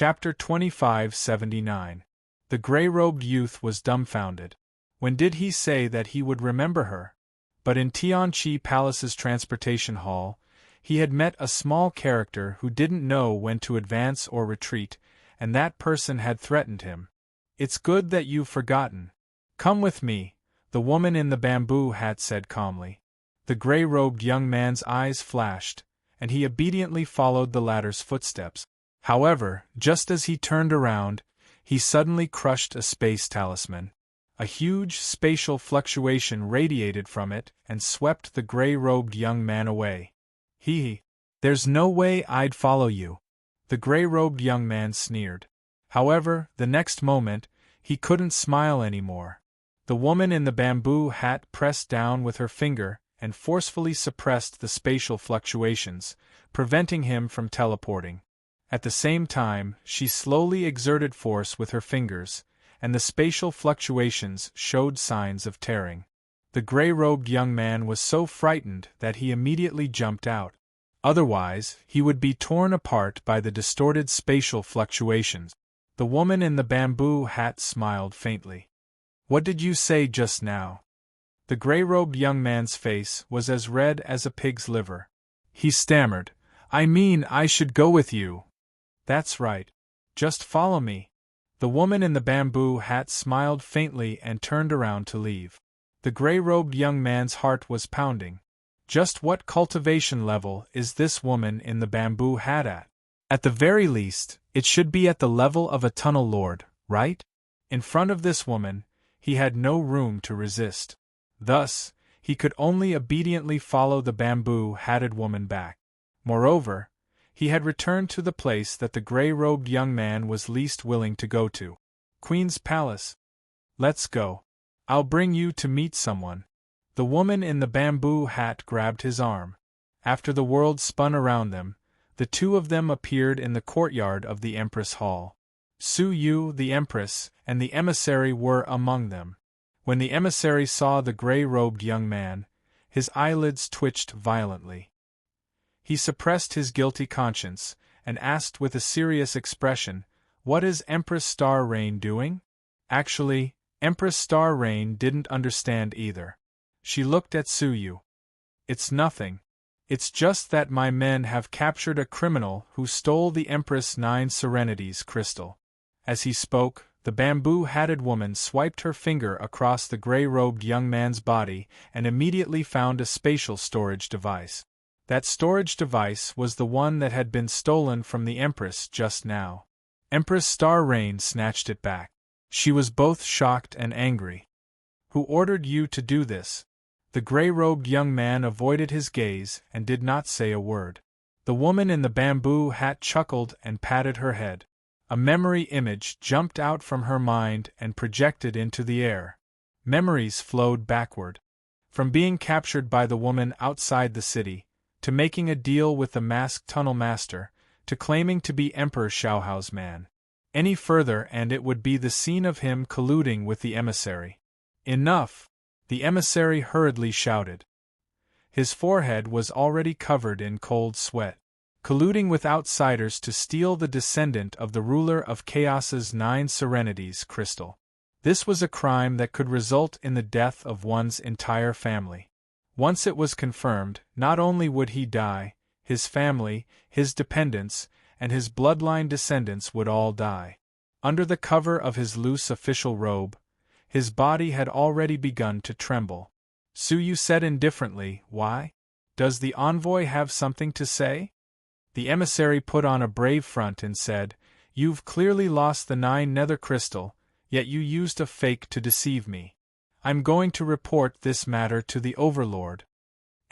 Chapter 2579. The gray-robed youth was dumbfounded. When did he say that he would remember her? But in Tianqi Palace's transportation hall, he had met a small character who didn't know when to advance or retreat, and that person had threatened him. "It's good that you've forgotten. Come with me," the woman in the bamboo hat said calmly. The gray-robed young man's eyes flashed, and he obediently followed the latter's footsteps. However, just as he turned around, he suddenly crushed a space talisman. A huge spatial fluctuation radiated from it and swept the gray-robed young man away. "There's no way I'd follow you," the gray-robed young man sneered. However, the next moment, he couldn't smile anymore. The woman in the bamboo hat pressed down with her finger and forcefully suppressed the spatial fluctuations, preventing him from teleporting. At the same time, she slowly exerted force with her fingers, and the spatial fluctuations showed signs of tearing. The gray-robed young man was so frightened that he immediately jumped out. Otherwise, he would be torn apart by the distorted spatial fluctuations. The woman in the bamboo hat smiled faintly. "What did you say just now?" The gray-robed young man's face was as red as a pig's liver. He stammered, "I mean I should go with you." "That's right. Just follow me." The woman in the bamboo hat smiled faintly and turned around to leave. The gray-robed young man's heart was pounding. Just what cultivation level is this woman in the bamboo hat at? At the very least, it should be at the level of a tunnel lord, right? In front of this woman, he had no room to resist. Thus, he could only obediently follow the bamboo-hatted woman back. Moreover, he had returned to the place that the gray-robed young man was least willing to go to. "Queen's Palace. Let's go. I'll bring you to meet someone." The woman in the bamboo hat grabbed his arm. After the world spun around them, the two of them appeared in the courtyard of the Empress Hall. Su Yu, the Empress, and the emissary were among them. When the emissary saw the gray-robed young man, his eyelids twitched violently. He suppressed his guilty conscience, and asked with a serious expression, "What is Empress Star Rain doing?" Actually, Empress Star Rain didn't understand either. She looked at Su Yu. "It's nothing. It's just that my men have captured a criminal who stole the Empress 9 Serenities crystal." As he spoke, the bamboo-hatted woman swiped her finger across the gray-robed young man's body and immediately found a spatial storage device. That storage device was the one that had been stolen from the Empress just now. Empress Star Rain snatched it back. She was both shocked and angry. "Who ordered you to do this?" The gray-robed young man avoided his gaze and did not say a word. The woman in the bamboo hat chuckled and patted her head. A memory image jumped out from her mind and projected into the air. Memories flowed backward. From being captured by the woman outside the city, to making a deal with the masked tunnel master, to claiming to be Emperor Xiaohao's man. Any further and it would be the scene of him colluding with the emissary. "Enough!" the emissary hurriedly shouted. His forehead was already covered in cold sweat. Colluding with outsiders to steal the descendant of the ruler of Chaos's 9 Serenities crystal. This was a crime that could result in the death of one's entire family. Once it was confirmed, not only would he die, his family, his dependents, and his bloodline descendants would all die. Under the cover of his loose official robe, his body had already begun to tremble. Su Yu said indifferently, "Why? Does the envoy have something to say?" The emissary put on a brave front and said, "You've clearly lost the 9 nether crystal, yet you used a fake to deceive me. I'm going to report this matter to the Overlord."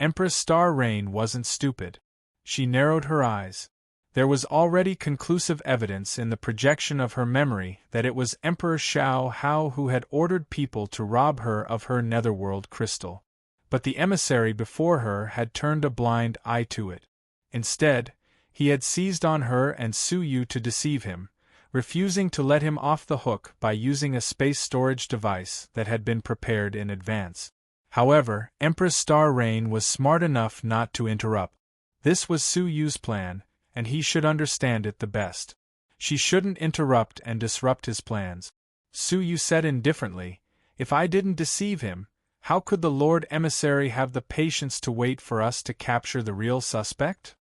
Empress Star Rain wasn't stupid. She narrowed her eyes. There was already conclusive evidence in the projection of her memory that it was Emperor Xiaohao who had ordered people to rob her of her netherworld crystal. But the emissary before her had turned a blind eye to it. Instead, he had seized on her and Su Yu to deceive him, refusing to let him off the hook by using a space storage device that had been prepared in advance. However, Empress Star Rain was smart enough not to interrupt. This was Su Yu's plan, and he should understand it the best. She shouldn't interrupt and disrupt his plans. Su Yu said indifferently, "If I didn't deceive him, how could the Lord Emissary have the patience to wait for us to capture the real suspect?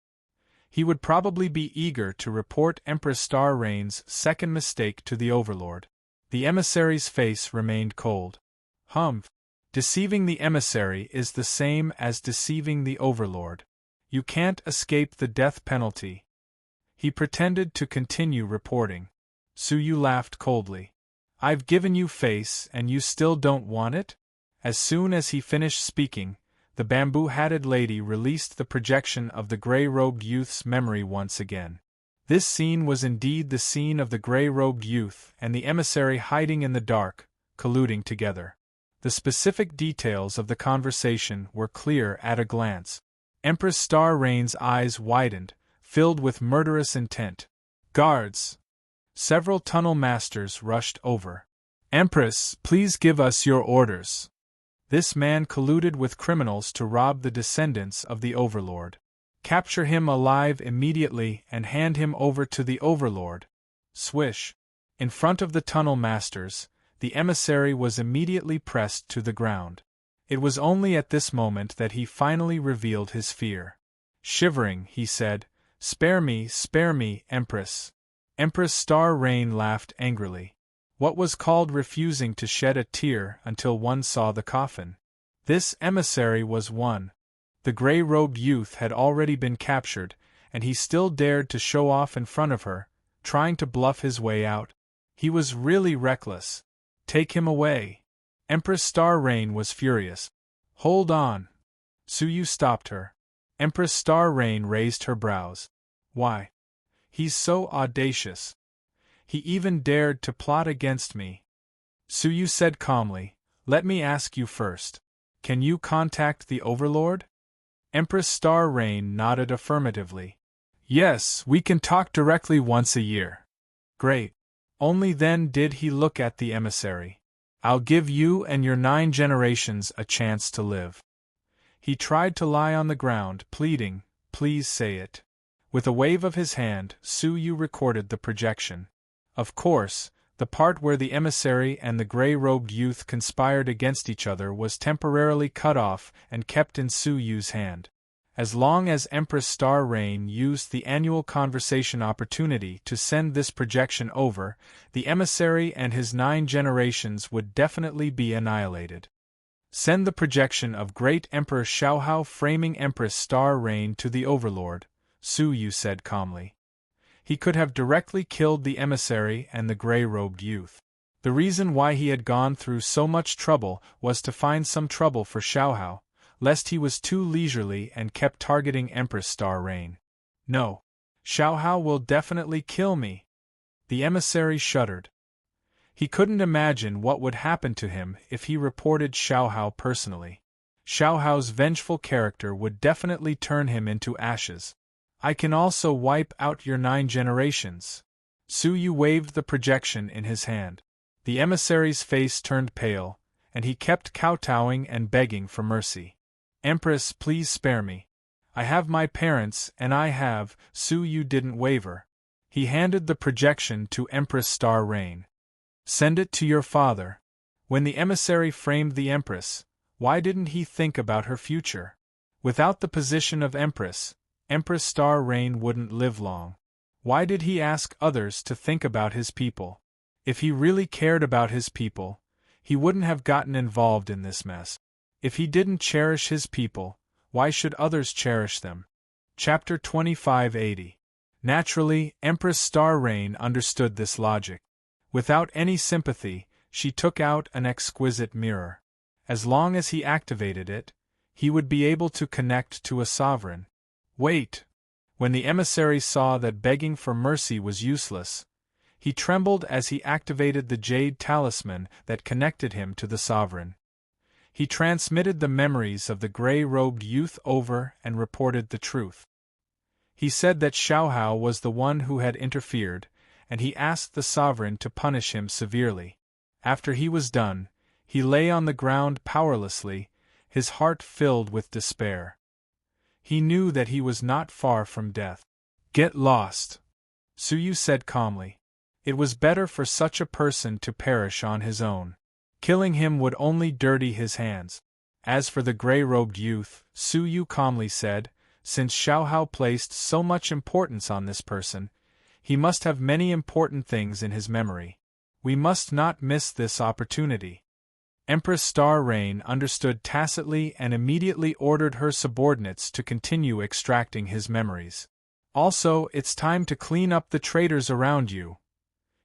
He would probably be eager to report Empress Star Rain's second mistake to the Overlord." The emissary's face remained cold. "Humph. Deceiving the emissary is the same as deceiving the Overlord. You can't escape the death penalty." He pretended to continue reporting. Su Yu laughed coldly. "I've given you face and you still don't want it?" As soon as he finished speaking, the bamboo-hatted lady released the projection of the gray-robed youth's memory once again. This scene was indeed the scene of the gray-robed youth and the emissary hiding in the dark, colluding together. The specific details of the conversation were clear at a glance. Empress Star Rain's eyes widened, filled with murderous intent. "Guards!" Several tunnel masters rushed over. "Empress, please give us your orders." This man colluded with criminals to rob the descendants of the Overlord. "Capture him alive immediately and hand him over to the Overlord." Swish! In front of the tunnel masters, the emissary was immediately pressed to the ground. It was only at this moment that he finally revealed his fear. Shivering, he said, spare me, Empress." Empress Star Rain laughed angrily. What was called refusing to shed a tear until one saw the coffin? This emissary was one. The gray-robed youth had already been captured, and he still dared to show off in front of her, trying to bluff his way out. He was really reckless. "Take him away." Empress Star Rain was furious. "Hold on." Su Yu stopped her. Empress Star Rain raised her brows. "Why? He's so audacious. He even dared to plot against me." Su Yu said calmly, "Let me ask you first. Can you contact the Overlord?" Empress Star Rain nodded affirmatively. "Yes, we can talk directly once a year." "Great." Only then did he look at the emissary. "I'll give you and your 9 generations a chance to live." He tried to lie on the ground, pleading, "Please say it." With a wave of his hand, Su Yu recorded the projection. Of course, the part where the emissary and the gray-robed youth conspired against each other was temporarily cut off and kept in Su Yu's hand. As long as Empress Star Rain used the annual conversation opportunity to send this projection over, the emissary and his 9 generations would definitely be annihilated. Send the projection of Great Emperor Xiaohao framing Empress Star Rain to the Overlord, Su Yu said calmly. He could have directly killed the emissary and the gray-robed youth. The reason why he had gone through so much trouble was to find some trouble for Xiaohao, lest he was too leisurely and kept targeting Empress Star Rain. "No. Xiaohao will definitely kill me." The emissary shuddered. He couldn't imagine what would happen to him if he reported Xiaohao personally. Xiaohao's vengeful character would definitely turn him into ashes. "I can also wipe out your 9 generations." Su Yu waved the projection in his hand. The emissary's face turned pale, and he kept kowtowing and begging for mercy. "Empress, please spare me. I have my parents and I have." Su Yu didn't waver. He handed the projection to Empress Star Rain. "Send it to your father." When the emissary framed the Empress, why didn't he think about her future? Without the position of Empress, Empress Star Rain wouldn't live long. Why did he ask others to think about his people? If he really cared about his people, he wouldn't have gotten involved in this mess. If he didn't cherish his people, why should others cherish them? Chapter 2580. Naturally, Empress Star Rain understood this logic. Without any sympathy, she took out an exquisite mirror. As long as he activated it, he would be able to connect to a sovereign. Wait! When the emissary saw that begging for mercy was useless, he trembled as he activated the jade talisman that connected him to the sovereign. He transmitted the memories of the gray-robed youth over and reported the truth. He said that Xiaohao was the one who had interfered, and he asked the sovereign to punish him severely. After he was done, he lay on the ground powerlessly, his heart filled with despair. He knew that he was not far from death. "Get lost!" Suyu said calmly. It was better for such a person to perish on his own. Killing him would only dirty his hands. As for the gray-robed youth, Suyu calmly said, since Xiaohao placed so much importance on this person, he must have many important things in his memory. We must not miss this opportunity. Empress Star Rain understood tacitly and immediately ordered her subordinates to continue extracting his memories. Also, it's time to clean up the traitors around you,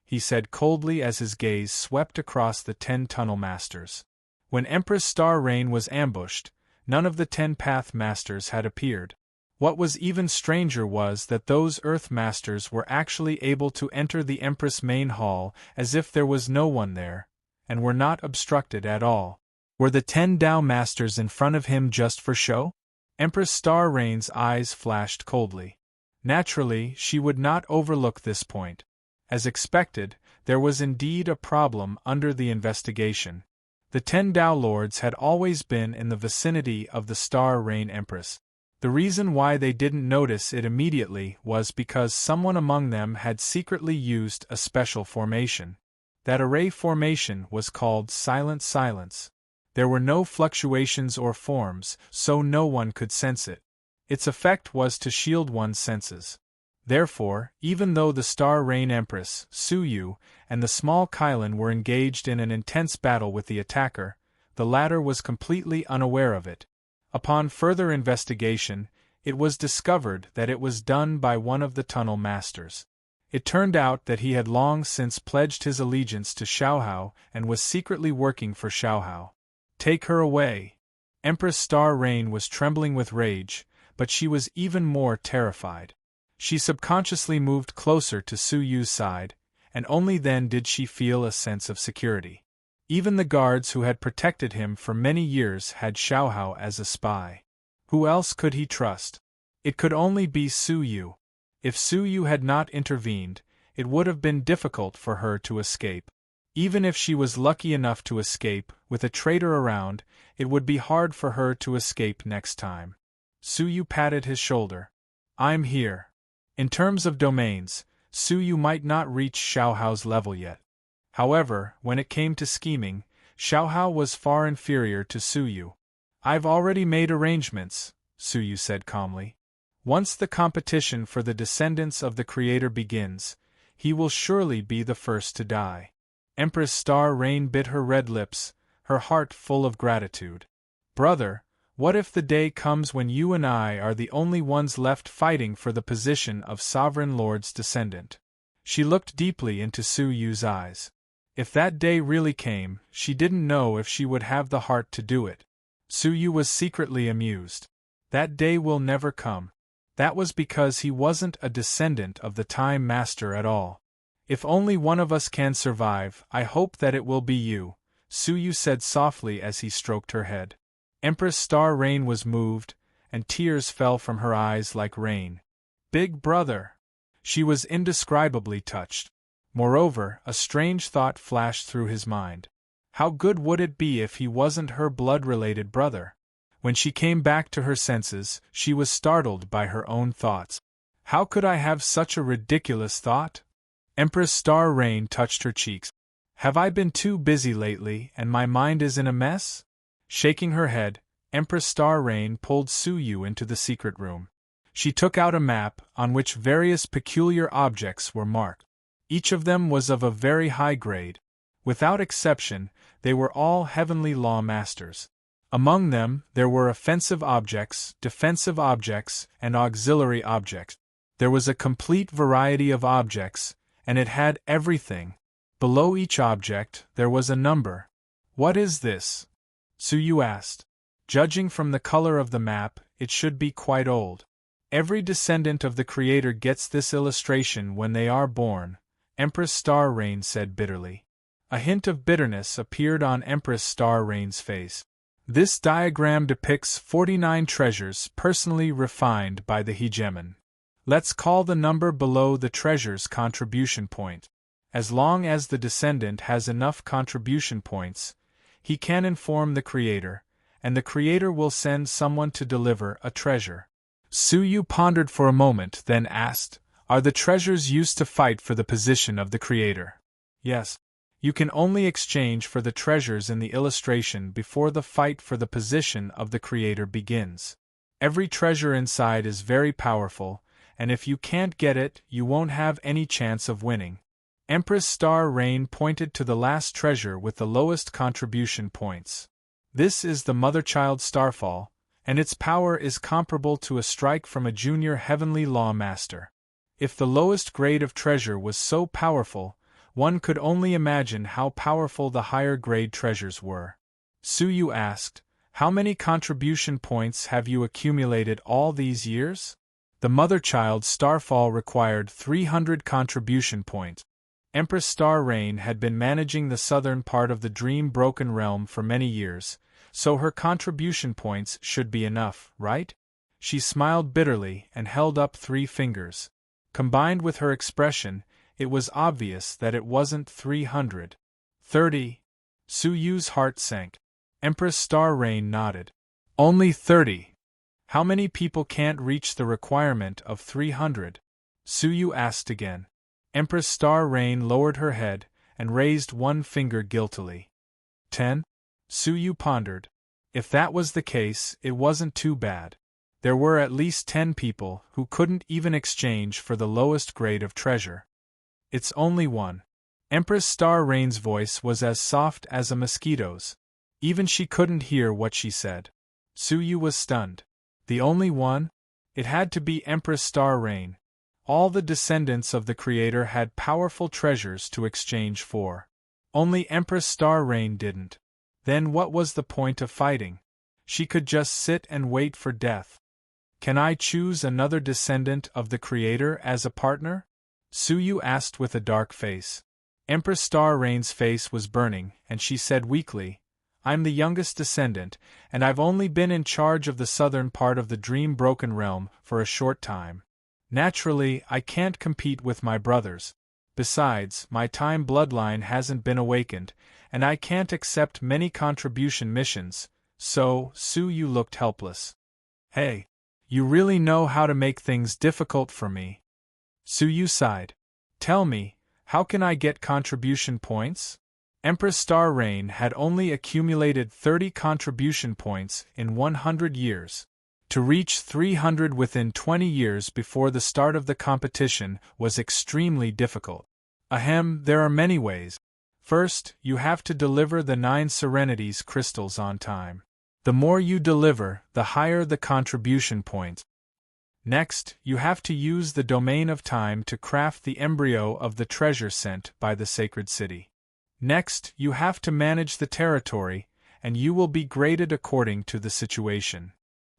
he said coldly as his gaze swept across the 10 tunnel masters. When Empress Star Rain was ambushed, none of the 10 path masters had appeared. What was even stranger was that those Earth Masters were actually able to enter the Empress main hall as if there was no one there, and were not obstructed at all. Were the 10 Dao Masters in front of him just for show? Empress Star Rain's eyes flashed coldly. Naturally, she would not overlook this point. As expected, there was indeed a problem under the investigation. The 10 Dao Lords had always been in the vicinity of the Star Rain Empress. The reason why they didn't notice it immediately was because someone among them had secretly used a special formation. That array formation was called Silent Silence. There were no fluctuations or forms, so no one could sense it. Its effect was to shield one's senses. Therefore, even though the Star Rain Empress, Suyu, and the small Kylin were engaged in an intense battle with the attacker, the latter was completely unaware of it. Upon further investigation, it was discovered that it was done by one of the tunnel masters. It turned out that he had long since pledged his allegiance to Xiaohao and was secretly working for Xiaohao. Take her away. Empress Star Rain was trembling with rage, but she was even more terrified. She subconsciously moved closer to Suyu's side, and only then did she feel a sense of security. Even the guards who had protected him for many years had Xiaohao as a spy. Who else could he trust? It could only be Suyu. If Suyu had not intervened, it would have been difficult for her to escape. Even if she was lucky enough to escape, with a traitor around, it would be hard for her to escape next time. Suyu patted his shoulder. I'm here. In terms of domains, Suyu might not reach Xiaohao's level yet. However, when it came to scheming, Xiaohao was far inferior to Suyu. I've already made arrangements, Suyu said calmly. Once the competition for the descendants of the Creator begins, he will surely be the first to die. Empress Star Rain bit her red lips, her heart full of gratitude. Brother, what if the day comes when you and I are the only ones left fighting for the position of Sovereign Lord's descendant? She looked deeply into Suyu's eyes. If that day really came, she didn't know if she would have the heart to do it. Suyu was secretly amused. That day will never come. That was because he wasn't a descendant of the Time Master at all. If only one of us can survive, I hope that it will be you, Suyu said softly as he stroked her head. Empress Star Rain was moved, and tears fell from her eyes like rain. Big brother! She was indescribably touched. Moreover, a strange thought flashed through his mind. How good would it be if he wasn't her blood-related brother? When she came back to her senses, she was startled by her own thoughts. How could I have such a ridiculous thought? Empress Star Rain touched her cheeks. Have I been too busy lately and my mind is in a mess? Shaking her head, Empress Star Rain pulled Suyu into the secret room. She took out a map on which various peculiar objects were marked. Each of them was of a very high grade. Without exception, they were all heavenly law masters. Among them, there were offensive objects, defensive objects, and auxiliary objects. There was a complete variety of objects, and it had everything. Below each object, there was a number. What is this? Suyu asked. Judging from the color of the map, it should be quite old. Every descendant of the Creator gets this illustration when they are born, Empress Star Rain said bitterly. A hint of bitterness appeared on Empress Star Rain's face. This diagram depicts 49 treasures personally refined by the hegemon. Let's call the number below the treasure's contribution point. As long as the descendant has enough contribution points, he can inform the Creator, and the Creator will send someone to deliver a treasure. Suyu pondered for a moment, then asked, Are the treasures used to fight for the position of the creator? Yes. You can only exchange for the treasures in the illustration before the fight for the position of the creator begins. Every treasure inside is very powerful, and if you can't get it, you won't have any chance of winning. Empress Star Rain pointed to the last treasure with the lowest contribution points. This is the Mother-Child Starfall, and its power is comparable to a strike from a junior heavenly law master. If the lowest grade of treasure was so powerful, one could only imagine how powerful the higher grade treasures were. Suyu asked, "How many contribution points have you accumulated all these years?" The Mother-Child Starfall required 300 contribution points. Empress Star Rain had been managing the southern part of the Dream-Broken Realm for many years, so her contribution points should be enough, right? She smiled bitterly and held up 3 fingers. Combined with her expression, it was obvious that it wasn't 300. 30. Suyu's heart sank. Empress Star Rain nodded. Only 30. How many people can't reach the requirement of 300? Suyu asked again. Empress Star Rain lowered her head and raised 1 finger guiltily. 10? Suyu pondered. If that was the case, it wasn't too bad. There were at least 10 people who couldn't even exchange for the lowest grade of treasure. It's only 1. Empress Star Rain's voice was as soft as a mosquito's. Even she couldn't hear what she said. Suyu was stunned. The only 1? It had to be Empress Star Rain. All the descendants of the creator had powerful treasures to exchange for. Only Empress Star Rain didn't. Then what was the point of fighting? She could just sit and wait for death. Can I choose another descendant of the creator as a partner? Suyu asked with a dark face. Empress Star Rain's face was burning, and she said weakly, "I'm the youngest descendant, and I've only been in charge of the southern part of the Dream-Broken Realm for a short time. Naturally, I can't compete with my brothers. Besides, my time bloodline hasn't been awakened, and I can't accept many contribution missions, so." Suyu looked helpless. "Hey, you really know how to make things difficult for me." Suyu sighed. "Tell me, how can I get contribution points?" Empress Star Rain had only accumulated 30 contribution points in 100 years. To reach 300 within 20 years before the start of the competition was extremely difficult. There are many ways. First, you have to deliver the 9 Serenities crystals on time. The more you deliver, the higher the contribution points. Next, you have to use the domain of time to craft the embryo of the treasure sent by the sacred city. Next, you have to manage the territory, and you will be graded according to the situation.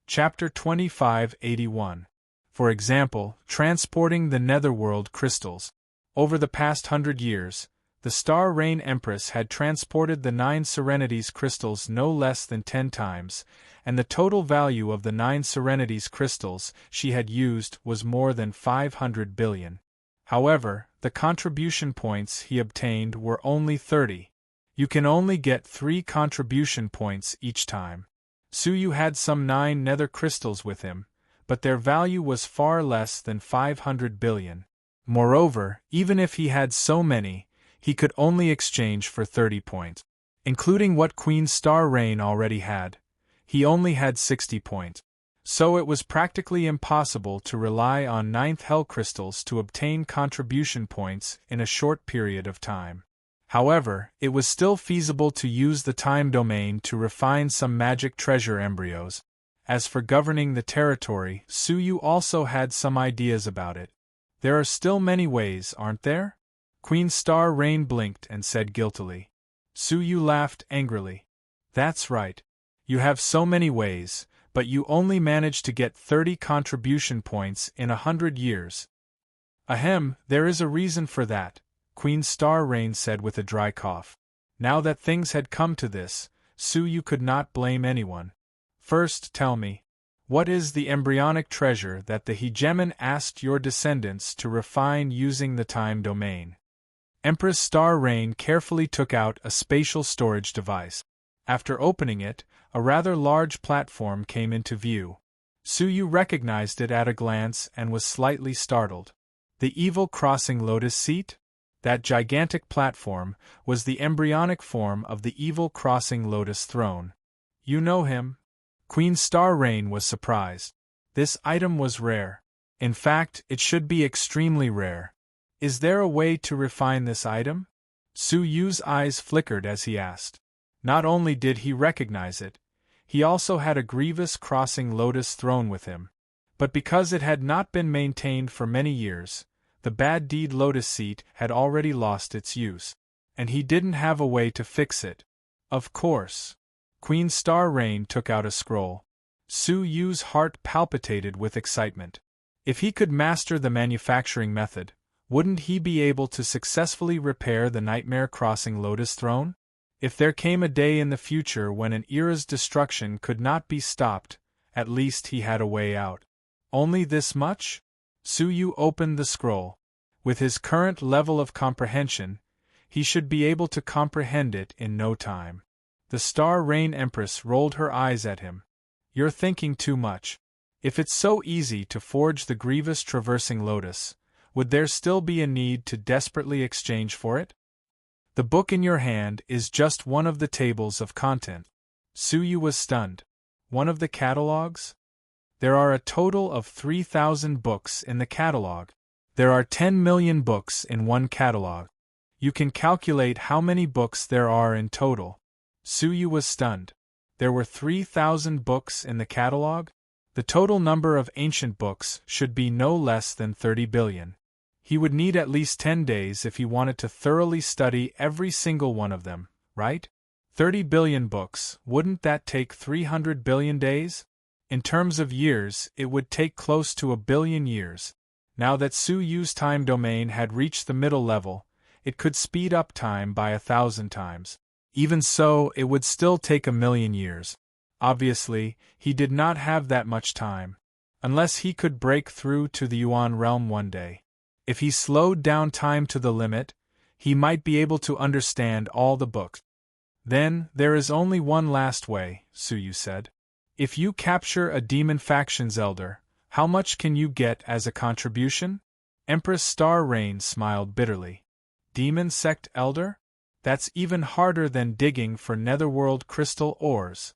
Chapter 2581. For example, transporting the netherworld crystals. Over the past 100 years, the Star Rain Empress had transported the 9 Serenities crystals no less than 10 times, and the total value of the 9 Serenities crystals she had used was more than 500 billion. However, the contribution points he obtained were only 30. You can only get 3 contribution points each time. Suyu had some 9 nether crystals with him, but their value was far less than 500 billion. Moreover, even if he had so many, he could only exchange for 30 points. Including what Queen Star Rain already had, he only had 60 points. So it was practically impossible to rely on 9th Hell crystals to obtain contribution points in a short period of time. However, it was still feasible to use the time domain to refine some magic treasure embryos. As for governing the territory, Suyu also had some ideas about it. There are still many ways, aren't there? Queen Star Rain blinked and said guiltily. Suyu laughed angrily. That's right. You have so many ways, but you only managed to get 30 contribution points in 100 years. There is a reason for that, Queen Star Rain said with a dry cough. Now that things had come to this, Suyu could not blame anyone. First, tell me, what is the embryonic treasure that the hegemon asked your descendants to refine using the time domain? Empress Star Rain carefully took out a spatial storage device. After opening it, a rather large platform came into view. Suyu recognized it at a glance and was slightly startled. The evil crossing lotus seat? That gigantic platform was the embryonic form of the evil crossing lotus throne. You know him? Queen Star Rain was surprised. This item was rare. In fact, it should be extremely rare. Is there a way to refine this item? Su Yu's eyes flickered as he asked. Not only did he recognize it, he also had a grievous crossing lotus throne with him. But because it had not been maintained for many years, the bad deed lotus seat had already lost its use. And he didn't have a way to fix it. Of course. Queen Star Rain took out a scroll. Su Yu's heart palpitated with excitement. If he could master the manufacturing method, wouldn't he be able to successfully repair the Nightmare Crossing Lotus Throne? If there came a day in the future when an era's destruction could not be stopped, at least he had a way out. Only this much? Su Yu opened the scroll. With his current level of comprehension, he should be able to comprehend it in no time. The Star Rain Empress rolled her eyes at him. You're thinking too much. If it's so easy to forge the grievous traversing lotus, would there still be a need to desperately exchange for it? The book in your hand is just one of the tables of content. Su Yu was stunned. One of the catalogs? There are a total of 3,000 books in the catalog. There are 10 million books in one catalog. You can calculate how many books there are in total. Su Yu was stunned. There were 3,000 books in the catalog? The total number of ancient books should be no less than 30 billion. He would need at least 10 days if he wanted to thoroughly study every single one of them, right? 30 billion books, wouldn't that take 300 billion days? In terms of years, it would take close to 1 billion years. Now that Su Yu's time domain had reached the middle level, it could speed up time by 1,000 times. Even so, it would still take 1,000,000 years. Obviously, he did not have that much time. Unless he could break through to the Yuan realm one day. If he slowed down time to the limit, he might be able to understand all the books. Then, there is only one last way, Su Yu said. If you capture a demon faction's elder, how much can you get as a contribution? Empress Star Rain smiled bitterly. Demon sect elder? That's even harder than digging for netherworld crystal ores.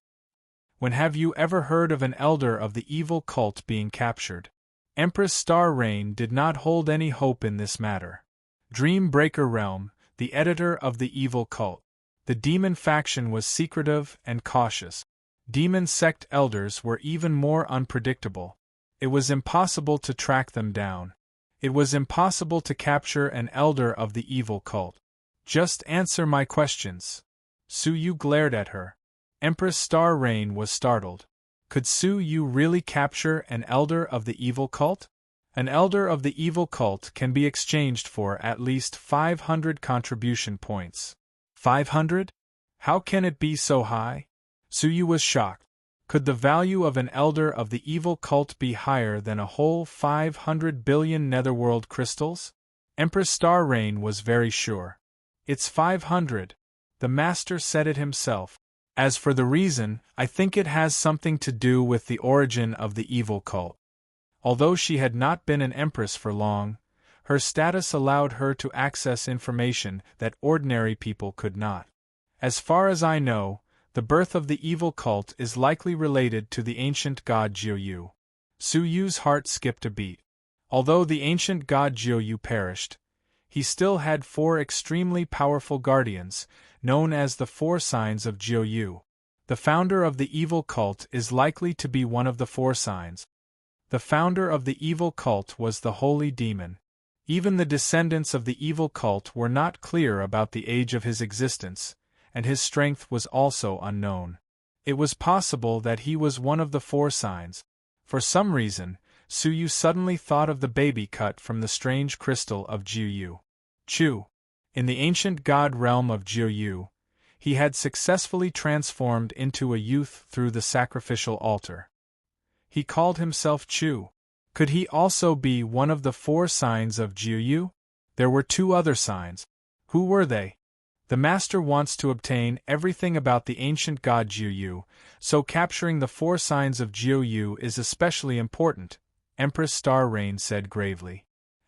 When have you ever heard of an elder of the evil cult being captured? Empress Star Rain did not hold any hope in this matter. Dreambreaker Realm, the editor of the evil cult. The demon faction was secretive and cautious. Demon sect elders were even more unpredictable. It was impossible to track them down. It was impossible to capture an elder of the evil cult. Just answer my questions. Su Yu glared at her. Empress Star Rain was startled. Could Su Yu really capture an elder of the evil cult? An elder of the evil cult can be exchanged for at least 500 contribution points. 500? How can it be so high? Su Yu was shocked. Could the value of an elder of the evil cult be higher than a whole 500 billion netherworld crystals? Empress Star Rain was very sure. It's 500. The master said it himself. As for the reason, I think it has something to do with the origin of the evil cult. Although she had not been an empress for long, her status allowed her to access information that ordinary people could not. As far as I know, the birth of the evil cult is likely related to the ancient god Jiu. Su Yu's heart skipped a beat. Although the ancient god Jiu perished, he still had 4 extremely powerful guardians, known as the 4 signs of Jiu. The founder of the evil cult is likely to be one of the 4 signs. The founder of the evil cult was the holy demon. Even the descendants of the evil cult were not clear about the age of his existence, and his strength was also unknown. It was possible that he was one of the 4 signs. For some reason, Su Yu suddenly thought of the baby cut from the strange crystal of Jiu. Chu. In the ancient god realm of Jiu, he had successfully transformed into a youth through the sacrificial altar. He called himself Chu. Could he also be one of the 4 signs of Jiu? There were 2 other signs. Who were they? The master wants to obtain everything about the ancient god Jiu, so capturing the 4 signs of Jiu is especially important, Empress Star Rain said gravely.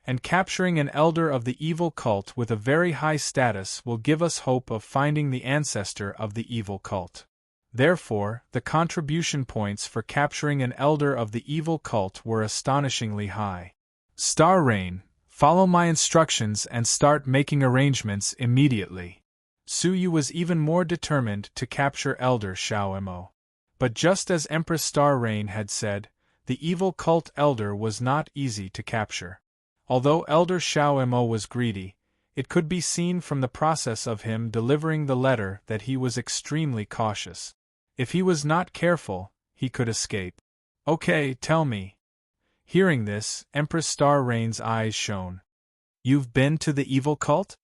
and capturing an elder of the evil cult with a very high status will give us hope of finding the ancestor of the evil cult. Therefore, the contribution points for capturing an elder of the evil cult were astonishingly high. Star Rain, follow my instructions and start making arrangements immediately. Suyu was even more determined to capture Elder Xiao Mo. But just as Empress Star Rain had said, the evil cult elder was not easy to capture. Although Elder Xiao Mo was greedy, it could be seen from the process of him delivering the letter that he was extremely cautious. If he was not careful, he could escape. Okay, tell me. Hearing this, Empress Star Rain's eyes shone. You've been to the evil cult?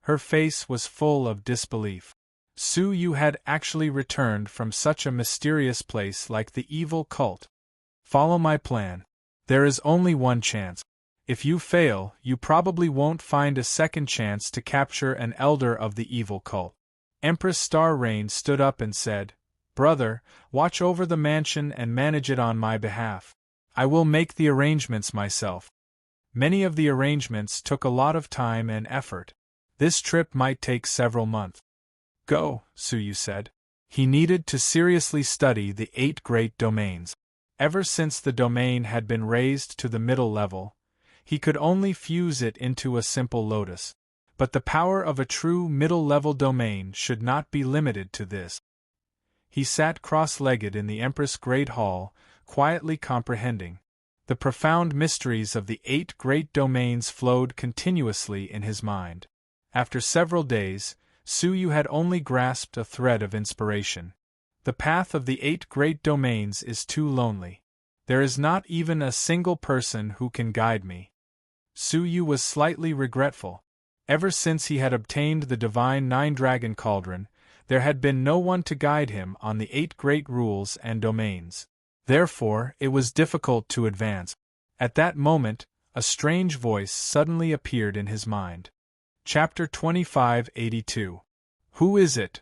Her face was full of disbelief. Suyu had actually returned from such a mysterious place like the evil cult. Follow my plan. There is only one chance. If you fail, you probably won't find a second chance to capture an elder of the evil cult. Empress Star Rain stood up and said, Brother, watch over the mansion and manage it on my behalf. I will make the arrangements myself. Many of the arrangements took a lot of time and effort. This trip might take several months. Go, Suyu said. He needed to seriously study the 8 great domains. Ever since the domain had been raised to the middle level, he could only fuse it into a simple lotus. But the power of a true middle-level domain should not be limited to this. He sat cross-legged in the Empress Great Hall, quietly comprehending. The profound mysteries of the 8 great domains flowed continuously in his mind. After several days, Suyu had only grasped a thread of inspiration. The path of the 8 great domains is too lonely. There is not even a single person who can guide me. Suyu was slightly regretful. Ever since he had obtained the divine 9-dragon cauldron, there had been no one to guide him on the 8 great rules and domains. Therefore, it was difficult to advance. At that moment, a strange voice suddenly appeared in his mind. Chapter 2582. Who is it?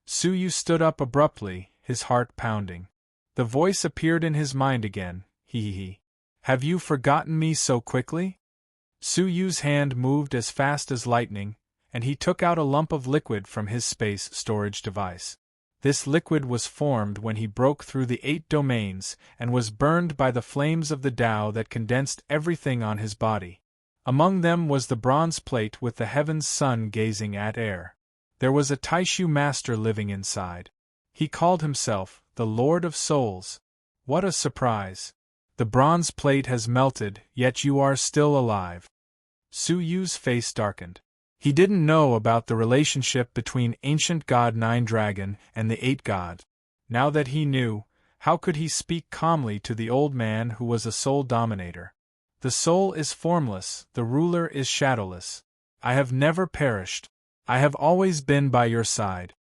Suyu stood up abruptly, his heart pounding. The voice appeared in his mind again. He. Have you forgotten me so quickly? Suyu's hand moved as fast as lightning, and he took out a lump of liquid from his space storage device. This liquid was formed when he broke through the 8 domains and was burned by the flames of the Tao that condensed everything on his body. Among them was the bronze plate with the heaven's sun gazing at air. There was a Taishu master living inside. He called himself the Lord of Souls. What a surprise! The bronze plate has melted, yet you are still alive. Suyu's face darkened. He didn't know about the relationship between ancient god 9-dragon and the 8 gods. Now that he knew, how could he speak calmly to the old man who was a soul dominator? The soul is formless, the ruler is shadowless. I have never perished. I have always been by your side.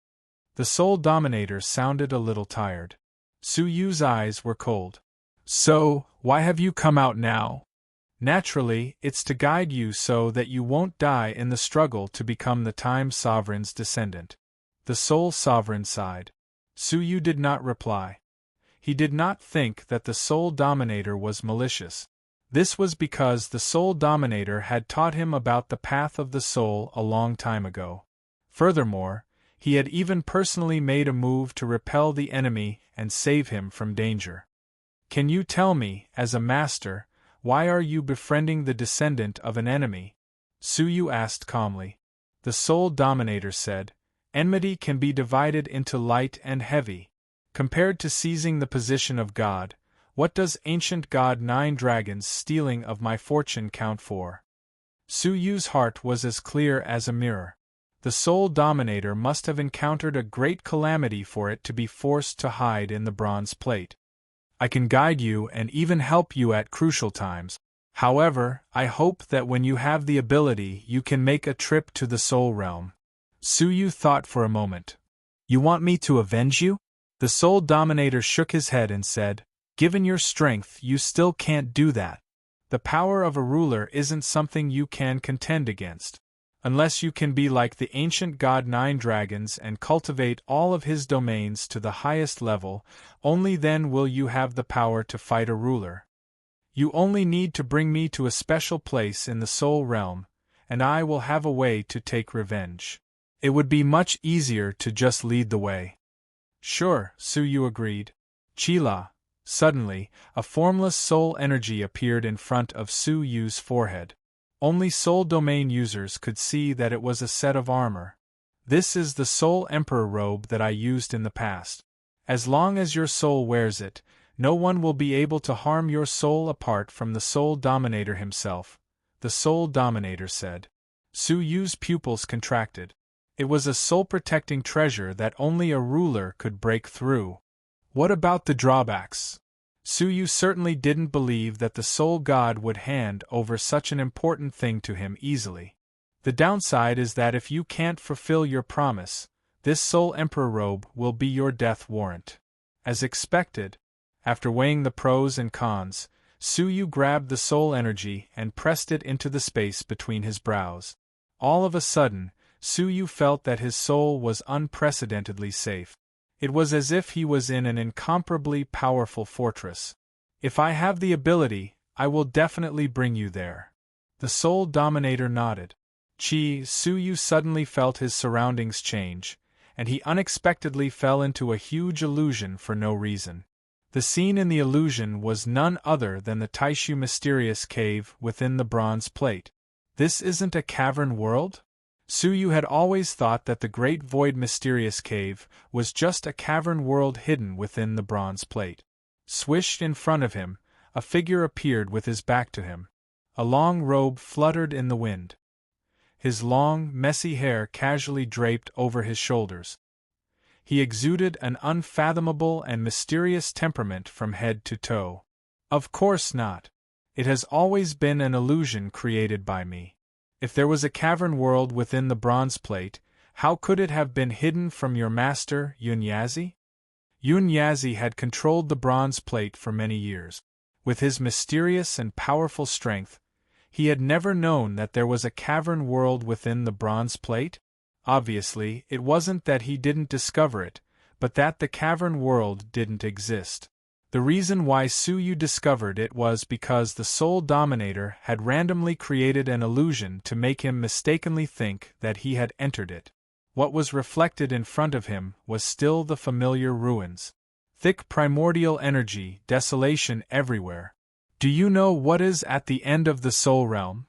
The soul dominator sounded a little tired. Suyu's eyes were cold. So, why have you come out now? Naturally, it's to guide you so that you won't die in the struggle to become the Time Sovereign's descendant. The Soul Sovereign sighed. Suyu did not reply. He did not think that the Soul Dominator was malicious. This was because the Soul Dominator had taught him about the path of the soul a long time ago. Furthermore, he had even personally made a move to repel the enemy and save him from danger. Can you tell me, as a master, why are you befriending the descendant of an enemy? Suyu asked calmly. The Soul Dominator said, enmity can be divided into light and heavy. Compared to seizing the position of God, what does ancient god 9-dragon's stealing of my fortune count for? Suyu's heart was as clear as a mirror. The Soul Dominator must have encountered a great calamity for it to be forced to hide in the bronze plate. I can guide you and even help you at crucial times. However, I hope that when you have the ability you can make a trip to the Soul Realm. Suyu thought for a moment. You want me to avenge you? The Soul Dominator shook his head and said, given your strength, you still can't do that. The power of a ruler isn't something you can contend against. Unless you can be like the ancient god 9-dragons and cultivate all of his domains to the highest level, only then will you have the power to fight a ruler. You only need to bring me to a special place in the soul realm, and I will have a way to take revenge. It would be much easier to just lead the way. Sure, Suyu agreed. Chila. Suddenly, a formless soul energy appeared in front of Suyu's forehead. Only soul domain users could see that it was a set of armor. This is the Soul Emperor robe that I used in the past. As long as your soul wears it, no one will be able to harm your soul apart from the Soul Dominator himself, the Soul Dominator said. Suyu's pupils contracted. It was a soul-protecting treasure that only a ruler could break through. What about the drawbacks? Suyu certainly didn't believe that the Soul God would hand over such an important thing to him easily. The downside is that if you can't fulfill your promise, this Soul Emperor robe will be your death warrant. As expected, after weighing the pros and cons, Suyu grabbed the soul energy and pressed it into the space between his brows. All of a sudden, Suyu felt that his soul was unprecedentedly safe. It was as if he was in an incomparably powerful fortress. If I have the ability, I will definitely bring you there. The Soul Dominator nodded. Suyu suddenly felt his surroundings change, and he unexpectedly fell into a huge illusion for no reason. The scene in the illusion was none other than the Taishu mysterious cave within the bronze plate. This isn't a cavern world? Suyu had always thought that the Great Void Mysterious Cave was just a cavern world hidden within the bronze plate. Swished in front of him, a figure appeared with his back to him. A long robe fluttered in the wind. His long, messy hair casually draped over his shoulders. He exuded an unfathomable and mysterious temperament from head to toe. Of course not. It has always been an illusion created by me. If there was a cavern world within the bronze plate, how could it have been hidden from your master, Yunyazi? Yunyazi had controlled the bronze plate for many years. With his mysterious and powerful strength, he had never known that there was a cavern world within the bronze plate. Obviously, it wasn't that he didn't discover it, but that the cavern world didn't exist. The reason why Suyu discovered it was because the Soul Dominator had randomly created an illusion to make him mistakenly think that he had entered it. What was reflected in front of him was still the familiar ruins. Thick primordial energy, desolation everywhere. Do you know what is at the end of the Soul Realm?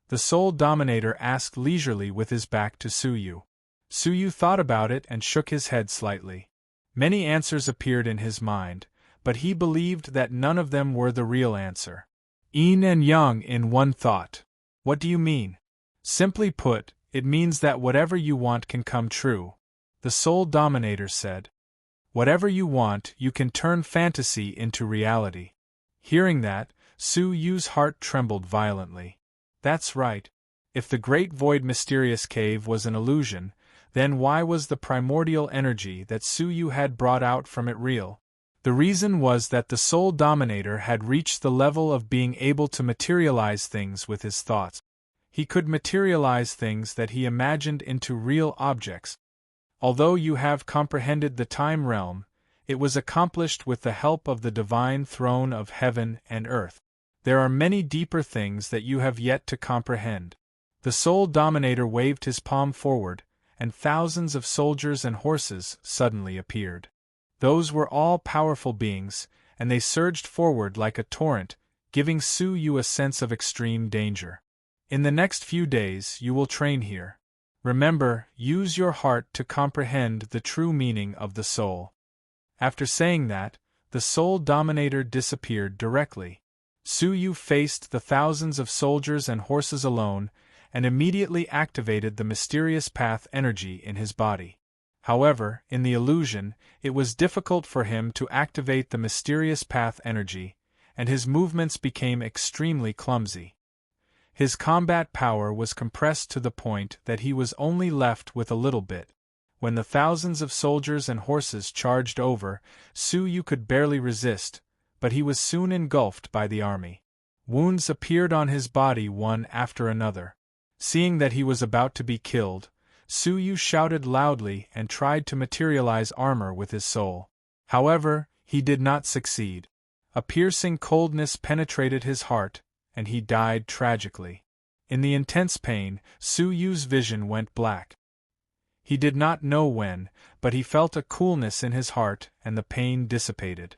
The Soul Dominator asked leisurely with his back to Suyu. Suyu thought about it and shook his head slightly. Many answers appeared in his mind, but he believed that none of them were the real answer. Yin and yang in one thought. What do you mean? Simply put, it means that whatever you want can come true, the Soul Dominator said. Whatever you want, you can turn fantasy into reality. Hearing that, Suyu's heart trembled violently. That's right. If the Great Void Mysterious Cave was an illusion, then why was the primordial energy that Suyu had brought out from it real? The reason was that the Soul Dominator had reached the level of being able to materialize things with his thoughts. He could materialize things that he imagined into real objects. Although you have comprehended the time realm, it was accomplished with the help of the divine throne of heaven and earth. There are many deeper things that you have yet to comprehend. The Soul Dominator waved his palm forward, and thousands of soldiers and horses suddenly appeared. Those were all powerful beings, and they surged forward like a torrent, giving Suyu a sense of extreme danger. In the next few days you will train here. Remember, use your heart to comprehend the true meaning of the soul. After saying that, the Soul Dominator disappeared directly. Suyu faced the thousands of soldiers and horses alone, and immediately activated the mysterious path energy in his body. However, in the illusion, it was difficult for him to activate the mysterious path energy, and his movements became extremely clumsy. His combat power was compressed to the point that he was only left with a little bit. When the thousands of soldiers and horses charged over, Suyu could barely resist, but he was soon engulfed by the army. Wounds appeared on his body one after another. Seeing that he was about to be killed, Suyu shouted loudly and tried to materialize armor with his soul. However, he did not succeed. A piercing coldness penetrated his heart, and he died tragically. In the intense pain, Su Yu's vision went black. He did not know when, but he felt a coolness in his heart, and the pain dissipated.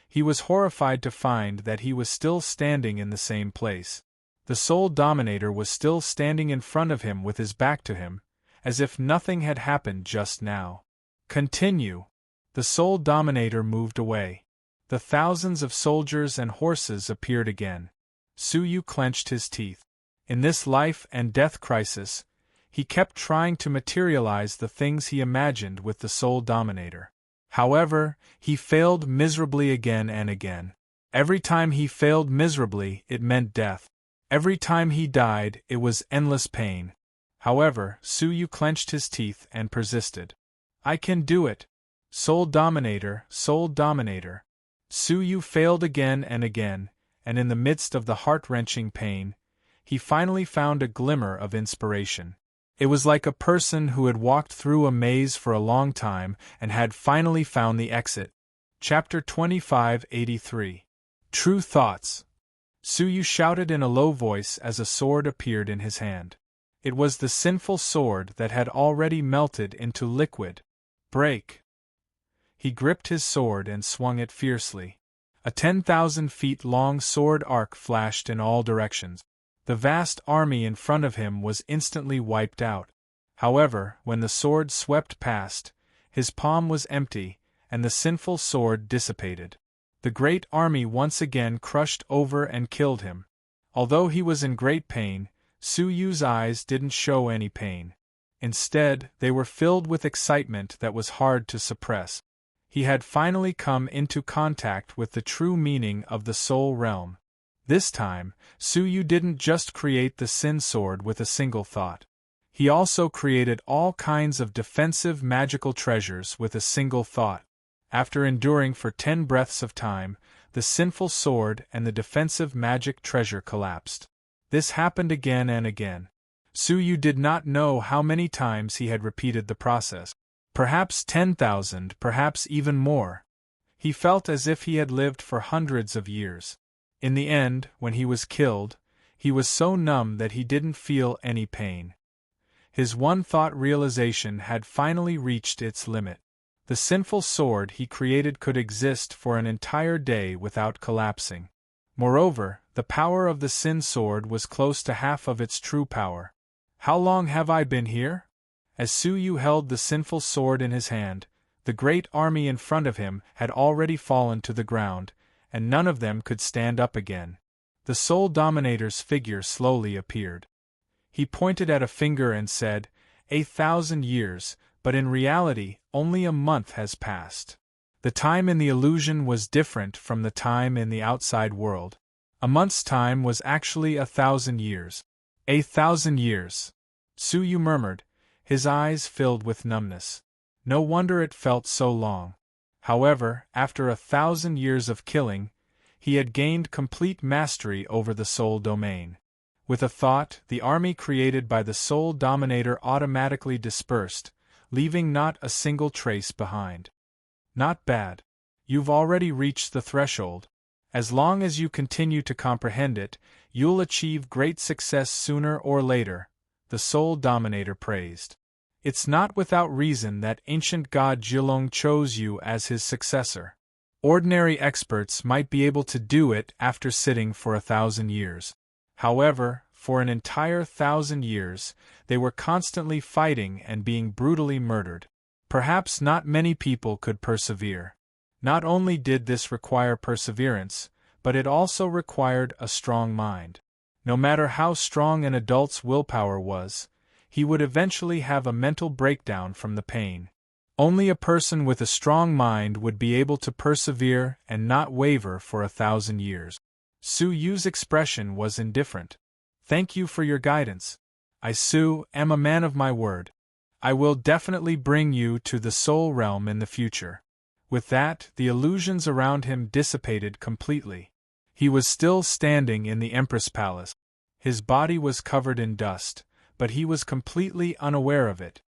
He was horrified to find that he was still standing in the same place. The Soul Dominator was still standing in front of him with his back to him, as if nothing had happened just now. Continue. The Soul Dominator moved away. The thousands of soldiers and horses appeared again. Su Yu clenched his teeth. In this life and death crisis, he kept trying to materialize the things he imagined with the Soul Dominator. However, he failed miserably again and again. Every time he failed miserably, it meant death. Every time he died, it was endless pain. However, Su Yu clenched his teeth and persisted. I can do it. Soul Dominator, Soul Dominator. Su Yu failed again and again, and in the midst of the heart-wrenching pain, he finally found a glimmer of inspiration. It was like a person who had walked through a maze for a long time and had finally found the exit. Chapter 2583. True Thoughts. Su Yu shouted in a low voice as a sword appeared in his hand. It was the sinful sword that had already melted into liquid. Break! He gripped his sword and swung it fiercely. A 10,000 feet long sword arc flashed in all directions. The vast army in front of him was instantly wiped out. However, when the sword swept past, his palm was empty, and the sinful sword dissipated. The great army once again crushed over and killed him. Although he was in great pain, Su Yu's eyes didn't show any pain. Instead, they were filled with excitement that was hard to suppress. He had finally come into contact with the true meaning of the soul realm. This time, Su Yu didn't just create the Sin Sword with a single thought. He also created all kinds of defensive magical treasures with a single thought. After enduring for 10 breaths of time, the sinful sword and the defensive magic treasure collapsed. This happened again and again. Su Yu did not know how many times he had repeated the process. Perhaps 10,000, perhaps even more. He felt as if he had lived for hundreds of years. In the end, when he was killed, he was so numb that he didn't feel any pain. His one-thought realization had finally reached its limit. The sinful sword he created could exist for an entire day without collapsing. Moreover, the power of the Sin Sword was close to half of its true power. How long have I been here? As Su Yu held the sinful sword in his hand, the great army in front of him had already fallen to the ground, and none of them could stand up again. The Soul Dominator's figure slowly appeared. He pointed at a finger and said, 1,000 years, but in reality, only a month has passed. The time in the illusion was different from the time in the outside world. A month's time was actually 1,000 years. 1,000 years. Su Yu murmured, his eyes filled with numbness. No wonder it felt so long. However, after 1,000 years of killing, he had gained complete mastery over the soul domain. With a thought, the army created by the Soul Dominator automatically dispersed, leaving not a single trace behind. Not bad. You've already reached the threshold. As long as you continue to comprehend it, you'll achieve great success sooner or later, the Soul Dominator praised. It's not without reason that ancient god Jilong chose you as his successor. Ordinary experts might be able to do it after sitting for 1,000 years. However, for an entire 1,000 years, they were constantly fighting and being brutally murdered. Perhaps not many people could persevere. Not only did this require perseverance, but it also required a strong mind. No matter how strong an adult's willpower was, he would eventually have a mental breakdown from the pain. Only a person with a strong mind would be able to persevere and not waver for 1,000 years. Su Yu's expression was indifferent. Thank you for your guidance. I, Su, am a man of my word. I will definitely bring you to the soul realm in the future. With that, the illusions around him dissipated completely. He was still standing in the Empress Palace. His body was covered in dust, but he was completely unaware of it.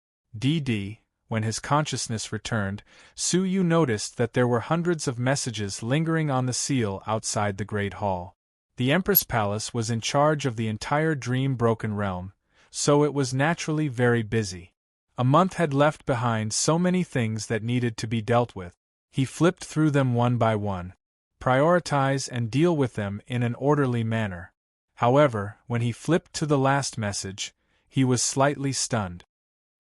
when his consciousness returned, Su Yu noticed that there were hundreds of messages lingering on the seal outside the Great Hall. The Empress Palace was in charge of the entire dream-broken realm, so it was naturally very busy. A month had left behind so many things that needed to be dealt with. He flipped through them one by one, prioritize and deal with them in an orderly manner. However, when he flipped to the last message, he was slightly stunned.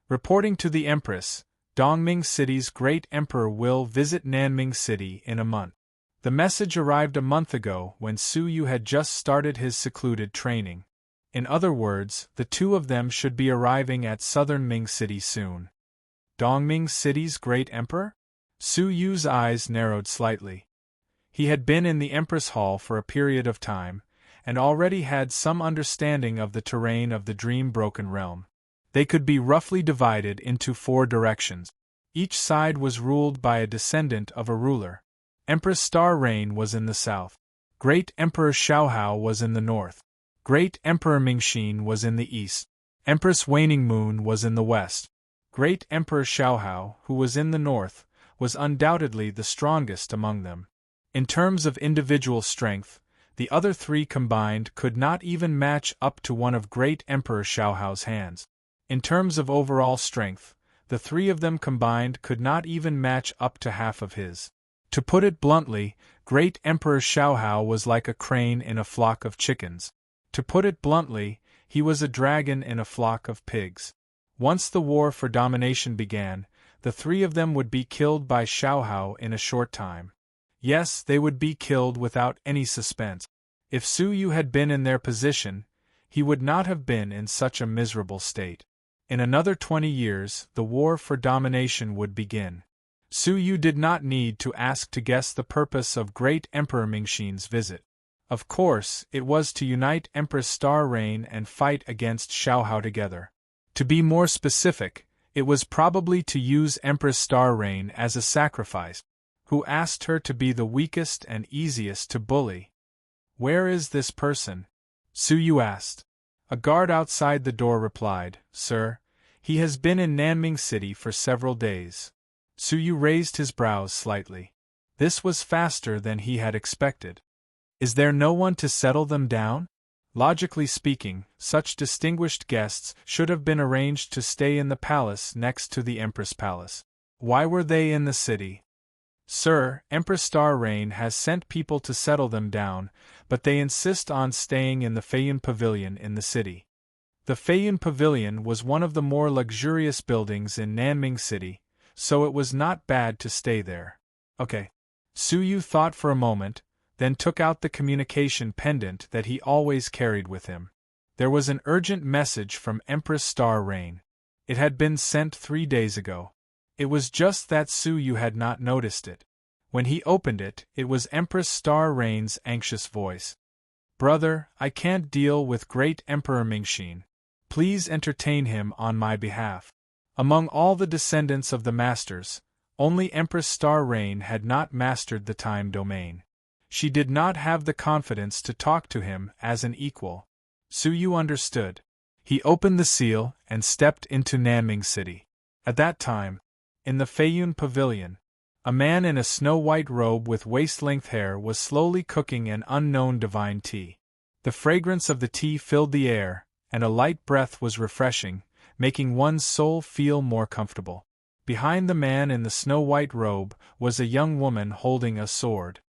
Reporting to the Empress, Dongming City's great emperor will visit Nanming City in a month. The message arrived a month ago when Su Yu had just started his secluded training. In other words, the two of them should be arriving at southern Ming City soon. Dongming City's great emperor? Su Yu's eyes narrowed slightly. He had been in the Empress Hall for a period of time, and already had some understanding of the terrain of the dream-broken realm. They could be roughly divided into 4 directions. Each side was ruled by a descendant of a ruler. Empress Star Rain was in the south. Great Emperor Xiaohao was in the north. Great Emperor Mingxin was in the east. Empress Waning Moon was in the west. Great Emperor Xiaohao, who was in the north, was undoubtedly the strongest among them. In terms of individual strength, the other 3 combined could not even match up to one of Great Emperor Xiaohao's hands. In terms of overall strength, the 3 of them combined could not even match up to half of his. To put it bluntly, Great Emperor Xiaohao was like a crane in a flock of chickens. To put it bluntly, he was a dragon in a flock of pigs. Once the war for domination began, the 3 of them would be killed by Xiaohao in a short time. Yes, they would be killed without any suspense. If Su Yu had been in their position, he would not have been in such a miserable state. In another 20 years, the war for domination would begin. Su Yu did not need to ask to guess the purpose of Great Emperor Mingxin's visit. Of course, it was to unite Empress Star Rain and fight against Xiaohao together. To be more specific, it was probably to use Empress Star Rain as a sacrifice. Who asked her to be the weakest and easiest to bully? Where is this person? Su Yu asked. A guard outside the door replied, Sir, he has been in Nanming City for several days. Su Yu raised his brows slightly. This was faster than he had expected. Is there no one to settle them down? Logically speaking, such distinguished guests should have been arranged to stay in the palace next to the Empress Palace. Why were they in the city? Sir, Empress Star Rain has sent people to settle them down, but they insist on staying in the Feiyun Pavilion in the city. The Feiyun Pavilion was one of the more luxurious buildings in Nanming City, so it was not bad to stay there. Okay. Su Yu thought for a moment, then took out the communication pendant that he always carried with him. There was an urgent message from Empress Star Rain. It had been sent 3 days ago. It was just that Su Yu had not noticed it. When he opened it, it was Empress Star Rain's anxious voice. Brother, I can't deal with Great Emperor Mingxin. Please entertain him on my behalf. Among all the descendants of the masters, only Empress Star Rain had not mastered the time domain. She did not have the confidence to talk to him as an equal. Su Yu understood. He opened the seal and stepped into Nanming City. At that time, in the Feiyun Pavilion, a man in a snow-white robe with waist-length hair was slowly cooking an unknown divine tea. The fragrance of the tea filled the air, and a light breath was refreshing, making one's soul feel more comfortable. Behind the man in the snow-white robe was a young woman holding a sword.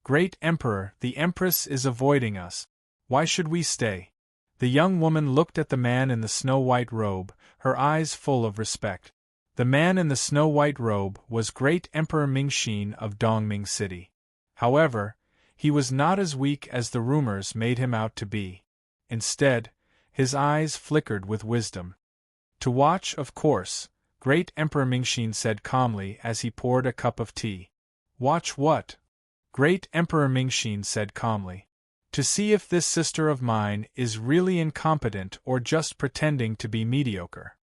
Great Emperor, the Empress is avoiding us. Why should we stay? The young woman looked at the man in the snow-white robe, her eyes full of respect. The man in the snow-white robe was Great Emperor Mingxin of Dongming City. However, he was not as weak as the rumors made him out to be. Instead, his eyes flickered with wisdom. To watch, of course, Great Emperor Mingxin said calmly as he poured a cup of tea. Watch what? Great Emperor Mingxin said calmly. To see if this sister of mine is really incompetent or just pretending to be mediocre.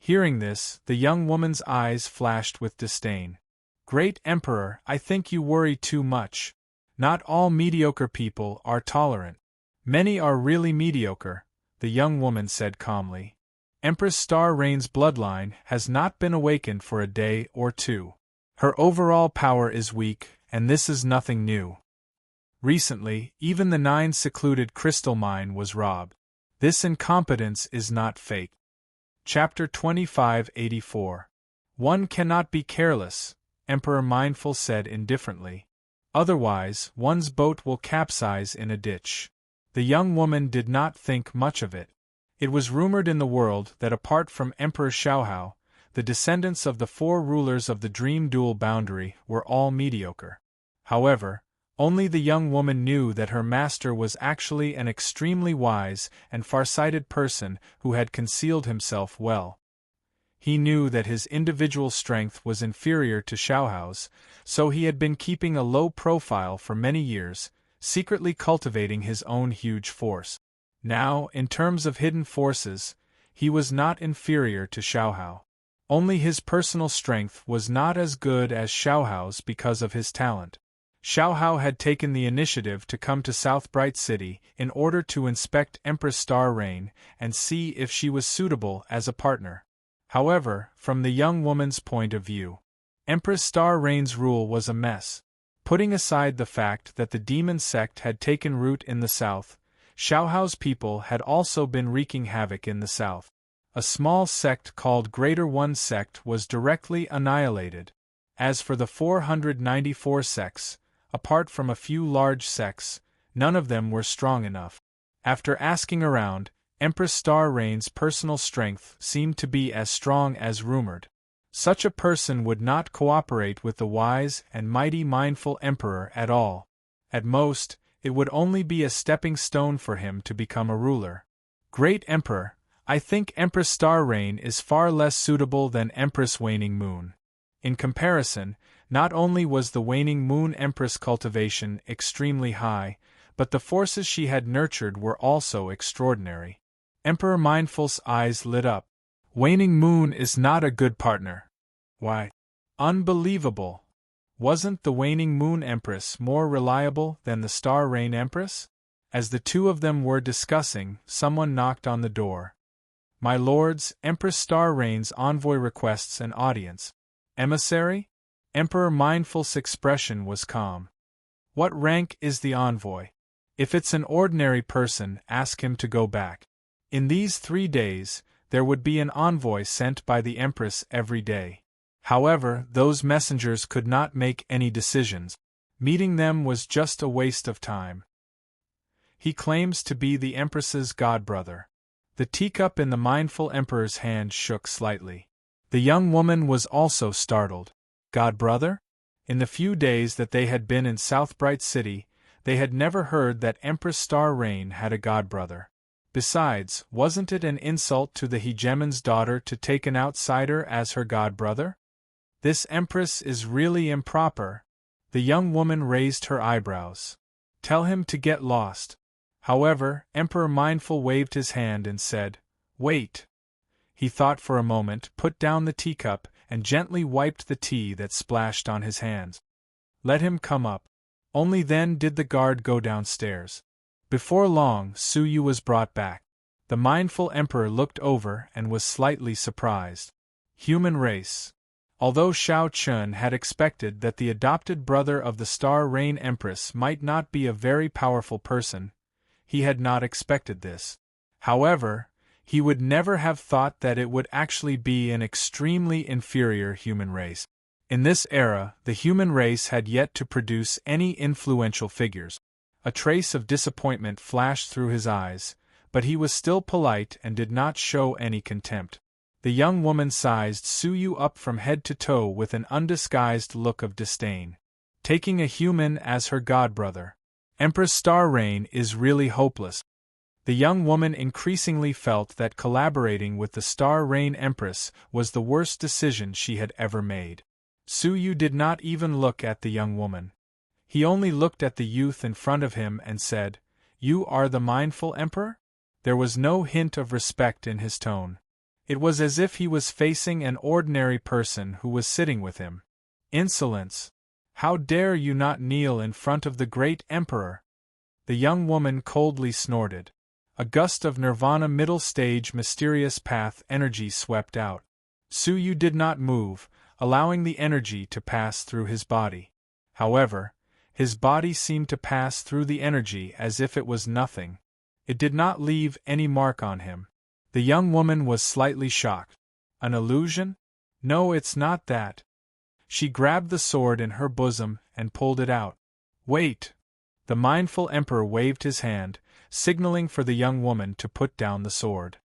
Hearing this, the young woman's eyes flashed with disdain. Great Emperor, I think you worry too much. Not all mediocre people are tolerant. Many are really mediocre, the young woman said calmly. Empress Star Reign's bloodline has not been awakened for a day or two. Her overall power is weak, and this is nothing new. Recently, even the 9 secluded crystal mine was robbed. This incompetence is not fake. Chapter 2584. One cannot be careless, Emperor Mindful said indifferently. Otherwise, one's boat will capsize in a ditch. The young woman did not think much of it. It was rumored in the world that apart from Emperor Xiaohao, the descendants of the 4 rulers of the Dream Dual Boundary were all mediocre. However, only the young woman knew that her master was actually an extremely wise and far-sighted person who had concealed himself well. He knew that his individual strength was inferior to Xiaohao's, so he had been keeping a low profile for many years, secretly cultivating his own huge force. Now, in terms of hidden forces, he was not inferior to Xiaohao. Only his personal strength was not as good as Xiaohao's because of his talent. Xiaohao had taken the initiative to come to South Bright City in order to inspect Empress Star Reign and see if she was suitable as a partner. However, from the young woman's point of view, Empress Star Reign's rule was a mess. Putting aside the fact that the demon sect had taken root in the south, Xiaohao's people had also been wreaking havoc in the south. A small sect called Greater One Sect was directly annihilated. As for the 494 sects, apart from a few large sects, none of them were strong enough. After asking around, Empress Star Reign's personal strength seemed to be as strong as rumored. Such a person would not cooperate with the wise and mighty Mindful Emperor at all. At most, it would only be a stepping stone for him to become a ruler. Great Emperor, I think Empress Star Reign is far less suitable than Empress Waning Moon. In comparison, not only was the Waning Moon Empress cultivation extremely high, but the forces she had nurtured were also extraordinary. Emperor Mindful's eyes lit up. Waning Moon is not a good partner. Why? Unbelievable. Wasn't the Waning Moon Empress more reliable than the Star Reign Empress? As the two of them were discussing, someone knocked on the door. My lords, Empress Star Reign's envoy requests an audience. Emissary? Emperor Mindful's expression was calm. What rank is the envoy? If it's an ordinary person, ask him to go back. In these 3 days, there would be an envoy sent by the Empress every day. However, those messengers could not make any decisions. Meeting them was just a waste of time. He claims to be the Empress's godbrother. The teacup in the Mindful Emperor's hand shook slightly. The young woman was also startled. Godbrother? In the few days that they had been in South Bright City, they had never heard that Empress Star Reign had a godbrother. Besides, wasn't it an insult to the hegemon's daughter to take an outsider as her godbrother? This Empress is really improper. The young woman raised her eyebrows. Tell him to get lost. However, Emperor Mindful waved his hand and said, Wait. He thought for a moment, put down the teacup, and gently wiped the tea that splashed on his hands. Let him come up. Only then did the guard go downstairs. Before long, Suyu was brought back. The Mindful Emperor looked over and was slightly surprised. Human race. Although Xiao Chun had expected that the adopted brother of the Star Reign Empress might not be a very powerful person, he had not expected this. However, he would never have thought that it would actually be an extremely inferior human race. In this era, the human race had yet to produce any influential figures. A trace of disappointment flashed through his eyes, but he was still polite and did not show any contempt. The young woman sized Suyu up from head to toe with an undisguised look of disdain. Taking a human as her godbrother. Empress Star Reign is really hopeless. The young woman increasingly felt that collaborating with the Star Reign Empress was the worst decision she had ever made. Suyu did not even look at the young woman. He only looked at the youth in front of him and said, You are the Mindful Emperor? There was no hint of respect in his tone. It was as if he was facing an ordinary person who was sitting with him. Insolence! How dare you not kneel in front of the great Emperor? The young woman coldly snorted. A gust of nirvana middle stage mysterious path energy swept out. Suyu did not move, allowing the energy to pass through his body. However, his body seemed to pass through the energy as if it was nothing. It did not leave any mark on him. The young woman was slightly shocked. An illusion? No, it's not that. She grabbed the sword in her bosom and pulled it out. Wait! The mindful emperor waved his hand, signaling for the young woman to put down the sword.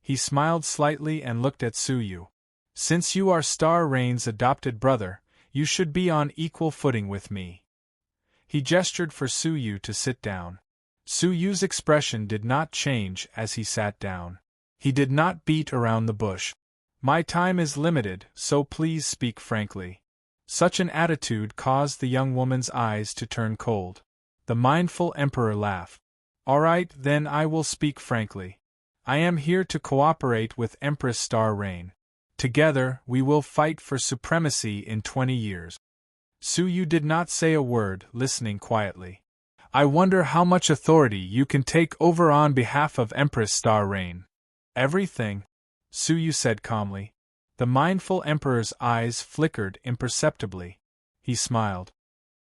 He smiled slightly and looked at Suyu. Since you are Star Rain's adopted brother, you should be on equal footing with me. He gestured for Suyu to sit down. Suyu's expression did not change as he sat down. He did not beat around the bush. My time is limited, so please speak frankly. Such an attitude caused the young woman's eyes to turn cold. The mindful emperor laughed. All right, then I will speak frankly. I am here to cooperate with Empress Star Rain. Together, we will fight for supremacy in 20 years. Suyu did not say a word, listening quietly. I wonder how much authority you can take over on behalf of Empress Star Rain. Everything, Suyu said calmly. The mindful emperor's eyes flickered imperceptibly. He smiled.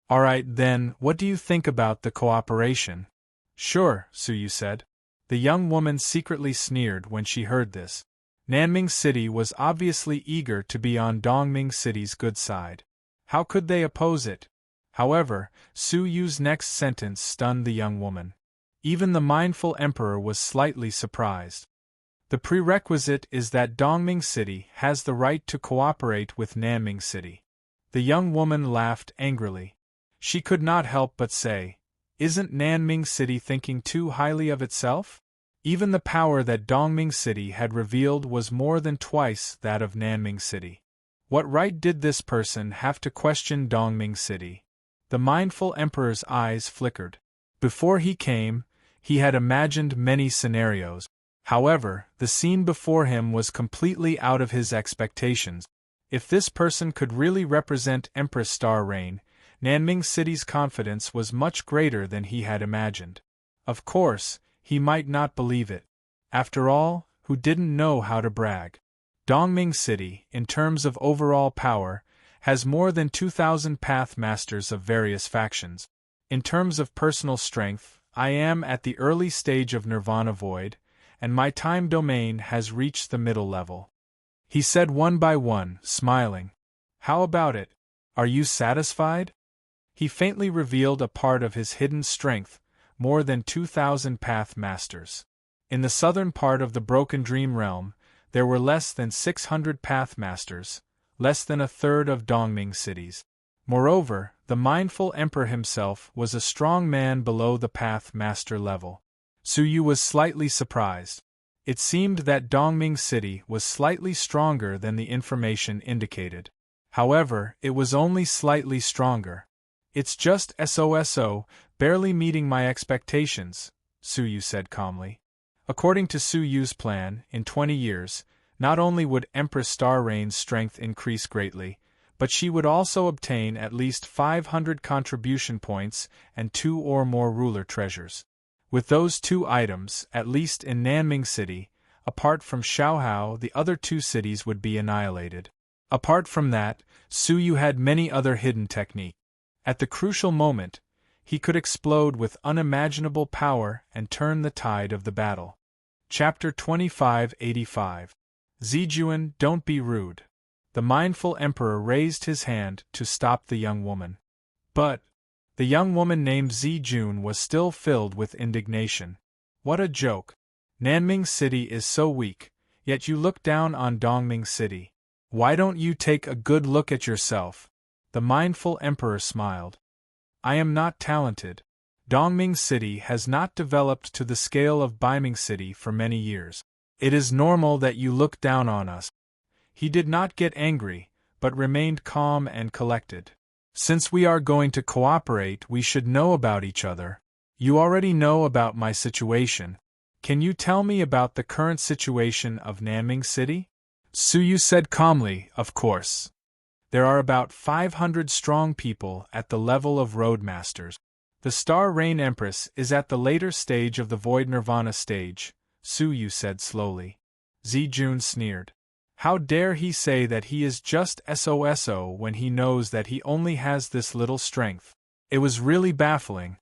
All right then, what do you think about the cooperation? Sure, Suyu said. The young woman secretly sneered when she heard this. Nanming City was obviously eager to be on Dongming City's good side. How could they oppose it? However, Suyu's next sentence stunned the young woman. Even the mindful emperor was slightly surprised. The prerequisite is that Dongming City has the right to cooperate with Nanming City. The young woman laughed angrily. She could not help but say, Isn't Nanming City thinking too highly of itself? Even the power that Dongming City had revealed was more than twice that of Nanming City. What right did this person have to question Dongming City? The mindful emperor's eyes flickered. Before he came, he had imagined many scenarios. However, the scene before him was completely out of his expectations. If this person could really represent Empress Star Rain, Nanming City's confidence was much greater than he had imagined. Of course, he might not believe it. After all, who didn't know how to brag? Dongming City, in terms of overall power, has more than 2,000 Path Masters of various factions. In terms of personal strength, I am at the early stage of Nirvana Void, and my time domain has reached the middle level. He said one by one, smiling. How about it? Are you satisfied? He faintly revealed a part of his hidden strength, more than 2,000 Path Masters. In the southern part of the Broken Dream Realm, there were less than 600 Path Masters, less than a third of Dongming cities. Moreover, the mindful emperor himself was a strong man below the Path Master level. Suyu was slightly surprised. It seemed that Dongming City was slightly stronger than the information indicated. However, it was only slightly stronger. It's just SOSO, barely meeting my expectations, Suyu said calmly. According to Suyu's plan, in 20 years, not only would Empress Star Rain's strength increase greatly, but she would also obtain at least 500 contribution points and 2 or more ruler treasures. With those 2 items, at least in Nanming City, apart from Xiaohao, the other 2 cities would be annihilated. Apart from that, Suyu had many other hidden techniques. At the crucial moment, he could explode with unimaginable power and turn the tide of the battle. Chapter 2585. Zijuan, don't be rude. The mindful emperor raised his hand to stop the young woman. But the young woman named Zijun was still filled with indignation. What a joke. Nanming City is so weak, yet you look down on Dongming City. Why don't you take a good look at yourself? The mindful emperor smiled. I am not talented. Dongming City has not developed to the scale of Baiming City for many years. It is normal that you look down on us. He did not get angry, but remained calm and collected. Since we are going to cooperate, we should know about each other. You already know about my situation. Can you tell me about the current situation of Nanming City? Suyu said calmly, of course. There are about 500 strong people at the level of Roadmasters. The Star Rain Empress is at the later stage of the Void Nirvana stage, Su Yu said slowly. Zijun sneered. How dare he say that he is just SOSO when he knows that he only has this little strength? It was really baffling.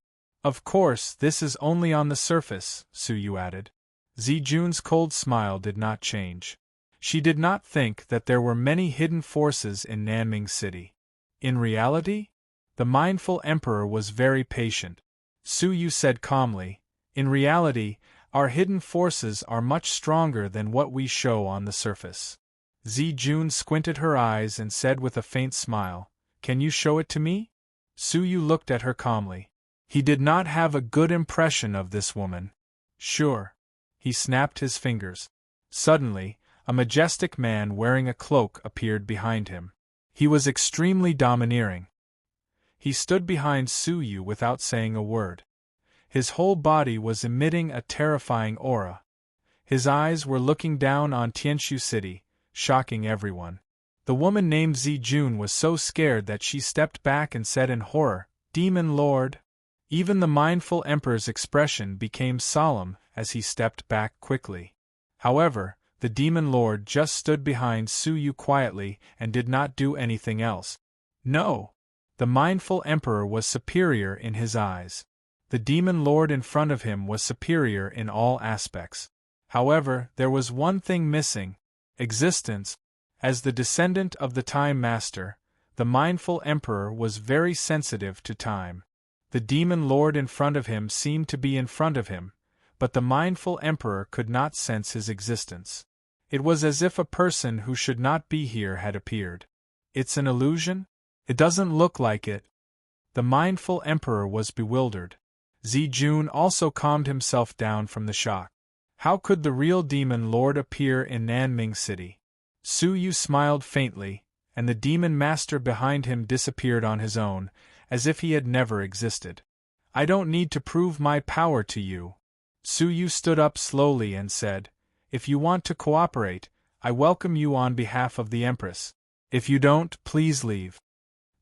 Of course, this is only on the surface, Su Yu added. Zijun's cold smile did not change. She did not think that there were many hidden forces in Nanming City. In reality? The mindful emperor was very patient. Su Yu said calmly, in reality, our hidden forces are much stronger than what we show on the surface. Zijun squinted her eyes and said with a faint smile, can you show it to me? Su Yu looked at her calmly. He did not have a good impression of this woman. Sure. He snapped his fingers. Suddenly, a majestic man wearing a cloak appeared behind him. He was extremely domineering. He stood behind Su Yu without saying a word. His whole body was emitting a terrifying aura. His eyes were looking down on Tianshu City, shocking everyone. The woman named Zijun was so scared that she stepped back and said in horror, Demon Lord! Even the mindful emperor's expression became solemn as he stepped back quickly. However, the Demon Lord just stood behind Su Yu quietly and did not do anything else. No! The mindful emperor was superior in his eyes. The Demon Lord in front of him was superior in all aspects. However, there was one thing missing: existence. As the descendant of the Time Master, the mindful emperor was very sensitive to time. The Demon Lord in front of him seemed to be in front of him, but the mindful emperor could not sense his existence. It was as if a person who should not be here had appeared. It's an illusion? It doesn't look like it. The mindful emperor was bewildered. Zijun also calmed himself down from the shock. How could the real Demon Lord appear in Nanming City? Su Yu smiled faintly, and the Demon Master behind him disappeared on his own, as if he had never existed. I don't need to prove my power to you. Su Yu stood up slowly and said, if you want to cooperate, I welcome you on behalf of the Empress. If you don't, please leave.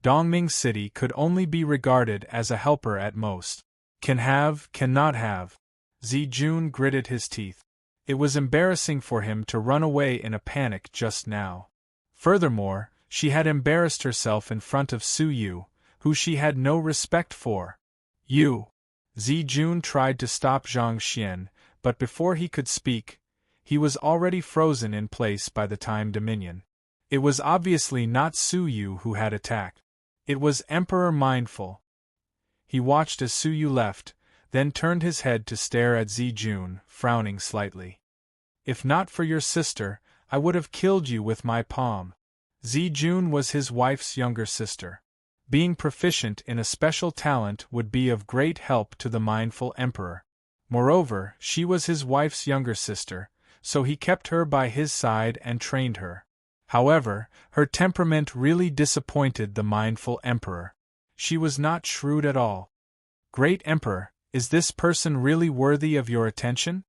Dongming City could only be regarded as a helper at most. Can have, cannot have. Zijun gritted his teeth. It was embarrassing for him to run away in a panic just now. Furthermore, she had embarrassed herself in front of Su Yu, who she had no respect for. You! Zijun tried to stop Zhang Xian, but before he could speak, he was already frozen in place by the Time Dominion. It was obviously not Su Yu who had attacked. It was Emperor Mindful. He watched as Su Yu left, then turned his head to stare at Zijun, frowning slightly. If not for your sister, I would have killed you with my palm. Zijun was his wife's younger sister. Being proficient in a special talent would be of great help to the mindful emperor. Moreover, she was his wife's younger sister, so he kept her by his side and trained her. However, her temperament really disappointed the mindful emperor. She was not shrewd at all. Great Emperor, is this person really worthy of your attention?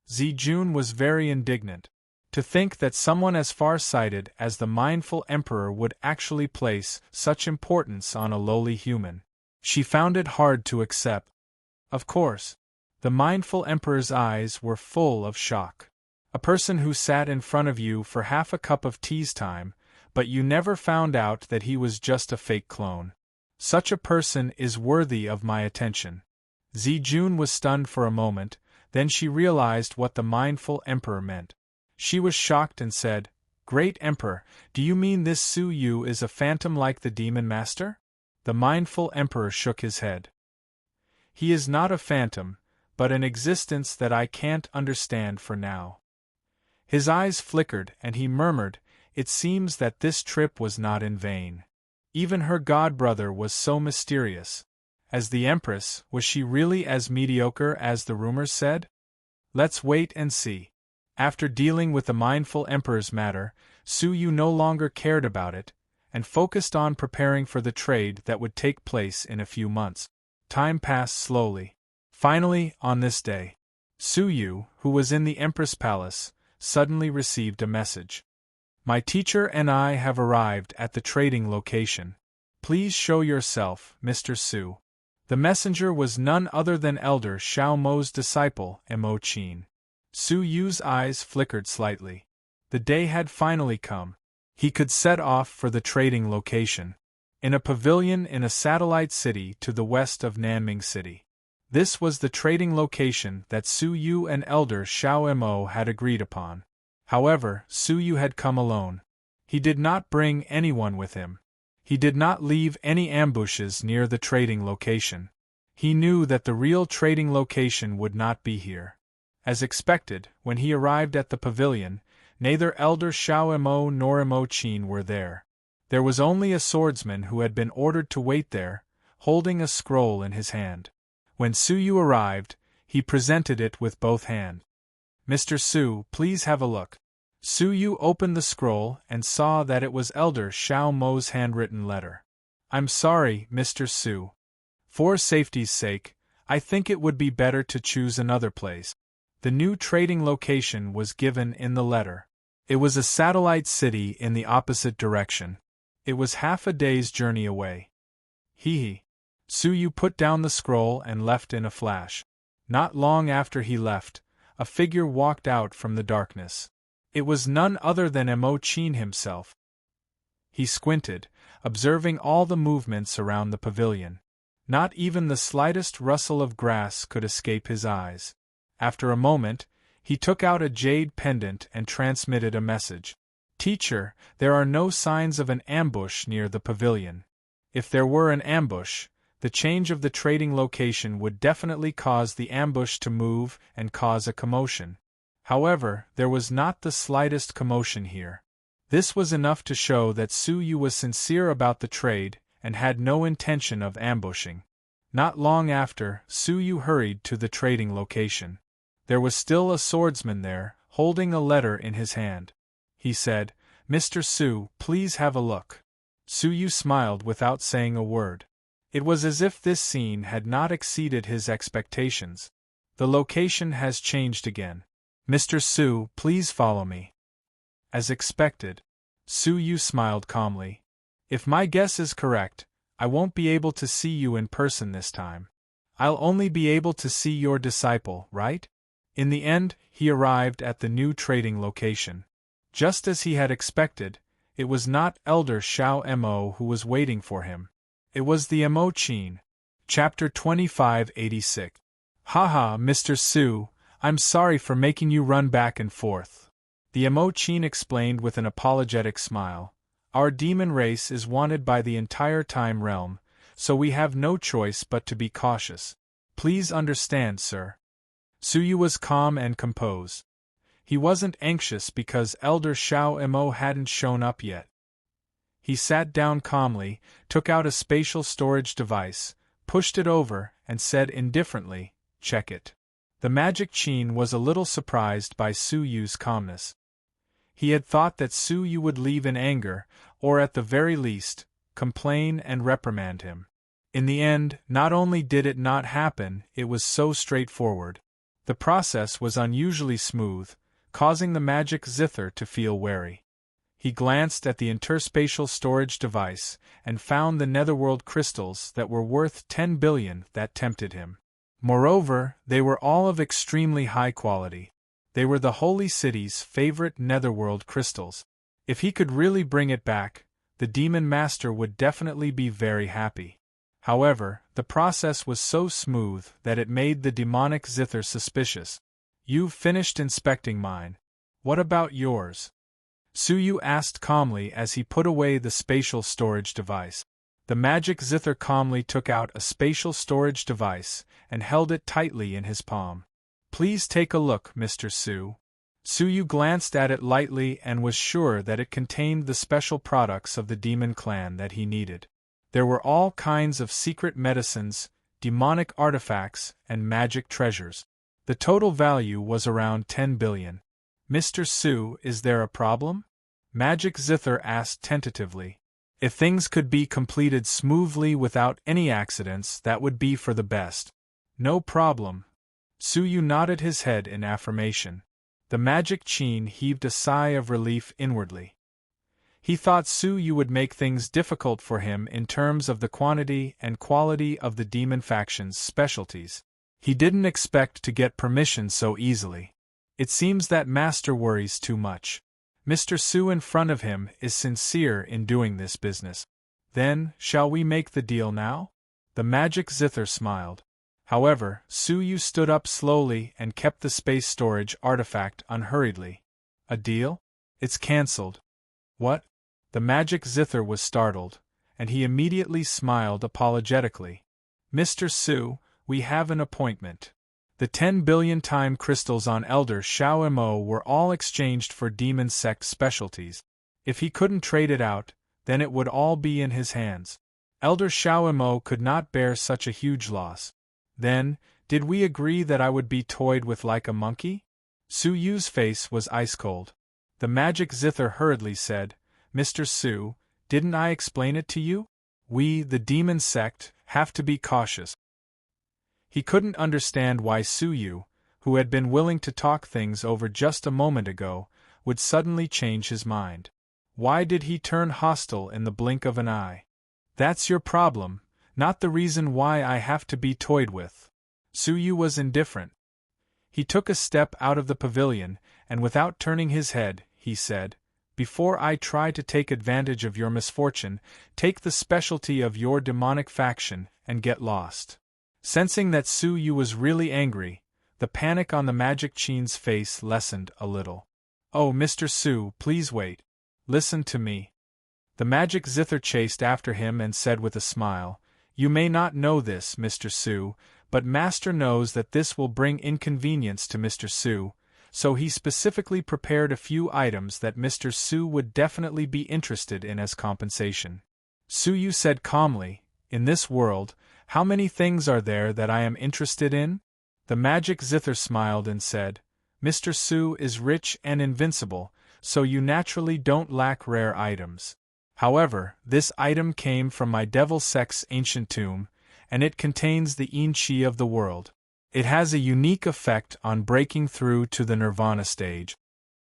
Zijun was very indignant. To think that someone as far-sighted as the mindful emperor would actually place such importance on a lowly human. She found it hard to accept. Of course. The mindful emperor's eyes were full of shock. A person who sat in front of you for half a cup of tea's time, but you never found out that he was just a fake clone. Such a person is worthy of my attention. Zijun was stunned for a moment, then she realized what the mindful emperor meant. She was shocked and said, Great Emperor, do you mean this Su Yu is a phantom like the Demon Master? The mindful emperor shook his head. He is not a phantom, but an existence that I can't understand for now. His eyes flickered and he murmured, it seems that this trip was not in vain. Even her god-brother was so mysterious. As the Empress, was she really as mediocre as the rumors said? Let's wait and see. After dealing with the mindful emperor's matter, Su Yu no longer cared about it, and focused on preparing for the trade that would take place in a few months. Time passed slowly. Finally, on this day, Su Yu, who was in the Empress Palace, suddenly received a message. My teacher and I have arrived at the trading location. Please show yourself, Mr. Su. The messenger was none other than Elder Xiao Mo's disciple, Mo Qin. Su Yu's eyes flickered slightly. The day had finally come. He could set off for the trading location. In a pavilion in a satellite city to the west of Nanming City. This was the trading location that Su Yu and Elder Xiao Mo had agreed upon. However, Su Yu had come alone. He did not bring anyone with him. He did not leave any ambushes near the trading location. He knew that the real trading location would not be here. As expected, when he arrived at the pavilion, neither Elder Xiao Mo nor Mo Qin were there. There was only a swordsman who had been ordered to wait there, holding a scroll in his hand. When Su Yu arrived, he presented it with both hands. "Mr. Su, please have a look." Su Yu opened the scroll and saw that it was Elder Xiao Mo's handwritten letter. "I'm sorry, Mr. Su. For safety's sake, I think it would be better to choose another place." The new trading location was given in the letter. It was a satellite city in the opposite direction. It was half a day's journey away. Hee. Su Yu put down the scroll and left in a flash. Not long after he left, a figure walked out from the darkness. It was none other than Mo Qin himself. He squinted, observing all the movements around the pavilion. Not even the slightest rustle of grass could escape his eyes. After a moment, he took out a jade pendant and transmitted a message. "Teacher, there are no signs of an ambush near the pavilion. If there were an ambush, the change of the trading location would definitely cause the ambush to move and cause a commotion. However, there was not the slightest commotion here." This was enough to show that Su Yu was sincere about the trade and had no intention of ambushing. Not long after, Su Yu hurried to the trading location. There was still a swordsman there, holding a letter in his hand. He said, "Mr. Su, please have a look." Su Yu smiled without saying a word. It was as if this scene had not exceeded his expectations. "The location has changed again. Mr. Su, please follow me." As expected, Su Yu smiled calmly. "If my guess is correct, I won't be able to see you in person this time. I'll only be able to see your disciple, right?" In the end, he arrived at the new trading location. Just as he had expected, it was not Elder Xiao Mo who was waiting for him. It was the Mo Qin. Chapter 2586. "Haha, Mr. Su, I'm sorry for making you run back and forth." The Mo Qin explained with an apologetic smile. "Our demon race is wanted by the entire time realm, so we have no choice but to be cautious. Please understand, sir." Su Yu was calm and composed. He wasn't anxious because Elder Xiao Mo hadn't shown up yet. He sat down calmly, took out a spatial storage device, pushed it over, and said indifferently, "Check it." The Magic Qin was a little surprised by Su Yu's calmness. He had thought that Su Yu would leave in anger, or at the very least, complain and reprimand him. In the end, not only did it not happen, it was so straightforward. The process was unusually smooth, causing the magic zither to feel wary. He glanced at the interspatial storage device and found the netherworld crystals that were worth 10 billion that tempted him. Moreover, they were all of extremely high quality. They were the Holy City's favorite netherworld crystals. If he could really bring it back, the Demon Master would definitely be very happy. However, the process was so smooth that it made the demonic zither suspicious. "You've finished inspecting mine. What about yours?" Su Yu asked calmly as he put away the spatial storage device. The magic zither calmly took out a spatial storage device and held it tightly in his palm. "Please take a look, Mr. Su." Su Yu glanced at it lightly and was sure that it contained the special products of the demon clan that he needed. There were all kinds of secret medicines, demonic artifacts, and magic treasures. The total value was around 10 billion. "Mr. Su, is there a problem?" Magic Zither asked tentatively. "If things could be completed smoothly without any accidents, that would be for the best." "No problem." Su Yu nodded his head in affirmation. The Magic Qin heaved a sigh of relief inwardly. He thought Su Yu would make things difficult for him in terms of the quantity and quality of the demon faction's specialties. He didn't expect to get permission so easily. It seems that Master worries too much. Mr. Su in front of him is sincere in doing this business. Then, shall we make the deal now? The magic zither smiled. However, Su Yu stood up slowly and kept the space storage artifact unhurriedly. A deal? It's cancelled. What? The magic zither was startled, and he immediately smiled apologetically. Mr. Su, we have an appointment. The 10 billion time crystals on Elder Shao Mo were all exchanged for demon sect specialties. If he couldn't trade it out, then it would all be in his hands. Elder Shao Mo could not bear such a huge loss. Then, did we agree that I would be toyed with like a monkey? Su Yu's face was ice cold. The magic zither hurriedly said, Mr. Su, didn't I explain it to you? We, the demon sect, have to be cautious. He couldn't understand why Su Yu, who had been willing to talk things over just a moment ago, would suddenly change his mind. Why did he turn hostile in the blink of an eye? That's your problem, not the reason why I have to be toyed with. Su Yu was indifferent. He took a step out of the pavilion, and without turning his head, he said, Before I try to take advantage of your misfortune, take the specialty of your demonic faction and get lost. Sensing that Su Yu was really angry, the panic on the Magic Chin's face lessened a little. Oh, Mr. Su, please wait. Listen to me. The magic zither chased after him and said with a smile, You may not know this, Mr. Su, but Master knows that this will bring inconvenience to Mr. Su, so he specifically prepared a few items that Mr. Su would definitely be interested in as compensation. Su Yu said calmly, In this world, how many things are there that I am interested in? The magic zither smiled and said, Mr. Su is rich and invincible, so you naturally don't lack rare items. However, this item came from my devil sect's ancient tomb, and it contains the yin qi of the world. It has a unique effect on breaking through to the nirvana stage.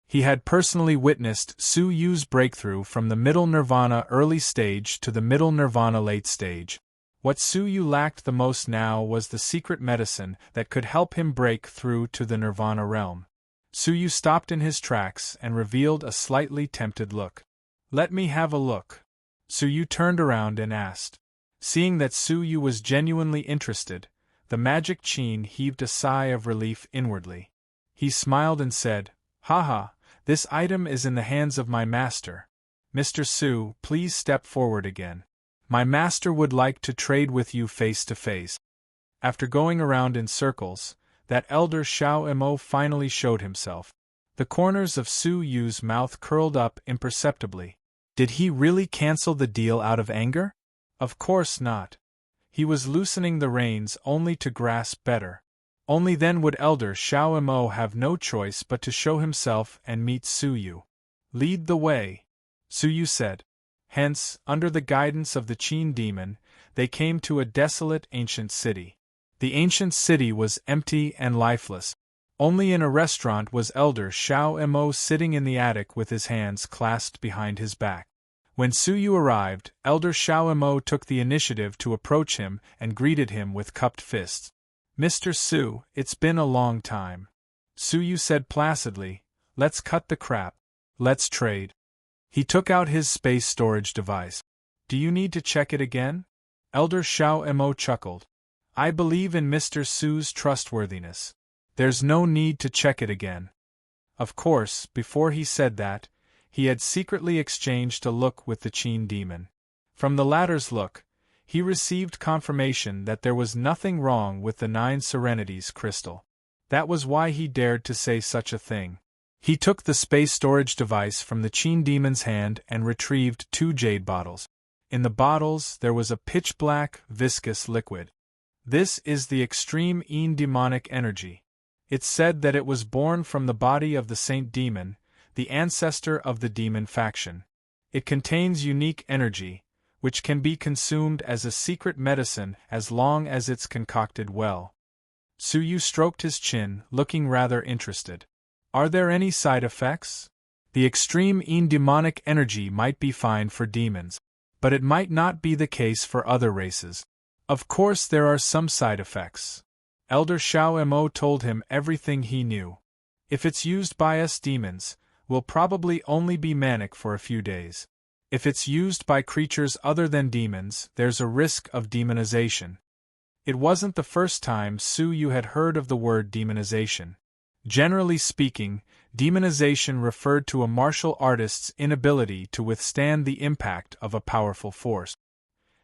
He had personally witnessed Su Yu's breakthrough from the middle nirvana early stage to the middle nirvana late stage. What Su Yu lacked the most now was the secret medicine that could help him break through to the nirvana realm. Su Yu stopped in his tracks and revealed a slightly tempted look. Let me have a look. Su Yu turned around and asked. Seeing that Su Yu was genuinely interested, the Magic Qin heaved a sigh of relief inwardly. He smiled and said, Haha, this item is in the hands of my master. Mr. Su, please step forward again. My master would like to trade with you face to face. After going around in circles, that elder Shao Mo finally showed himself. The corners of Su Yu's mouth curled up imperceptibly. Did he really cancel the deal out of anger? Of course not. He was loosening the reins only to grasp better. Only then would elder Shao Mo have no choice but to show himself and meet Su Yu. Lead the way, Su Yu said. Hence, under the guidance of the Qin demon, they came to a desolate ancient city. The ancient city was empty and lifeless. Only in a restaurant was Elder Shao Mo sitting in the attic with his hands clasped behind his back. When Su Yu arrived, Elder Shao Mo took the initiative to approach him and greeted him with cupped fists. Mr. Su, it's been a long time. Su Yu said placidly, Let's cut the crap. Let's trade. He took out his space storage device. Do you need to check it again? Elder Shao Mo chuckled. I believe in Mr. Su's trustworthiness. There's no need to check it again. Of course, before he said that, he had secretly exchanged a look with the Qin demon. From the latter's look, he received confirmation that there was nothing wrong with the 9 Serenities crystal. That was why he dared to say such a thing. He took the space storage device from the Qin demon's hand and retrieved 2 jade bottles. In the bottles there was a pitch-black, viscous liquid. This is the extreme yin demonic energy. It's said that it was born from the body of the Saint Demon, the ancestor of the demon faction. It contains unique energy, which can be consumed as a secret medicine as long as it's concocted well. Su Yu stroked his chin, looking rather interested. Are there any side effects? The extreme demonic energy might be fine for demons, but it might not be the case for other races. Of course there are some side effects. Elder Xiao Mo told him everything he knew. If it's used by us demons, we'll probably only be manic for a few days. If it's used by creatures other than demons, there's a risk of demonization. It wasn't the first time Su Yu had heard of the word demonization. Generally speaking, demonization referred to a martial artist's inability to withstand the impact of a powerful force.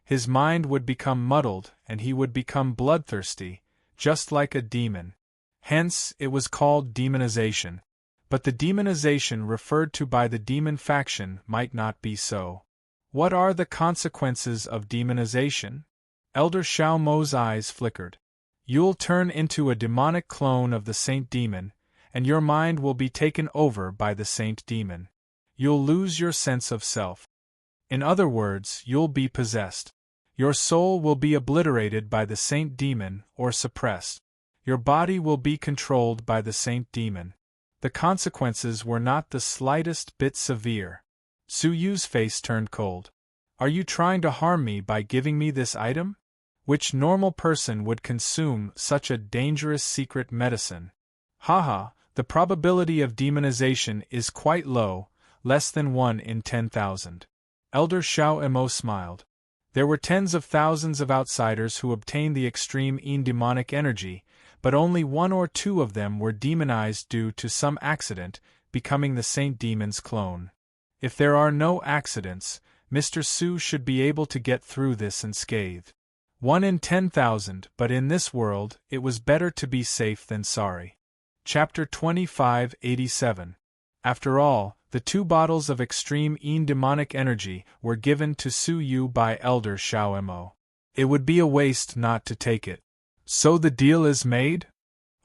His mind would become muddled and he would become bloodthirsty, just like a demon. Hence, it was called demonization. But the demonization referred to by the demon faction might not be so. What are the consequences of demonization? Elder Xiao Mo's eyes flickered. You'll turn into a demonic clone of the Saint Demon, and your mind will be taken over by the Saint Demon. You'll lose your sense of self. In other words, you'll be possessed. Your soul will be obliterated by the Saint Demon or suppressed. Your body will be controlled by the Saint Demon. The consequences were not the slightest bit severe. Su Yu's face turned cold. Are you trying to harm me by giving me this item? Which normal person would consume such a dangerous secret medicine? Haha, the probability of demonization is quite low, less than 1 in 10,000. Elder Xiao Mo smiled. There were tens of thousands of outsiders who obtained the extreme demonic energy, but only 1 or 2 of them were demonized due to some accident, becoming the Saint Demon's clone. If there are no accidents, Mr. Su should be able to get through this unscathed. 1 in 10,000, but in this world, it was better to be safe than sorry. Chapter 2587. After all, the 2 bottles of extreme demonic energy were given to Su Yu by Elder Xiao Mo. It would be a waste not to take it. So the deal is made?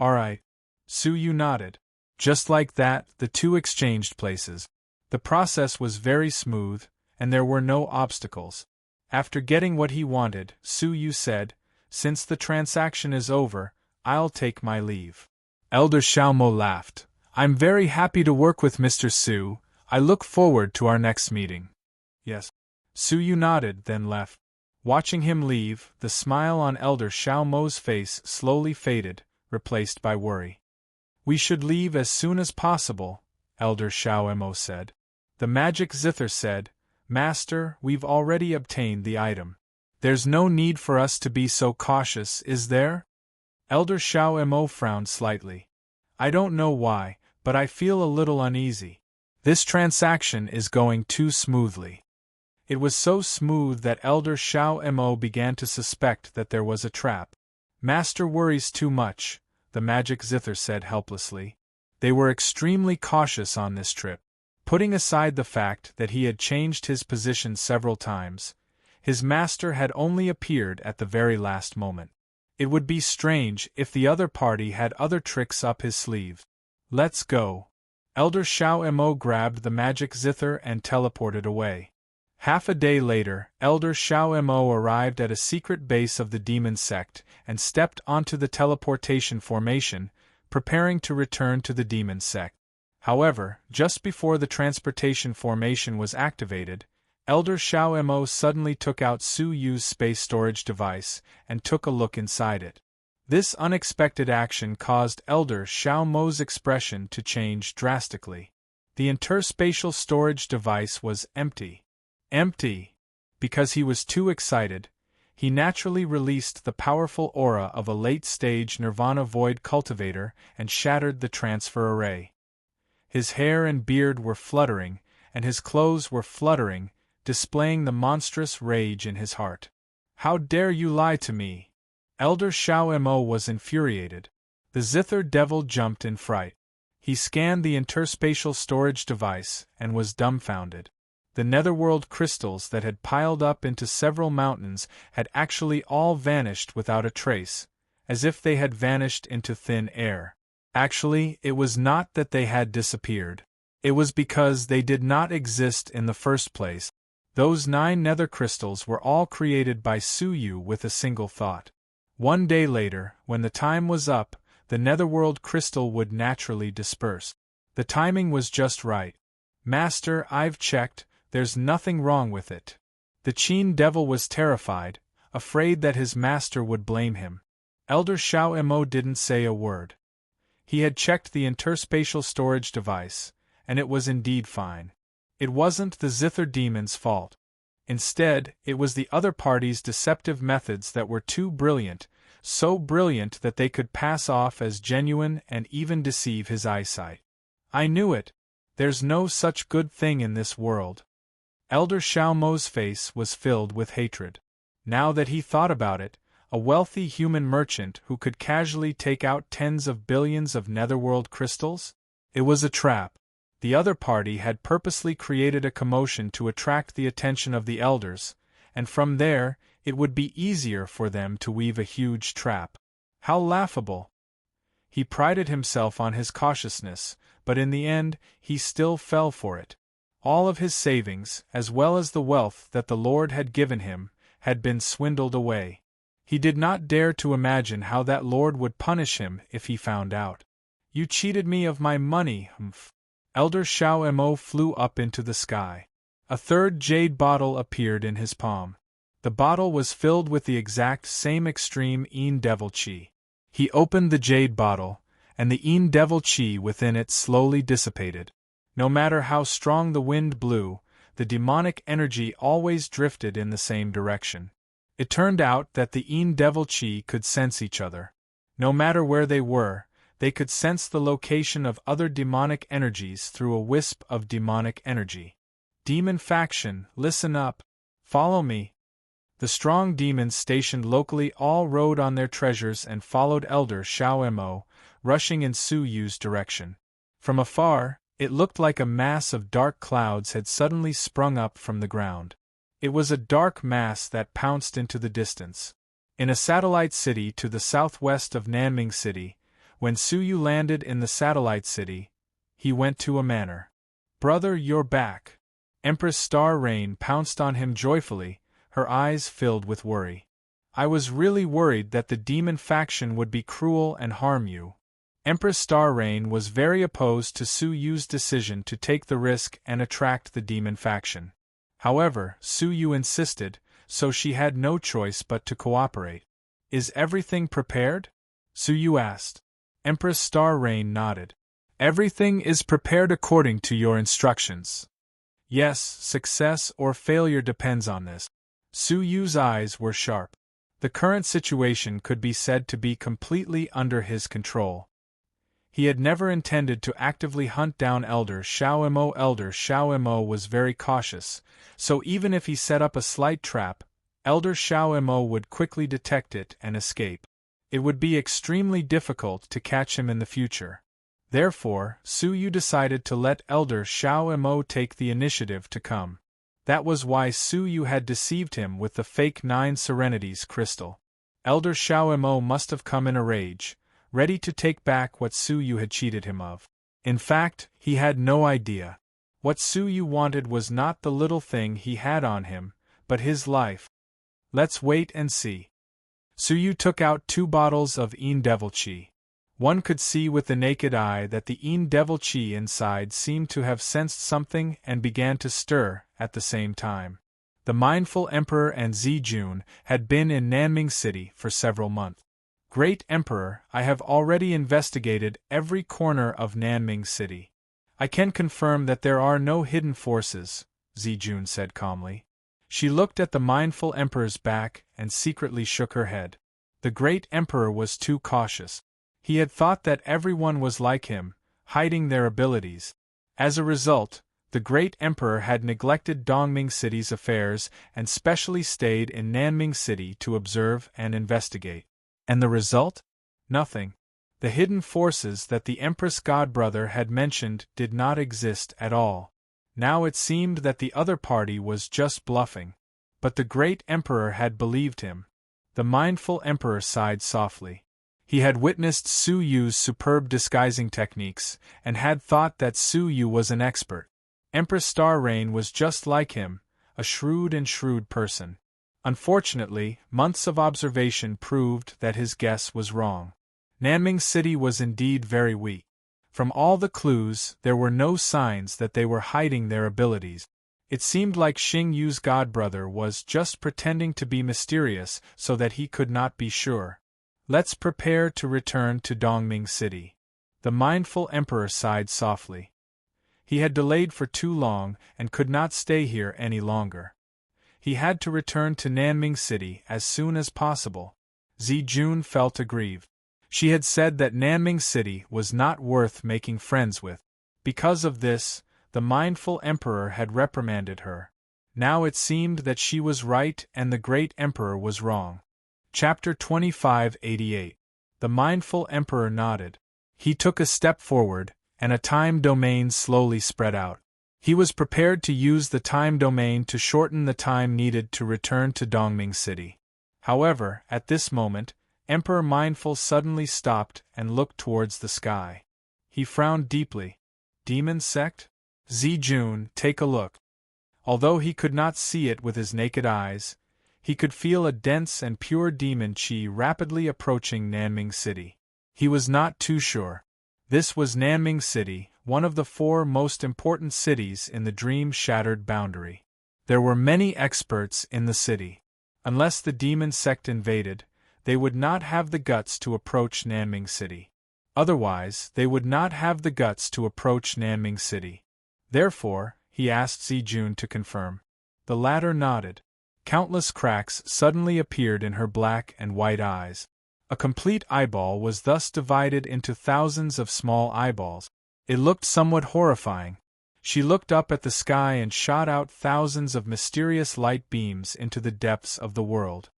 Alright. Su Yu nodded. Just like that, the 2 exchanged places. The process was very smooth, and there were no obstacles. After getting what he wanted, Su Yu said, "Since the transaction is over, I'll take my leave." Elder Xiao Mo laughed. "I'm very happy to work with Mr. Su. I look forward to our next meeting." Yes. Su Yu nodded, then left. Watching him leave, the smile on Elder Xiao Mo's face slowly faded, replaced by worry. "We should leave as soon as possible," Elder Xiao Mo said. The magic zither said, "Master, we've already obtained the item. There's no need for us to be so cautious, is there?" Elder Xiao Mo frowned slightly. "I don't know why, but I feel a little uneasy. This transaction is going too smoothly." It was so smooth that Elder Xiao Mo began to suspect that there was a trap. "Master worries too much," the magic zither said helplessly. They were extremely cautious on this trip. Putting aside the fact that he had changed his position several times, his master had only appeared at the very last moment. It would be strange if the other party had other tricks up his sleeve. "Let's go." Elder Xiao Mo grabbed the magic zither and teleported away. Half a day later, Elder Xiao Mo arrived at a secret base of the demon sect and stepped onto the teleportation formation, preparing to return to the demon sect. However, just before the transportation formation was activated, Elder Xiao Mo suddenly took out Su Yu's space storage device and took a look inside it. This unexpected action caused Elder Xiao Mo's expression to change drastically. The interspatial storage device was empty. Empty! Because he was too excited, he naturally released the powerful aura of a late-stage Nirvana Void cultivator and shattered the transfer array. His hair and beard were fluttering, and his clothes were fluttering, displaying the monstrous rage in his heart. "How dare you lie to me?" Elder Xiao Mo was infuriated. The zither devil jumped in fright. He scanned the interspatial storage device and was dumbfounded. The netherworld crystals that had piled up into several mountains had actually all vanished without a trace, as if they had vanished into thin air. Actually, it was not that they had disappeared. It was because they did not exist in the first place. Those 9 nether crystals were all created by Su Yu with a single thought. One day later, when the time was up, the netherworld crystal would naturally disperse. The timing was just right. "Master, I've checked, there's nothing wrong with it." The Qin devil was terrified, afraid that his master would blame him. Elder Xiao Mo didn't say a word. He had checked the interspatial storage device, and it was indeed fine. It wasn't the Zither demon's fault. Instead, it was the other party's deceptive methods that were too brilliant, so brilliant that they could pass off as genuine and even deceive his eyesight. "I knew it. There's no such good thing in this world." Elder Xiao Mo's face was filled with hatred. Now that he thought about it, a wealthy human merchant who could casually take out tens of billions of netherworld crystals? It was a trap. The other party had purposely created a commotion to attract the attention of the elders, and from there, it would be easier for them to weave a huge trap. How laughable! He prided himself on his cautiousness, but in the end, he still fell for it. All of his savings, as well as the wealth that the Lord had given him, had been swindled away. He did not dare to imagine how that Lord would punish him if he found out. "You cheated me of my money, humph." Elder Xiao Mo flew up into the sky. A third jade bottle appeared in his palm. The bottle was filled with the exact same extreme Een Devil Qi. He opened the jade bottle, and the Een Devil Qi within it slowly dissipated. No matter how strong the wind blew, the demonic energy always drifted in the same direction. It turned out that the Een Devil Qi could sense each other. No matter where they were, they could sense the location of other demonic energies through a wisp of demonic energy. "Demon faction, listen up. Follow me." The strong demons stationed locally all rode on their treasures and followed Elder Xiao Mo, rushing in Su Yu's direction. From afar, it looked like a mass of dark clouds had suddenly sprung up from the ground. It was a dark mass that pounced into the distance. In a satellite city to the southwest of Nanming City, when Su Yu landed in the satellite city, he went to a manor. "Brother, you're back." Empress Star Rain pounced on him joyfully, her eyes filled with worry. "I was really worried that the demon faction would be cruel and harm you." Empress Star Rain was very opposed to Su Yu's decision to take the risk and attract the demon faction. However, Su Yu insisted, so she had no choice but to cooperate. "Is everything prepared?" Su Yu asked. Empress Star Rain nodded. "Everything is prepared according to your instructions." "Yes, success or failure depends on this." Su Yu's eyes were sharp. The current situation could be said to be completely under his control. He had never intended to actively hunt down Elder Xiao Mo. Elder Xiao Mo was very cautious, so even if he set up a slight trap, Elder Xiao Mo would quickly detect it and escape. It would be extremely difficult to catch him in the future. Therefore, Su Yu decided to let Elder Xiao Mo take the initiative to come. That was why Su Yu had deceived him with the fake 9 Serenities crystal. Elder Xiao Mo must have come in a rage, ready to take back what Su Yu had cheated him of. In fact, he had no idea. What Su Yu wanted was not the little thing he had on him, but his life. Let's wait and see. Su Yu took out 2 bottles of Een Devil Qi. One could see with the naked eye that the Een Devil Qi inside seemed to have sensed something and began to stir at the same time. The mindful Emperor and Zijun had been in Nanming City for several months. "Great Emperor, I have already investigated every corner of Nanming City. I can confirm that there are no hidden forces," Zijun said calmly. She looked at the mindful Emperor's back and secretly shook her head. The great Emperor was too cautious. He had thought that everyone was like him, hiding their abilities. As a result, the great Emperor had neglected Dongming City's affairs and specially stayed in Nanming City to observe and investigate. And the result? Nothing. The hidden forces that the Empress Godbrother had mentioned did not exist at all. Now it seemed that the other party was just bluffing. But the great Emperor had believed him. The mindful Emperor sighed softly. He had witnessed Su Yu's superb disguising techniques, and had thought that Su Yu was an expert. Empress Star Rain was just like him, a shrewd person. Unfortunately, months of observation proved that his guess was wrong. Nanming City was indeed very weak. From all the clues, there were no signs that they were hiding their abilities. It seemed like Xing Yu's godbrother was just pretending to be mysterious so that he could not be sure. Let's prepare to return to Dongming City. The mindful emperor sighed softly. He had delayed for too long and could not stay here any longer. He had to return to Nanming City as soon as possible. Zijun felt aggrieved. She had said that Nanming City was not worth making friends with. Because of this, the mindful emperor had reprimanded her. Now it seemed that she was right and the great emperor was wrong. Chapter 2588. The mindful emperor nodded. He took a step forward, and a time domain slowly spread out. He was prepared to use the time domain to shorten the time needed to return to Dongming City. However, at this moment, Emperor Mindful suddenly stopped and looked towards the sky. He frowned deeply. Demon sect? Zijun, take a look. Although he could not see it with his naked eyes, he could feel a dense and pure demon qi rapidly approaching Nanming City. He was not too sure. This was Nanming City, one of the 4 most important cities in the dream-shattered boundary. There were many experts in the city. Unless the demon sect invaded, they would not have the guts to approach Nanming City. Otherwise, they would not have the guts to approach Nanming City. Therefore, he asked Zijun to confirm. The latter nodded. Countless cracks suddenly appeared in her black and white eyes. A complete eyeball was thus divided into thousands of small eyeballs. It looked somewhat horrifying. She looked up at the sky and shot out thousands of mysterious light beams into the depths of the world.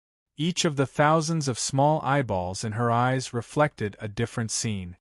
Each of the thousands of small eyeballs in her eyes reflected a different scene.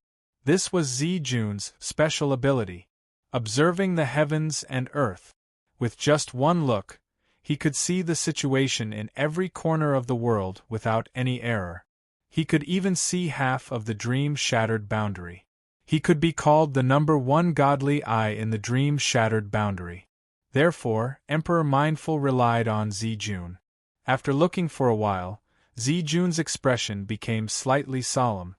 This was Zijun's special ability, observing the heavens and earth. With just one look, he could see the situation in every corner of the world without any error. He could even see half of the dream-shattered boundary. He could be called the number 1 godly eye in the dream-shattered boundary. Therefore, Emperor Mindful relied on Zijun. After looking for a while, Zijun's expression became slightly solemn.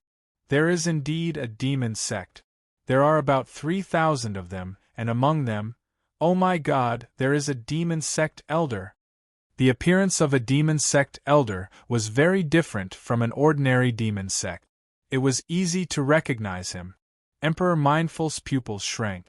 There is indeed a demon sect. There are about 3,000 of them, and among them, oh my God, there is a demon sect elder. The appearance of a demon sect elder was very different from an ordinary demon sect. It was easy to recognize him. Emperor Mindful's pupils shrank.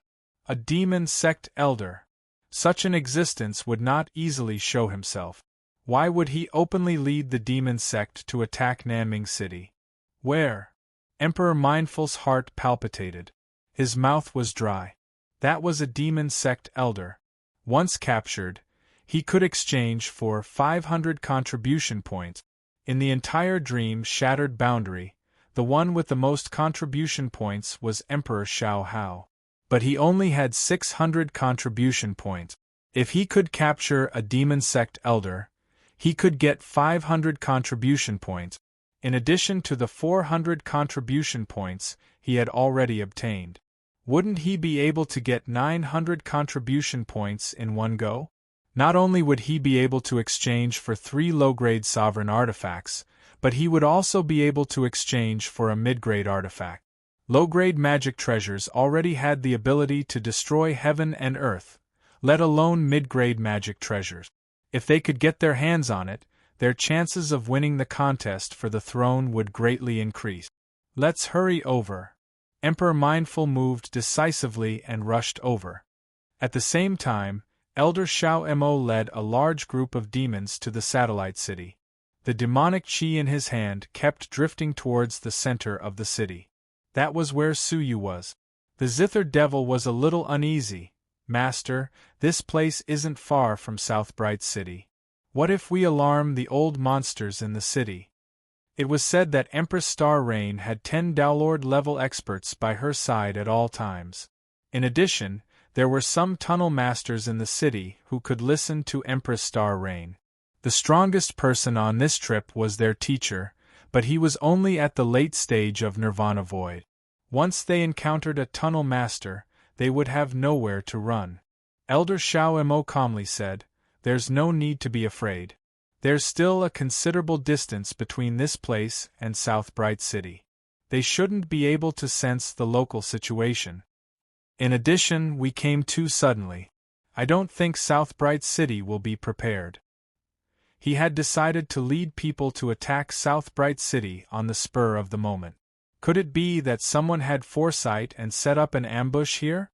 A demon sect elder. Such an existence would not easily show himself. Why would he openly lead the demon sect to attack Nanming City? Where? Emperor Mindful's heart palpitated. His mouth was dry. That was a demon sect elder. Once captured, he could exchange for 500 contribution points. In the entire dream-shattered boundary, the one with the most contribution points was Emperor Xiao Hao. But he only had 600 contribution points. If he could capture a demon sect elder, he could get 500 contribution points, in addition to the 400 contribution points he had already obtained. Wouldn't he be able to get 900 contribution points in one go? Not only would he be able to exchange for 3 low-grade sovereign artifacts, but he would also be able to exchange for a mid-grade artifact. Low-grade magic treasures already had the ability to destroy heaven and earth, let alone mid-grade magic treasures. If they could get their hands on it, their chances of winning the contest for the throne would greatly increase. Let's hurry over. Emperor Mindful moved decisively and rushed over. At the same time, Elder Xiao Mo led a large group of demons to the satellite city. The demonic qi in his hand kept drifting towards the center of the city. That was where Suyu was. The Zither devil was a little uneasy. Master, this place isn't far from South Bright City. What if we alarm the old monsters in the city? It was said that Empress Star Rain had 10 Downlord-level experts by her side at all times. In addition, there were some tunnel masters in the city who could listen to Empress Star Rain. The strongest person on this trip was their teacher, but he was only at the late stage of Nirvana Void. Once they encountered a tunnel master, they would have nowhere to run. Elder Xiao Mo calmly said, "There's no need to be afraid. There's still a considerable distance between this place and South Bright City. They shouldn't be able to sense the local situation. In addition, we came too suddenly. I don't think South Bright City will be prepared. He had decided to lead people to attack South Bright City on the spur of the moment. Could it be that someone had foresight and set up an ambush here?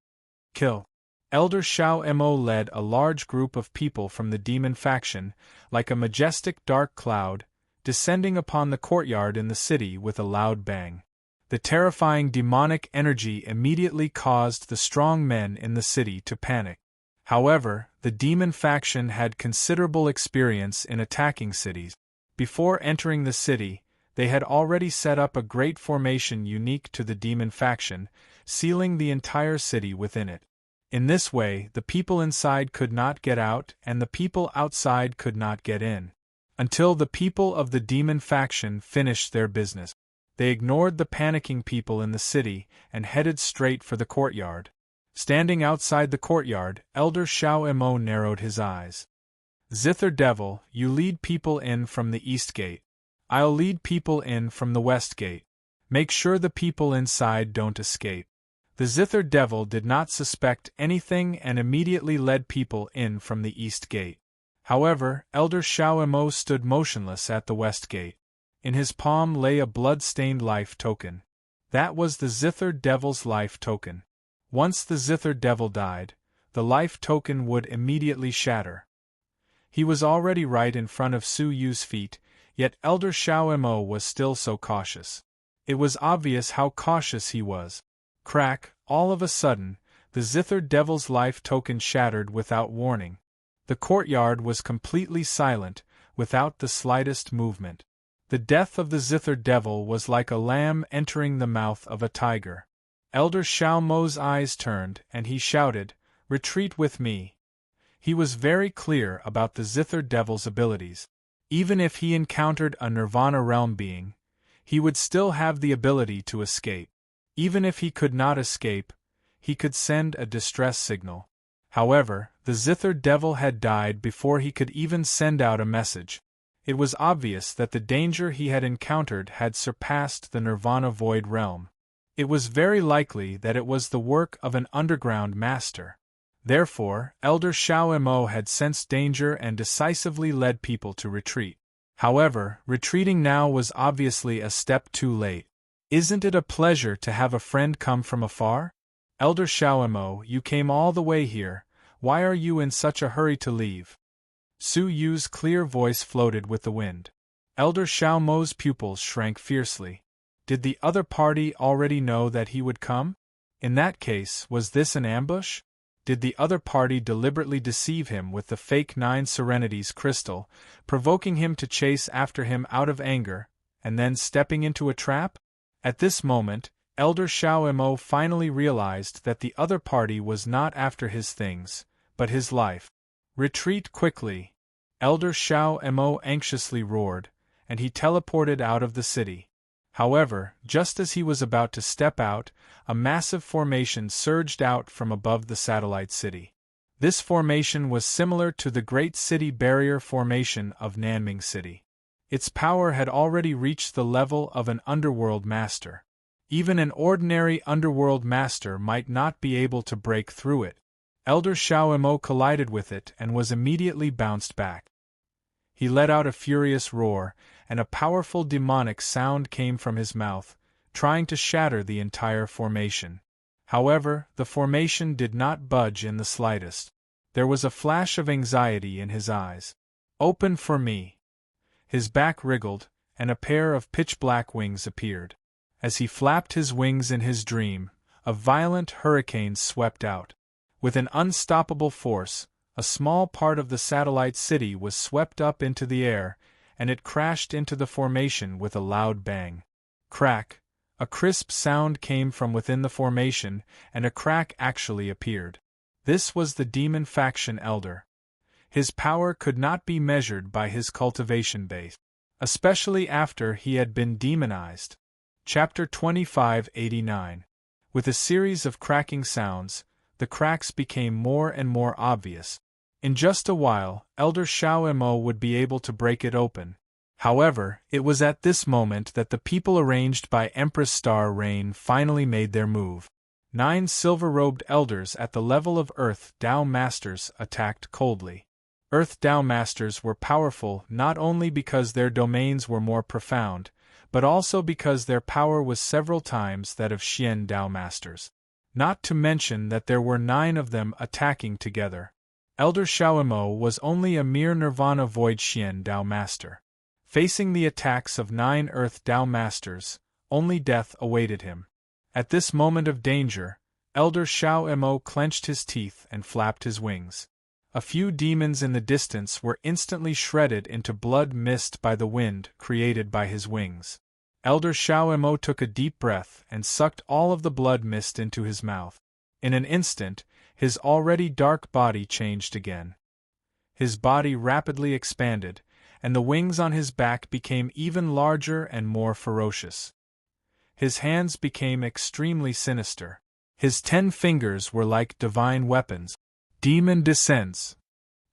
Kill. Elder Xiao Mo led a large group of people from the demon faction, like a majestic dark cloud, descending upon the courtyard in the city with a loud bang. The terrifying demonic energy immediately caused the strong men in the city to panic. However, the demon faction had considerable experience in attacking cities. Before entering the city, they had already set up a great formation unique to the demon faction, sealing the entire city within it. In this way, the people inside could not get out and the people outside could not get in. Until the people of the demon faction finished their business. They ignored the panicking people in the city and headed straight for the courtyard. Standing outside the courtyard, Elder Xiao Mo narrowed his eyes. Zither Devil, you lead people in from the east gate. I'll lead people in from the west gate. Make sure the people inside don't escape. The Zither Devil did not suspect anything and immediately led people in from the east gate. However, Elder Xiao Mo stood motionless at the west gate. In his palm lay a blood-stained life token. That was the Zither Devil's life token. Once the Zither Devil died, the life token would immediately shatter. He was already right in front of Su Yu's feet, yet Elder Xiao Mo was still so cautious. It was obvious how cautious he was. Crack, all of a sudden, the Zither Devil's life token shattered without warning. The courtyard was completely silent, without the slightest movement. The death of the Zither Devil was like a lamb entering the mouth of a tiger. Elder Xiao Mo's eyes turned and he shouted, "Retreat with me." He was very clear about the Zither Devil's abilities. Even if he encountered a Nirvana realm being, he would still have the ability to escape. Even if he could not escape, he could send a distress signal. However, the Zither Devil had died before he could even send out a message. It was obvious that the danger he had encountered had surpassed the Nirvana Void realm. It was very likely that it was the work of an underground master. Therefore, Elder Xiao Mo had sensed danger and decisively led people to retreat. However, retreating now was obviously a step too late. Isn't it a pleasure to have a friend come from afar? Elder Xiao Mo, you came all the way here, why are you in such a hurry to leave? Su Yu's clear voice floated with the wind. Elder Xiao Mo's pupils shrank fiercely. Did the other party already know that he would come? In that case, was this an ambush? Did the other party deliberately deceive him with the fake 9 Serenities crystal, provoking him to chase after him out of anger, and then stepping into a trap? At this moment, Elder Xiao Mo finally realized that the other party was not after his things, but his life. Retreat quickly! Elder Xiao Mo anxiously roared, and he teleported out of the city. However, just as he was about to step out, a massive formation surged out from above the satellite city. This formation was similar to the Great City Barrier Formation of Nanming City. Its power had already reached the level of an underworld master. Even an ordinary underworld master might not be able to break through it. Elder Xiao Mo collided with it and was immediately bounced back. He let out a furious roar, and a powerful demonic sound came from his mouth, trying to shatter the entire formation. However, the formation did not budge in the slightest. There was a flash of anxiety in his eyes. "Open for me." His back wriggled, and a pair of pitch-black wings appeared. As he flapped his wings in his dream, a violent hurricane swept out. With an unstoppable force, a small part of the satellite city was swept up into the air, and it crashed into the formation with a loud bang. Crack! A crisp sound came from within the formation, and a crack actually appeared. This was the demon faction elder. His power could not be measured by his cultivation base, especially after he had been demonized. Chapter 2589. With a series of cracking sounds, the cracks became more and more obvious. In just a while, Elder Xiao Mo would be able to break it open. However, it was at this moment that the people arranged by Empress Star Rain finally made their move. 9 silver-robed elders at the level of Earth Tao Masters attacked coldly. Earth Tao Masters were powerful not only because their domains were more profound, but also because their power was several times that of Xian Tao Masters. Not to mention that there were 9 of them attacking together. Elder Xiaomo was only a mere Nirvana Void Xian Tao Master. Facing the attacks of 9 Earth Tao Masters, only death awaited him. At this moment of danger, Elder Xiaomo clenched his teeth and flapped his wings. A few demons in the distance were instantly shredded into blood mist by the wind created by his wings. Elder Xiaomo took a deep breath and sucked all of the blood mist into his mouth. In an instant, his already dark body changed again. His body rapidly expanded, and the wings on his back became even larger and more ferocious. His hands became extremely sinister. His 10 fingers were like divine weapons. Demon descends.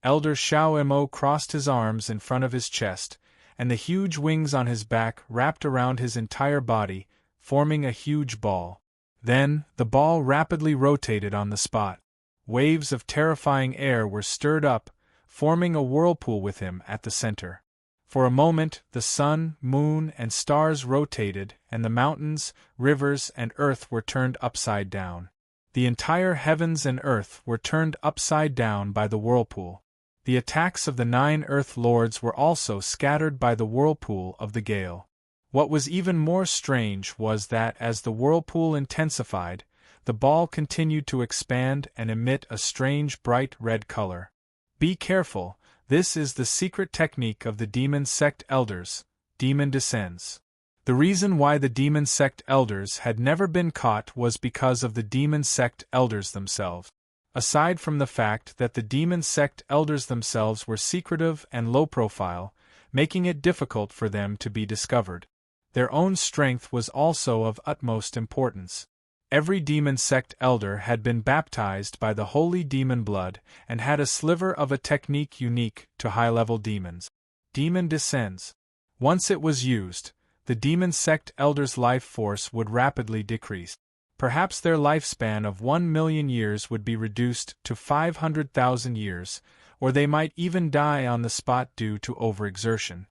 Elder Xiaomo crossed his arms in front of his chest, and the huge wings on his back wrapped around his entire body, forming a huge ball. Then, the ball rapidly rotated on the spot. Waves of terrifying air were stirred up, forming a whirlpool with him at the center. For a moment, the sun, moon, and stars rotated, and the mountains, rivers, and earth were turned upside down. The entire heavens and earth were turned upside down by the whirlpool. The attacks of the 9 Earth Lords were also scattered by the whirlpool of the gale. What was even more strange was that as the whirlpool intensified, the ball continued to expand and emit a strange bright red color. Be careful, this is the secret technique of the Demon Sect Elders. Demon descends. The reason why the Demon Sect Elders had never been caught was because of the Demon Sect Elders themselves. Aside from the fact that the Demon Sect Elders themselves were secretive and low profile, making it difficult for them to be discovered. Their own strength was also of utmost importance. Every Demon Sect Elder had been baptized by the holy demon blood and had a sliver of a technique unique to high-level demons. Demon descends. Once it was used, the Demon Sect Elders' life force would rapidly decrease. Perhaps their lifespan of 1 million years would be reduced to 500,000 years, or they might even die on the spot due to overexertion.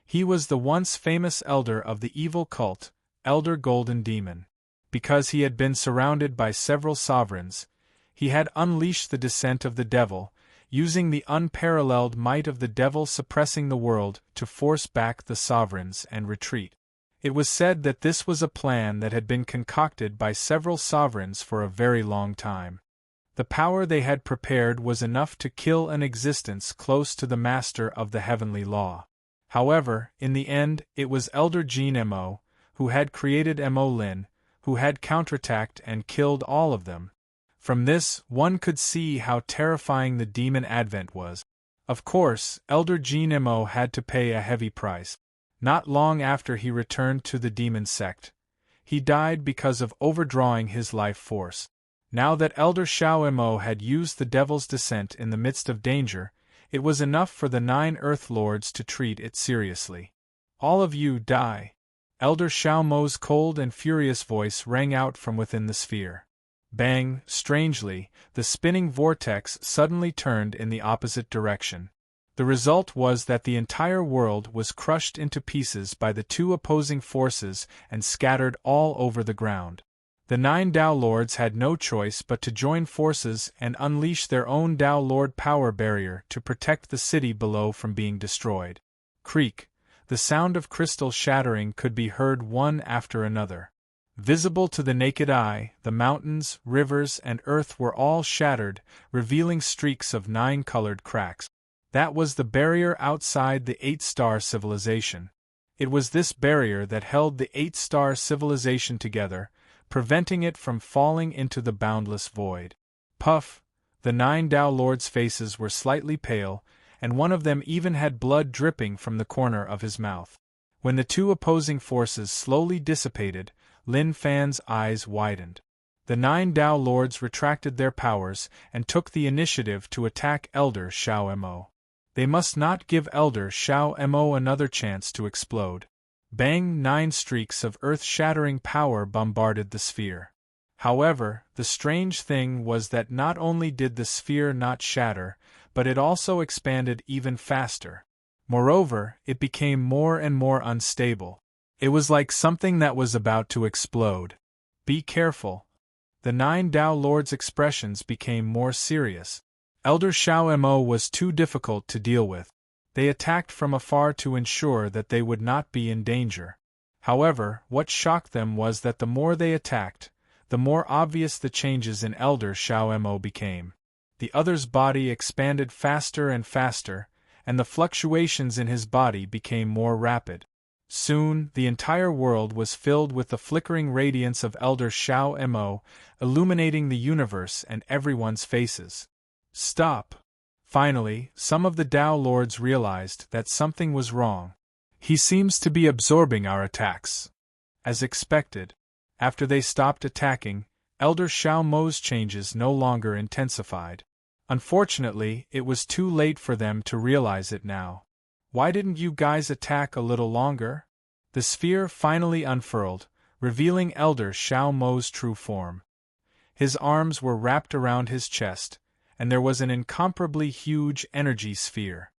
He was the once famous elder of the evil cult, Elder Golden Demon. Because he had been surrounded by several sovereigns, he had unleashed the descent of the devil, using the unparalleled might of the devil suppressing the world to force back the sovereigns and retreat. It was said that this was a plan that had been concocted by several sovereigns for a very long time. The power they had prepared was enough to kill an existence close to the master of the heavenly law. However, in the end, it was Elder Jean Mo, who had created Mo Lin, who had counterattacked and killed all of them. From this, one could see how terrifying the demon advent was. Of course, Elder Jean Mo had to pay a heavy price. Not long after he returned to the demon sect, he died because of overdrawing his life force. Now that Elder Xiao Mo had used the devil's descent in the midst of danger, it was enough for the 9 Earth Lords to treat it seriously. All of you die. Elder Xiao Mo's cold and furious voice rang out from within the sphere. Bang! Strangely, the spinning vortex suddenly turned in the opposite direction. The result was that the entire world was crushed into pieces by the 2 opposing forces and scattered all over the ground. The 9 Tao Lords had no choice but to join forces and unleash their own Tao Lord power barrier to protect the city below from being destroyed. Creak! The sound of crystal shattering could be heard one after another. Visible to the naked eye, the mountains, rivers, and earth were all shattered, revealing streaks of 9-colored cracks. That was the barrier outside the 8-star civilization. It was this barrier that held the 8-star civilization together, preventing it from falling into the boundless void. Puff! The 9 Tao Lords' faces were slightly pale, and one of them even had blood dripping from the corner of his mouth. When the 2 opposing forces slowly dissipated, Lin Fan's eyes widened. The 9 Tao Lords retracted their powers and took the initiative to attack Elder Xiao Mo. They must not give Elder Shao Mo another chance to explode. Bang! 9 streaks of earth-shattering power bombarded the sphere. However, the strange thing was that not only did the sphere not shatter, but it also expanded even faster. Moreover, it became more and more unstable. It was like something that was about to explode. Be careful. The 9 Tao Lords' expressions became more serious. Elder Shao Mo was too difficult to deal with. They attacked from afar to ensure that they would not be in danger. However, what shocked them was that the more they attacked, the more obvious the changes in Elder Shao Mo became. The other's body expanded faster and faster, and the fluctuations in his body became more rapid. Soon, the entire world was filled with the flickering radiance of Elder Shao Mo, illuminating the universe and everyone's faces. Stop! Finally, some of the Tao Lords realized that something was wrong. He seems to be absorbing our attacks. As expected, after they stopped attacking, Elder Shao Mo's changes no longer intensified. Unfortunately, it was too late for them to realize it now. Why didn't you guys attack a little longer? The sphere finally unfurled, revealing Elder Shao Mo's true form. His arms were wrapped around his chest, and there was an incomparably huge energy sphere.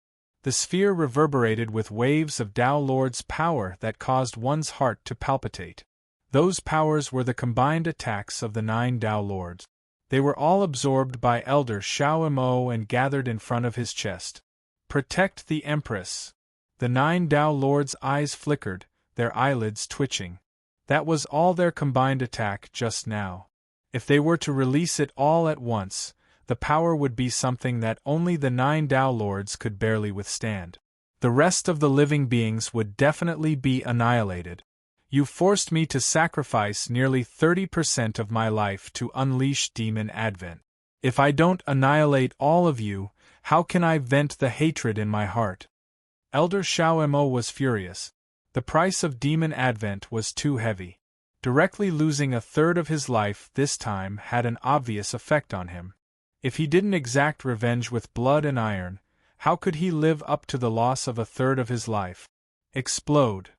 The sphere reverberated with waves of Tao Lord's power that caused one's heart to palpitate. Those powers were the combined attacks of the 9 Tao Lords. They were all absorbed by Elder Shao Mo and gathered in front of his chest. Protect the Empress! The 9 Tao Lords' eyes flickered, their eyelids twitching. That was all their combined attack just now. If they were to release it all at once, the power would be something that only the 9 Tao Lords could barely withstand. The rest of the living beings would definitely be annihilated. You forced me to sacrifice nearly 30% of my life to unleash Demon Advent. If I don't annihilate all of you, how can I vent the hatred in my heart? Elder Shao Mo was furious. The price of Demon Advent was too heavy. Directly losing a third of his life this time had an obvious effect on him. If he didn't exact revenge with blood and iron, how could he live up to the loss of a third of his life? Explode!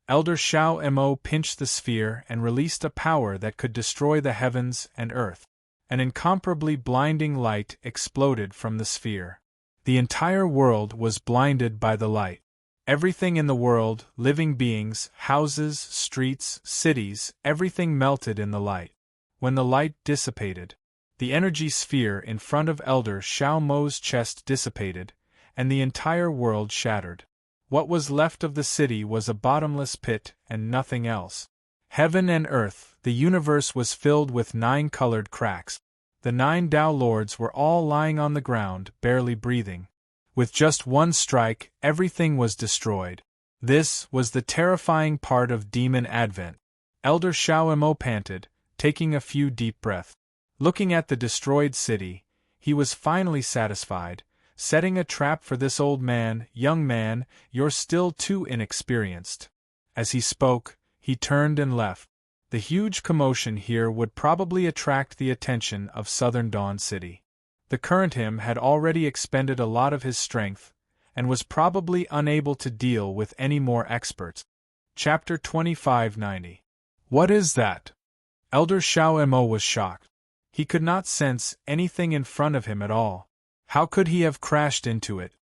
Elder Shao Mo pinched the sphere and released a power that could destroy the heavens and earth. An incomparably blinding light exploded from the sphere. The entire world was blinded by the light. Everything in the world, living beings, houses, streets, cities, everything melted in the light. When the light dissipated, the energy sphere in front of Elder Shao Mo's chest dissipated, and the entire world shattered. What was left of the city was a bottomless pit and nothing else. Heaven and earth, the universe was filled with 9 colored cracks. The 9 Tao Lords were all lying on the ground, barely breathing. With just one strike, everything was destroyed. This was the terrifying part of Demon Advent. Elder Shao Mo panted, taking a few deep breaths. Looking at the destroyed city, he was finally satisfied. Setting a trap for this old man, young man, you're still too inexperienced. As he spoke, he turned and left. The huge commotion here would probably attract the attention of Southern Dawn City. The current him had already expended a lot of his strength, and was probably unable to deal with any more experts. Chapter 2590. What is that? Elder Shao Mo was shocked. He could not sense anything in front of him at all. How could he have crashed into it?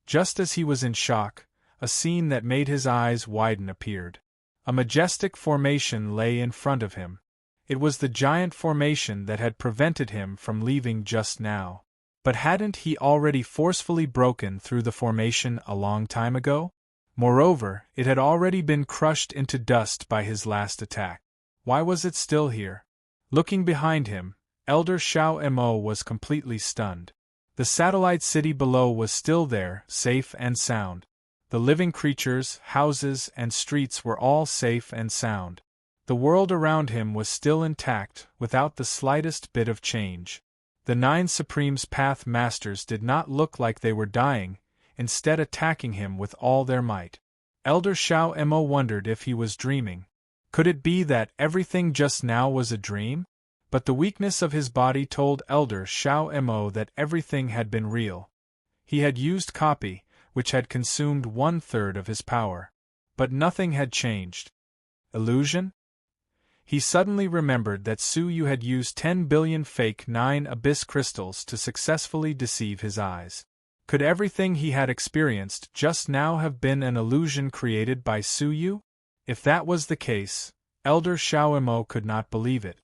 Just as he was in shock, a scene that made his eyes widen appeared. A majestic formation lay in front of him. It was the giant formation that had prevented him from leaving just now. But hadn't he already forcefully broken through the formation a long time ago? Moreover, it had already been crushed into dust by his last attack. Why was it still here? Looking behind him, Elder Shao Mo was completely stunned. The satellite city below was still there, safe and sound. The living creatures, houses, and streets were all safe and sound. The world around him was still intact, without the slightest bit of change. The 9 Supreme's Path Masters did not look like they were dying, instead attacking him with all their might. Elder Shao Mo wondered if he was dreaming. Could it be that everything just now was a dream? But the weakness of his body told Elder Shao Mo that everything had been real. He had used copy, which had consumed 1/3 of his power. But nothing had changed. Illusion? He suddenly remembered that Su Yu had used 10 billion fake 9 abyss crystals to successfully deceive his eyes. Could everything he had experienced just now have been an illusion created by Su Yu? If that was the case, Elder Xiaomo could not believe it.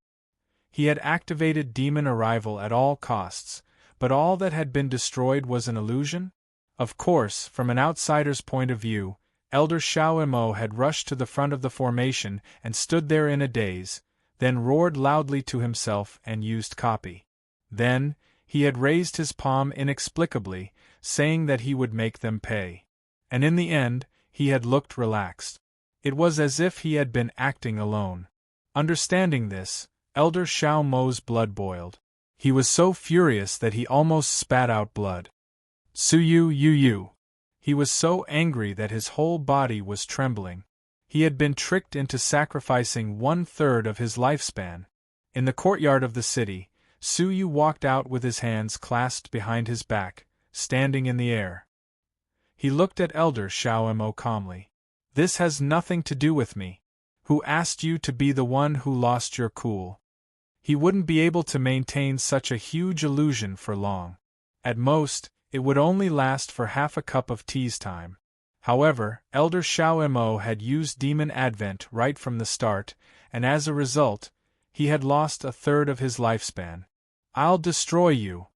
He had activated demon arrival at all costs, but all that had been destroyed was an illusion? Of course, from an outsider's point of view, Elder Xiaomo had rushed to the front of the formation and stood there in a daze, then roared loudly to himself and used copy. Then, he had raised his palm inexplicably, saying that he would make them pay. And in the end, he had looked relaxed. It was as if he had been acting alone. Understanding this, Elder Xiaomo's blood boiled. He was so furious that he almost spat out blood. Su Yu. He was so angry that his whole body was trembling. He had been tricked into sacrificing 1/3 of his lifespan. In the courtyard of the city, Su Yu walked out with his hands clasped behind his back, standing in the air. He looked at Elder Xiaomo calmly. "This has nothing to do with me. Who asked you to be the one who lost your cool?" He wouldn't be able to maintain such a huge illusion for long. At most, it would only last for half a cup of tea's time. However, Elder Xiaomo had used Demon Advent right from the start, and as a result, he had lost 1/3 of his lifespan. "I'll destroy you."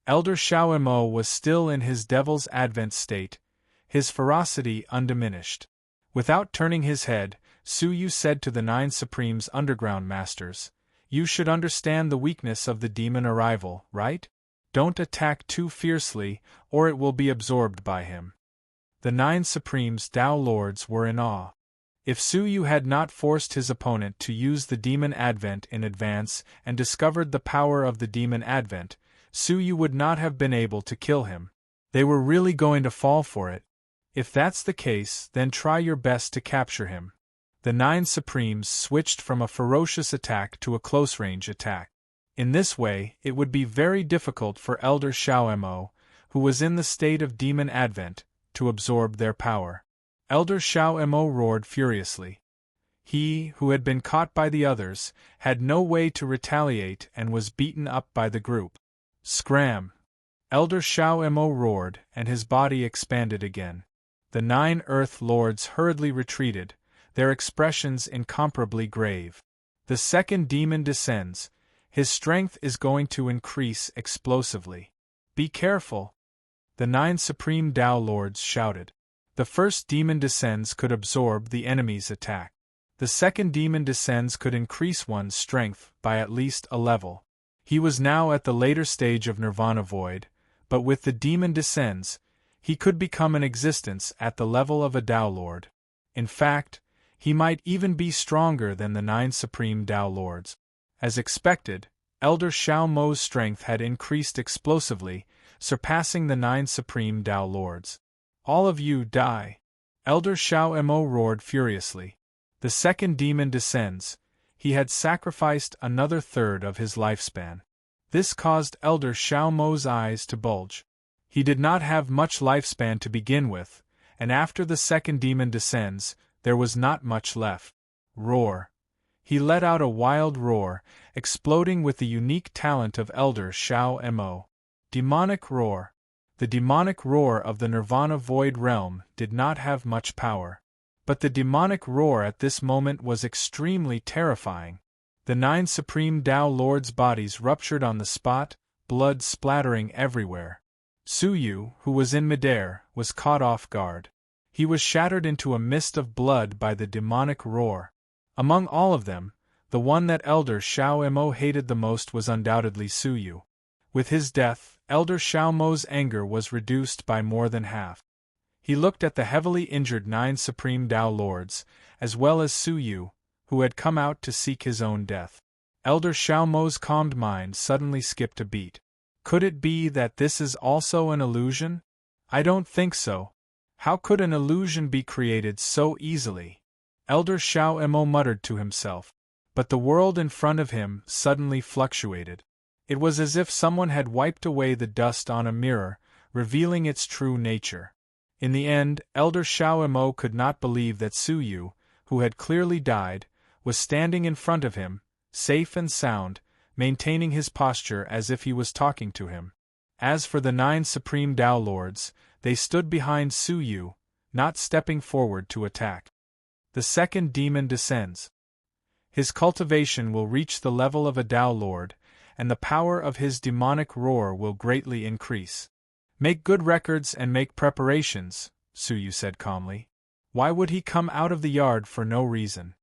Elder Xiaomo was still in his Devil's Advent state, his ferocity undiminished. Without turning his head, Su Yu said to the 9 Supreme's underground masters, "You should understand the weakness of the demon arrival, right? Don't attack too fiercely, or it will be absorbed by him." The 9 Supreme's Tao Lords were in awe. If Su Yu had not forced his opponent to use the Demon Advent in advance and discovered the power of the Demon Advent, Su Yu would not have been able to kill him. They were really going to fall for it. If that's the case, then try your best to capture him. The 9 Supremes switched from a ferocious attack to a close-range attack. In this way, it would be very difficult for Elder Xiaomo, who was in the state of Demon Advent, to absorb their power. Elder Xiaomo roared furiously. He, who had been caught by the others, had no way to retaliate and was beaten up by the group. Scram! Elder Xiaomo roared, and his body expanded again. The 9 Earth Lords hurriedly retreated, their expressions incomparably grave. The second demon descends. His strength is going to increase explosively. Be careful! The 9 Supreme Tao Lords shouted. The first demon descends could absorb the enemy's attack. The second demon descends could increase one's strength by at least a level. He was now at the later stage of Nirvana Void, but with the demon descends, he could become an existence at the level of a Tao Lord. In fact, he might even be stronger than the 9 Supreme Tao Lords. As expected, Elder Xiaomo's strength had increased explosively, surpassing the 9 Supreme Tao Lords. "All of you die!" Elder Xiaomo roared furiously. The second demon descends. He had sacrificed another 1/3 of his lifespan. This caused Elder Xiaomo's eyes to bulge. He did not have much lifespan to begin with, and after the second demon descends, there was not much left. Roar! He let out a wild roar, exploding with the unique talent of Elder Xiaomo. Demonic roar. The demonic roar of the Nirvana Void realm did not have much power. But the demonic roar at this moment was extremely terrifying. The 9 Supreme Tao Lords' bodies ruptured on the spot, blood splattering everywhere. Su Yu, who was in midair, was caught off guard. He was shattered into a mist of blood by the demonic roar. Among all of them, the one that Elder Xiaomo hated the most was undoubtedly Su Yu. With his death, Elder Xiaomo's anger was reduced by more than half. He looked at the heavily injured 9 Supreme Tao Lords, as well as Su Yu, who had come out to seek his own death. Elder Xiaomo's calmed mind suddenly skipped a beat. Could it be that this is also an illusion? I don't think so. How could an illusion be created so easily? Elder Xiaomo muttered to himself. But the world in front of him suddenly fluctuated. It was as if someone had wiped away the dust on a mirror, revealing its true nature. In the end, Elder Shao Mo could not believe that Su Yu, who had clearly died, was standing in front of him, safe and sound, maintaining his posture as if he was talking to him. As for the 9 Supreme Tao Lords, they stood behind Su Yu, not stepping forward to attack. The second demon descends. His cultivation will reach the level of a Tao Lord, and the power of his demonic roar will greatly increase. Make good records and make preparations, Su Yu said calmly. Why would he come out of the yard for no reason?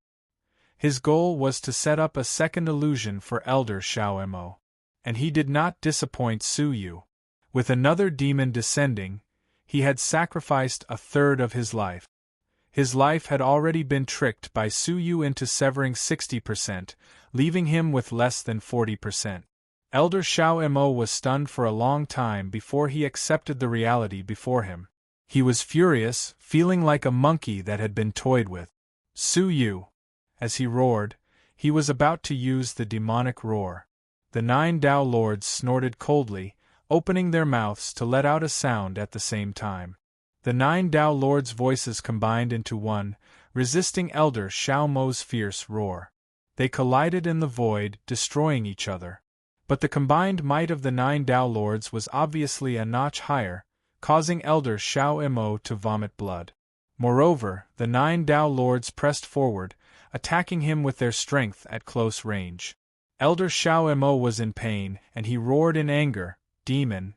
His goal was to set up a second illusion for Elder Shao Mo. And he did not disappoint Su Yu. With another demon descending, he had sacrificed a third of his life. His life had already been tricked by Su Yu into severing 60%, leaving him with less than 40%. Elder Shao Mo was stunned for a long time before he accepted the reality before him. He was furious, feeling like a monkey that had been toyed with. Su Yu! As he roared, he was about to use the demonic roar. The 9 Tao Lords snorted coldly, opening their mouths to let out a sound at the same time. The 9 Tao Lords' voices combined into one, resisting Elder Shao Mo's fierce roar. They collided in the void, destroying each other. But the combined might of the 9 Tao Lords was obviously a notch higher, causing Elder Shao Mo to vomit blood. Moreover, the 9 Tao Lords pressed forward, attacking him with their strength at close range. Elder Shao Mo was in pain, and he roared in anger, "Demon!"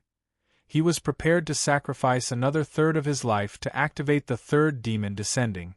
He was prepared to sacrifice another third of his life to activate the third demon descending.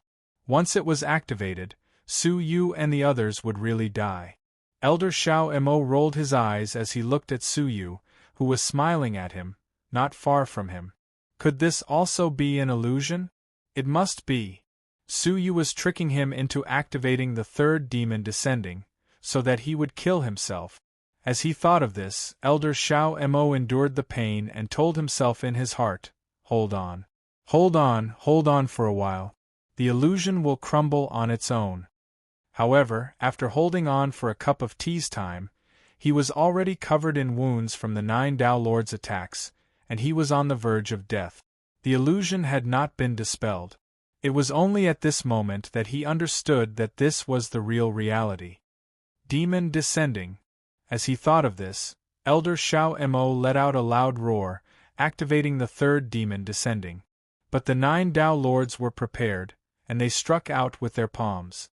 Once it was activated, Su Yu and the others would really die. Elder Shao Mo rolled his eyes as he looked at Su Yu, who was smiling at him, not far from him. Could this also be an illusion? It must be. Su Yu was tricking him into activating the third demon descending, so that he would kill himself. As he thought of this, Elder Shao Mo endured the pain and told himself in his heart, hold on. Hold on for a while. The illusion will crumble on its own. However, after holding on for a cup of tea's time, he was already covered in wounds from the 9 Tao Lords' attacks, and he was on the verge of death. The illusion had not been dispelled. It was only at this moment that he understood that this was the real reality. Demon descending. As he thought of this, Elder Shao Mo let out a loud roar, activating the third demon descending. But the 9 Tao Lords were prepared, and they struck out with their palms.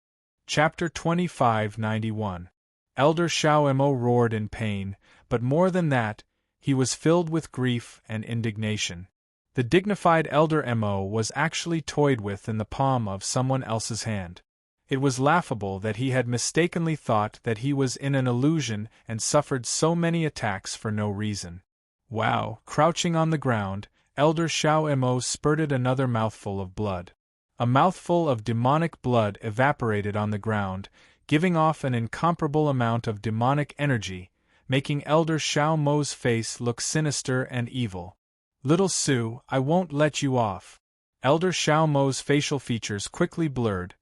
Chapter 2591. Elder Shao Mo roared in pain, but more than that, he was filled with grief and indignation. The dignified Elder Mo was actually toyed with in the palm of someone else's hand. It was laughable that he had mistakenly thought that he was in an illusion and suffered so many attacks for no reason. Wow! Crouching on the ground, Elder Shao Mo spurted another mouthful of blood. A mouthful of demonic blood evaporated on the ground, giving off an incomparable amount of demonic energy, making Elder Shao Mo's face look sinister and evil. Little Su, I won't let you off. Elder Shao Mo's facial features quickly blurred,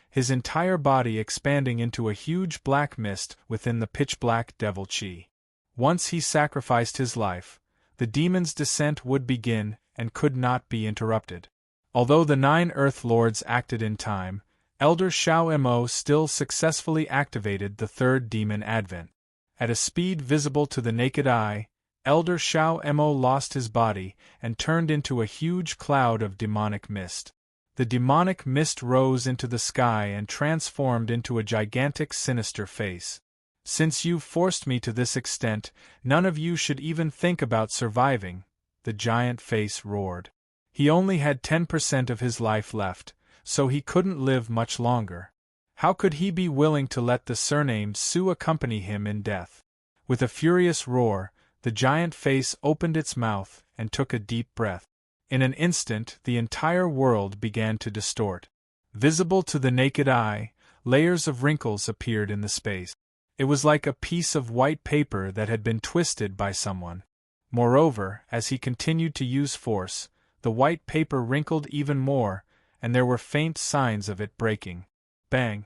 his entire body expanding into a huge black mist within the pitch-black devil chi. Once he sacrificed his life, the demon's descent would begin and could not be interrupted. Although the 9 Earth Lords acted in time, Elder Shao Mo still successfully activated the third demon advent. At a speed visible to the naked eye, Elder Shao Mo lost his body and turned into a huge cloud of demonic mist. The demonic mist rose into the sky and transformed into a gigantic sinister face. Since you've forced me to this extent, none of you should even think about surviving, the giant face roared. He only had 10% of his life left, so he couldn't live much longer. How could he be willing to let the surnamed Su accompany him in death? With a furious roar, the giant face opened its mouth and took a deep breath. In an instant, the entire world began to distort. Visible to the naked eye, layers of wrinkles appeared in the space. It was like a piece of white paper that had been twisted by someone. Moreover, as he continued to use force, the white paper wrinkled even more, and there were faint signs of it breaking. Bang!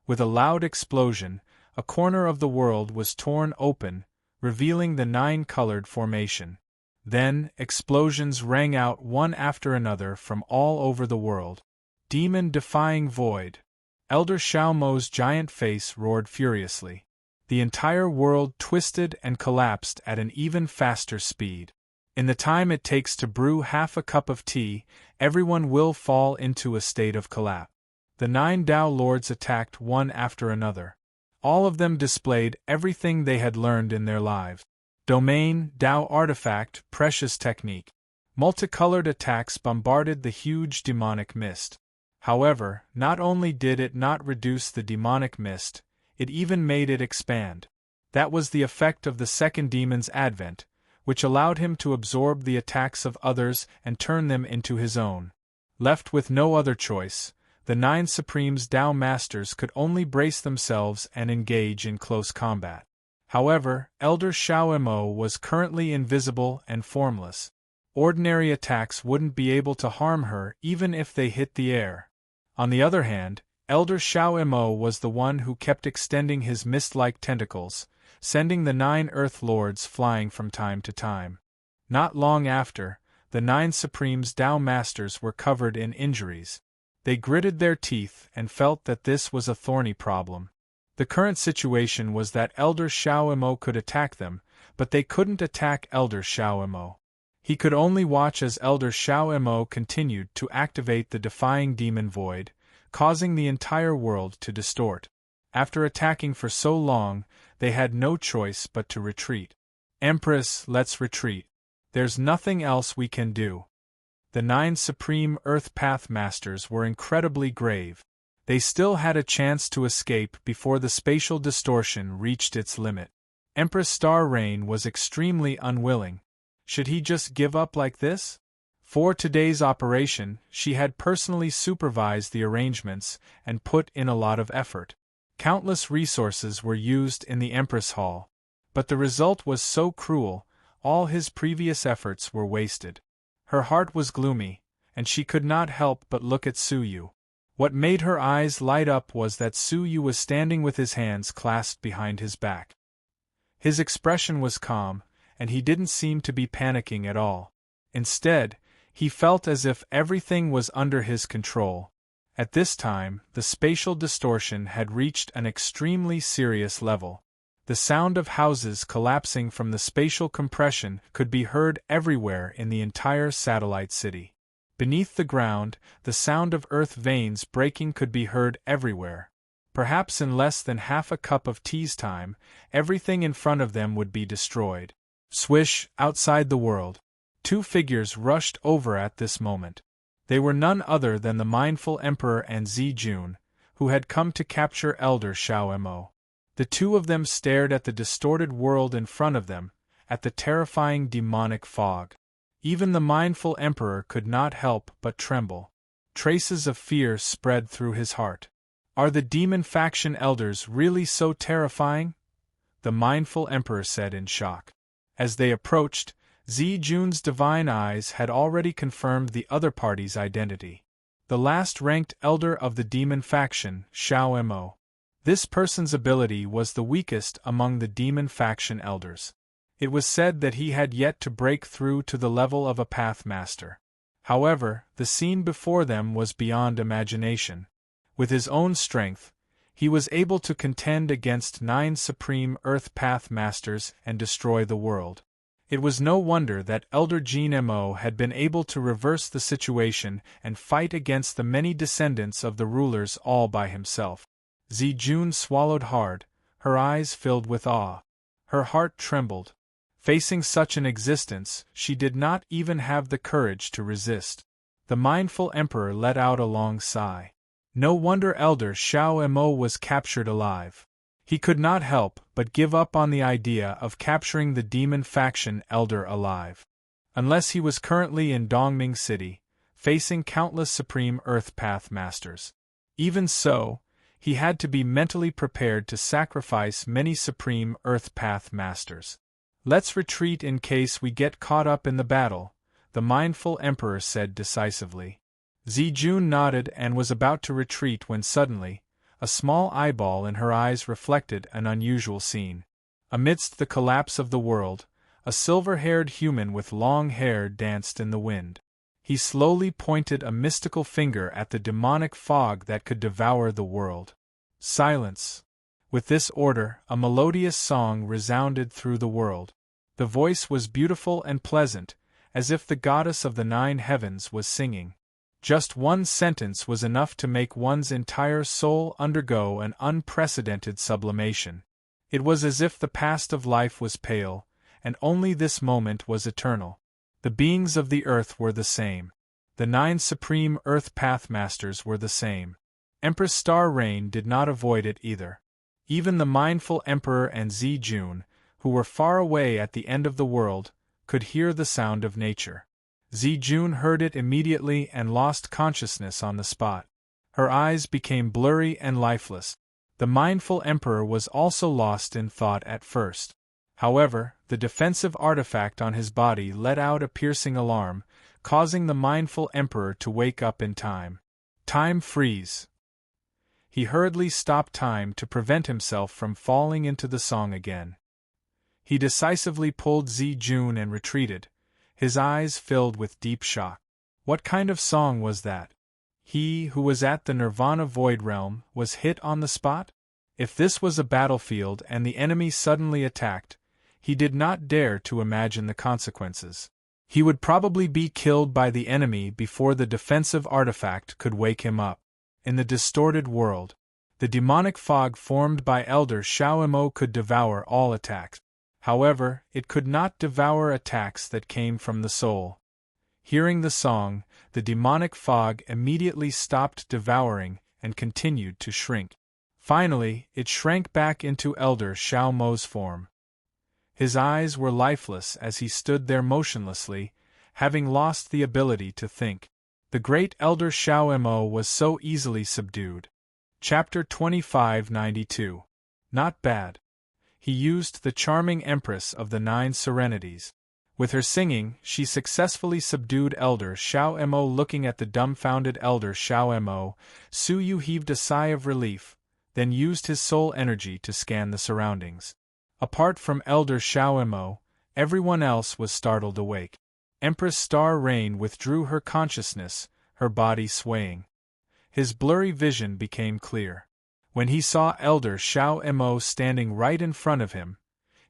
With a loud explosion, a corner of the world was torn open, revealing the 9-colored formation. Then, explosions rang out one after another from all over the world. Demon-defying void. Elder Xiaomo's giant face roared furiously. The entire world twisted and collapsed at an even faster speed. In the time it takes to brew half a cup of tea, everyone will fall into a state of collapse. The 9 Dao Lords attacked one after another. All of them displayed everything they had learned in their lives. Domain, Dao artifact, precious technique. Multicolored attacks bombarded the huge demonic mist. However, not only did it not reduce the demonic mist, it even made it expand. That was the effect of the second demon's advent, which allowed him to absorb the attacks of others and turn them into his own. Left with no other choice, the 9 Supremes Dao Masters could only brace themselves and engage in close combat. However, Elder Xiaomo was currently invisible and formless. Ordinary attacks wouldn't be able to harm her even if they hit the air. On the other hand, Elder Xiaomo was the one who kept extending his mist-like tentacles, sending the 9 Earth Lords flying from time to time. Not long after, the 9 Supremes Dao Masters were covered in injuries. They gritted their teeth and felt that this was a thorny problem. The current situation was that Elder Xiaomo could attack them, but they couldn't attack Elder Xiaomo. He could only watch as Elder Xiaomo continued to activate the defying demon void, causing the entire world to distort. After attacking for so long, they had no choice but to retreat. Empress, let's retreat. There's nothing else we can do. The 9 Supreme Earth Path Masters were incredibly grave. They still had a chance to escape before the spatial distortion reached its limit. Empress Star Rain was extremely unwilling. Should he just give up like this? For today's operation, she had personally supervised the arrangements and put in a lot of effort. Countless resources were used in the Empress Hall. But the result was so cruel, all his previous efforts were wasted. Her heart was gloomy, and she could not help but look at Suyu. What made her eyes light up was that Suyu was standing with his hands clasped behind his back. His expression was calm, and he didn't seem to be panicking at all. Instead, he felt as if everything was under his control. At this time, the spatial distortion had reached an extremely serious level. The sound of houses collapsing from the spatial compression could be heard everywhere in the entire satellite city. Beneath the ground, the sound of earth veins breaking could be heard everywhere. Perhaps in less than half a cup of tea's time, everything in front of them would be destroyed. Swish, outside the world. 2 figures rushed over at this moment. They were none other than the mindful Emperor and Zijun, who had come to capture Elder Xiaomo. The 2 of them stared at the distorted world in front of them, at the terrifying demonic fog. Even the mindful Emperor could not help but tremble. Traces of fear spread through his heart. Are the demon faction elders really so terrifying? The mindful Emperor said in shock. As they approached, Zijun's divine eyes had already confirmed the other party's identity. The last-ranked elder of the demon faction, Xiaomo. This person's ability was the weakest among the demon faction elders. It was said that he had yet to break through to the level of a path master. However, the scene before them was beyond imagination. With his own strength, he was able to contend against 9 supreme Earth Path Masters and destroy the world. It was no wonder that Elder Jin Mo had been able to reverse the situation and fight against the many descendants of the rulers all by himself. Zijun swallowed hard, her eyes filled with awe. Her heart trembled. Facing such an existence, she did not even have the courage to resist. The mindful emperor let out a long sigh. No wonder Elder Xiaomo was captured alive. He could not help but give up on the idea of capturing the demon faction elder alive. Unless he was currently in Dongming City, facing countless supreme Earth Path Masters. Even so, he had to be mentally prepared to sacrifice many supreme Earth Path Masters. Let's retreat in case we get caught up in the battle, the mindful emperor said decisively. Zijun nodded and was about to retreat when suddenly, a small eyeball in her eyes reflected an unusual scene. Amidst the collapse of the world, A silver-haired human with long hair danced in the wind. He slowly pointed a mystical finger at the demonic fog that could devour the world. Silence. With this order, a melodious song resounded through the world. The voice was beautiful and pleasant, as if the goddess of the 9 heavens was singing. Just one sentence was enough to make one's entire soul undergo an unprecedented sublimation. It was as if the past of life was pale, and only this moment was eternal. The beings of the earth were the same. The 9 supreme Earth Pathmasters were the same. Empress Star Rain did not avoid it either. Even the mindful Emperor and Zijun, who were far away at the end of the world, could hear the sound of nature. Zijun heard it immediately and lost consciousness on the spot. Her eyes became blurry and lifeless. The mindful Emperor was also lost in thought at first. However, the defensive artifact on his body let out a piercing alarm, causing the mindful Emperor to wake up in time. Time freeze. He hurriedly stopped time to prevent himself from falling into the song again. He decisively pulled Zijun and retreated, his eyes filled with deep shock. What kind of song was that? He who was at the Nirvana Void Realm was hit on the spot? If this was a battlefield and the enemy suddenly attacked, he did not dare to imagine the consequences. He would probably be killed by the enemy before the defensive artifact could wake him up. In the distorted world, the demonic fog formed by Elder Xiaomo could devour all attacks. However, it could not devour attacks that came from the soul. Hearing the song, the demonic fog immediately stopped devouring and continued to shrink. Finally, it shrank back into Elder Xiaomo's form. His eyes were lifeless as he stood there motionlessly, having lost the ability to think. The great Elder Xiaomo was so easily subdued. Chapter 2592. Not bad. He used the charming Empress of the 9 Serenities. With her singing, she successfully subdued Elder Xiaomo. Looking at the dumbfounded Elder Xiaomo, Su Yu heaved a sigh of relief, then used his soul energy to scan the surroundings. Apart from Elder Xiaomo, everyone else was startled awake. Empress Star Rain withdrew her consciousness, her body swaying. His blurry vision became clear. When he saw Elder Xiaomo standing right in front of him,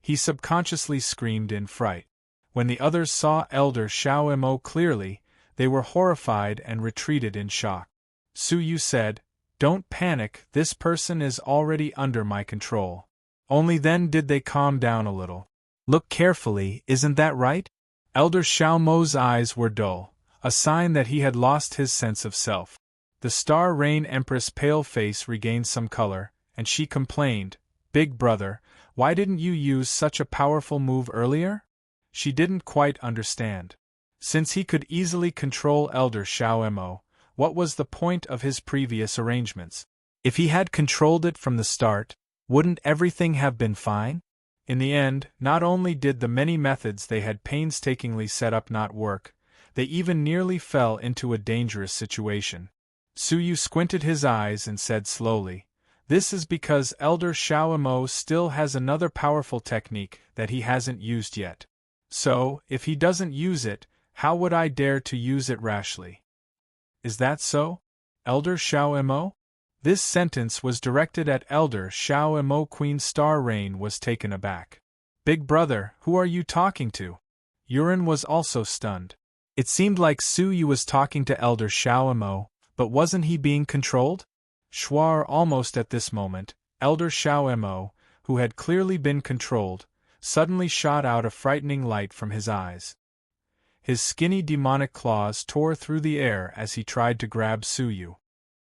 he subconsciously screamed in fright. When the others saw Elder Xiaomo clearly, they were horrified and retreated in shock. Su Yu said, "Don't panic, this person is already under my control." Only then did they calm down a little. "Look carefully, isn't that right?" Elder Xiaomo's eyes were dull, a sign that he had lost his sense of self. The Star Rain Empress' pale face regained some color, and she complained, "Big brother, why didn't you use such a powerful move earlier?" She didn't quite understand. Since he could easily control Elder Xiaomo, what was the point of his previous arrangements? If he had controlled it from the start, wouldn't everything have been fine? In the end, not only did the many methods they had painstakingly set up not work, they even nearly fell into a dangerous situation. Su Yu squinted his eyes and said slowly, "This is because Elder Xiaomo still has another powerful technique that he hasn't used yet. So, if he doesn't use it, how would I dare to use it rashly?" "Is that so, Elder Xiaomo?" This sentence was directed at Elder Xiaomo. Queen Star Rain was taken aback. "Big brother, who are you talking to?" Yuren was also stunned. It seemed like Su Yu was talking to Elder Xiaomo, but wasn't he being controlled? Schwar almost at this moment, Elder Xiaomo, who had clearly been controlled, suddenly shot out a frightening light from his eyes. His skinny demonic claws tore through the air as he tried to grab Su Yu.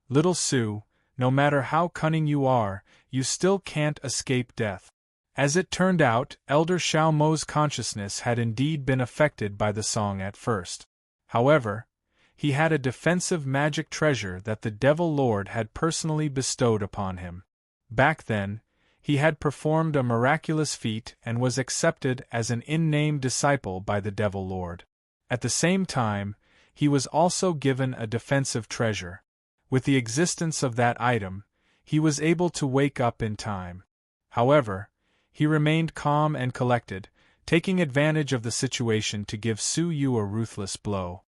"Little Su, no matter how cunning you are, you still can't escape death." As it turned out, Elder Xiaomo's consciousness had indeed been affected by the song at first. However, he had a defensive magic treasure that the Devil Lord had personally bestowed upon him. Back then, he had performed a miraculous feat and was accepted as an in-name disciple by the Devil Lord. At the same time, he was also given a defensive treasure. With the existence of that item, he was able to wake up in time. However, he remained calm and collected, taking advantage of the situation to give Su Yu a ruthless blow.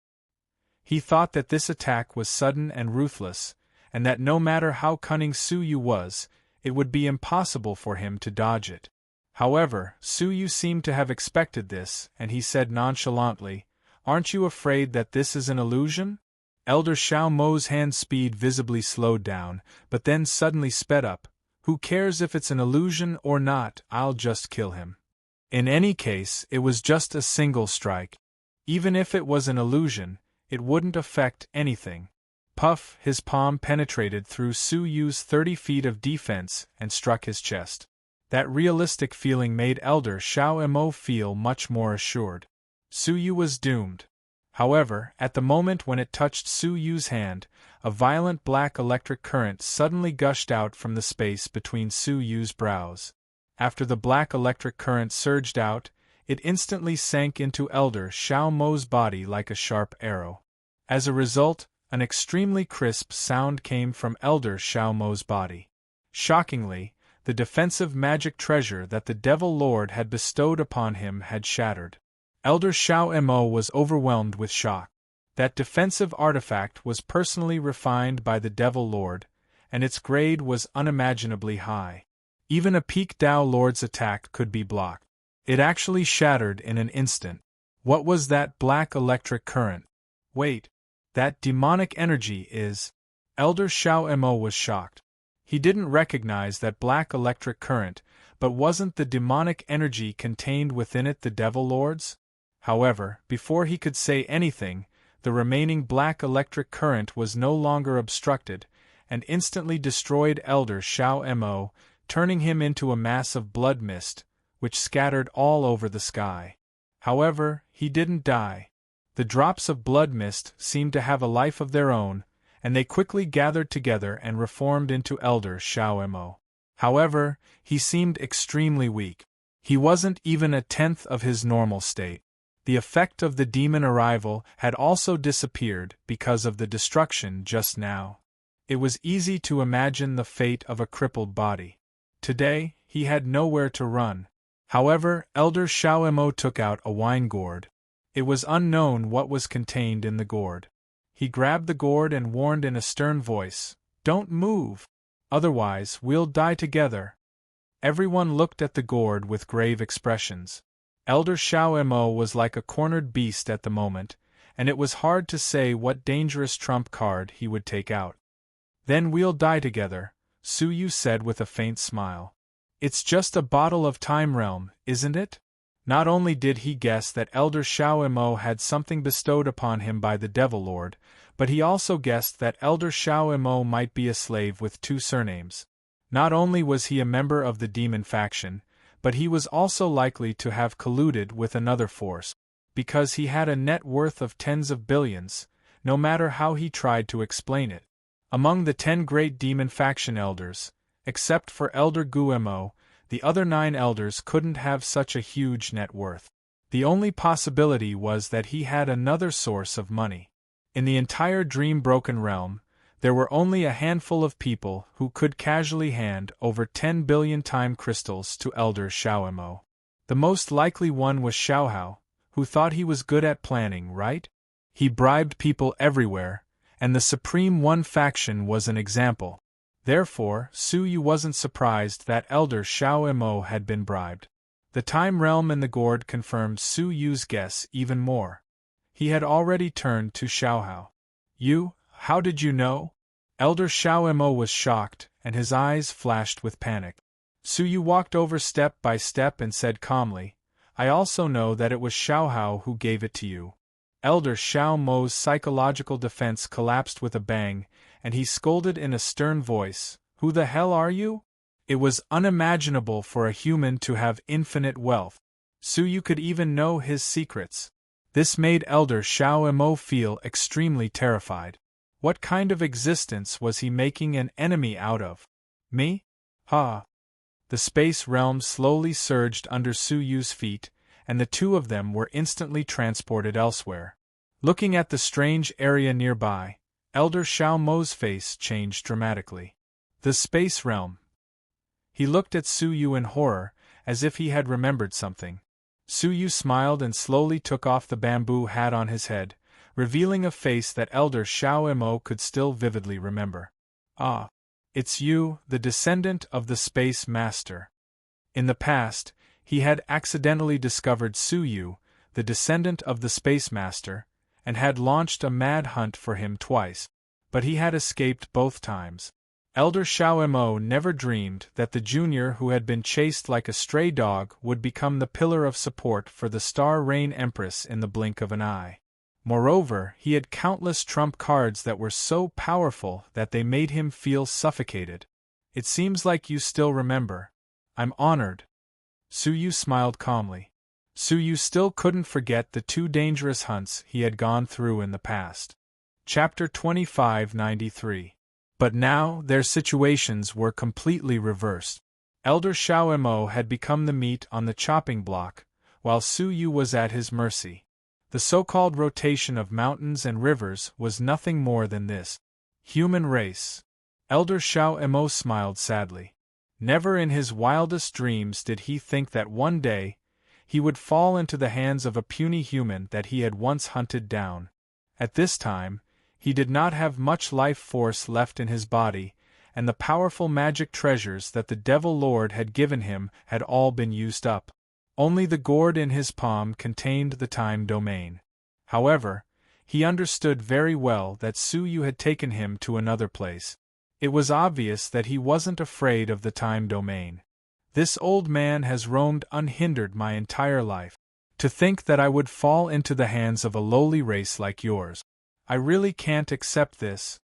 He thought that this attack was sudden and ruthless, and that no matter how cunning Su Yu was, it would be impossible for him to dodge it. However, Su Yu seemed to have expected this, and he said nonchalantly, "Aren't you afraid that this is an illusion?" Elder Xiao Mo's hand speed visibly slowed down, but then suddenly sped up. "Who cares if it's an illusion or not, I'll just kill him. In any case, it was just a single strike. Even if it was an illusion, it wouldn't affect anything." Puff, his palm penetrated through Su Yu's 30 feet of defense and struck his chest. That realistic feeling made Elder Xiao Mo feel much more assured. Su Yu was doomed. However, at the moment when it touched Su Yu's hand, a violent black electric current suddenly gushed out from the space between Su Yu's brows. After the black electric current surged out, it instantly sank into Elder Xiao Mo's body like a sharp arrow. As a result, an extremely crisp sound came from Elder Xiao Mo's body. Shockingly, the defensive magic treasure that the Devil Lord had bestowed upon him had shattered. Elder Xiao Mo was overwhelmed with shock. That defensive artifact was personally refined by the Devil Lord, and its grade was unimaginably high. Even a Peak Dao Lord's attack could be blocked. It actually shattered in an instant. What was that black electric current? Wait. That demonic energy is… Elder Xiao Mo was shocked. He didn't recognize that black electric current, but wasn't the demonic energy contained within it the Devil Lord's? However, before he could say anything, the remaining black electric current was no longer obstructed, and instantly destroyed Elder Xiao Mo, turning him into a mass of blood mist, which scattered all over the sky. However, he didn't die. The drops of blood mist seemed to have a life of their own, and they quickly gathered together and reformed into Elder Xiao Mo. However, he seemed extremely weak. He wasn't even a tenth of his normal state. The effect of the demon arrival had also disappeared because of the destruction just now. It was easy to imagine the fate of a crippled body. Today, he had nowhere to run. However, Elder Xiao Mo took out a wine gourd. It was unknown what was contained in the gourd. He grabbed the gourd and warned in a stern voice, "Don't move. Otherwise, we'll die together." Everyone looked at the gourd with grave expressions. Elder Xiao Mo was like a cornered beast at the moment, and it was hard to say what dangerous trump card he would take out. "Then we'll die together," Su Yu said with a faint smile. "It's just a bottle of time realm, isn't it?" Not only did he guess that Elder Xiao Mo had something bestowed upon him by the Devil Lord, but he also guessed that Elder Xiao Mo might be a slave with 2 surnames. Not only was he a member of the demon faction, but he was also likely to have colluded with another force, because he had a net worth of tens of billions, no matter how he tried to explain it. Among the 10 great demon faction elders, except for Elder Guemo, the other 9 elders couldn't have such a huge net worth. The only possibility was that he had another source of money. In the entire Dream-Broken realm, there were only a handful of people who could casually hand over 10 billion time crystals to Elder Xiao Mo. The most likely one was Xiaohao, who thought he was good at planning, right? He bribed people everywhere, and the Supreme One faction was an example. Therefore, Su Yu wasn't surprised that Elder Xiao Mo had been bribed. The time realm in the gourd confirmed Su Yu's guess even more. He had already turned to Xiaohao. "You, how did you know?" Elder Xiao Mo was shocked, and his eyes flashed with panic. Su Yu walked over step by step and said calmly, "I also know that it was Xiaohao who gave it to you." Elder Xiao Mo's psychological defense collapsed with a bang, and he scolded in a stern voice, "Who the hell are you?" It was unimaginable for a human to have infinite wealth. Su Yu could even know his secrets. This made Elder Xiao Mo feel extremely terrified. What kind of existence was he making an enemy out of? Me? Ha! The space realm slowly surged under Su Yu's feet, and the 2 of them were instantly transported elsewhere. Looking at the strange area nearby, Elder Xiao Mo's face changed dramatically. The space realm. He looked at Su Yu in horror, as if he had remembered something. Su Yu smiled and slowly took off the bamboo hat on his head, revealing a face that Elder Xiao Emo could still vividly remember. Ah. It's you, the descendant of the Space Master. In the past, he had accidentally discovered Su Yu, the descendant of the Space Master, and had launched a mad hunt for him twice, but he had escaped both times. Elder Xiao Mo never dreamed that the junior who had been chased like a stray dog would become the pillar of support for the Star Rain Empress in the blink of an eye. Moreover, he had countless trump cards that were so powerful that they made him feel suffocated. It seems like you still remember. I'm honored. Su Yu smiled calmly. Su Yu still couldn't forget the 2 dangerous hunts he had gone through in the past. Chapter 2593. But now their situations were completely reversed. Elder Xiao Mo had become the meat on the chopping block, while Su Yu was at his mercy. The so-called rotation of mountains and rivers was nothing more than this. Human race. Elder Xiao Mo smiled sadly. Never in his wildest dreams did he think that one day he would fall into the hands of a puny human that he had once hunted down. At this time, he did not have much life force left in his body, and the powerful magic treasures that the Devil Lord had given him had all been used up. Only the gourd in his palm contained the time domain. However, he understood very well that Su Yu had taken him to another place. It was obvious that he wasn't afraid of the time domain. This old man has roamed unhindered my entire life. To think that I would fall into the hands of a lowly race like yours. I really can't accept this.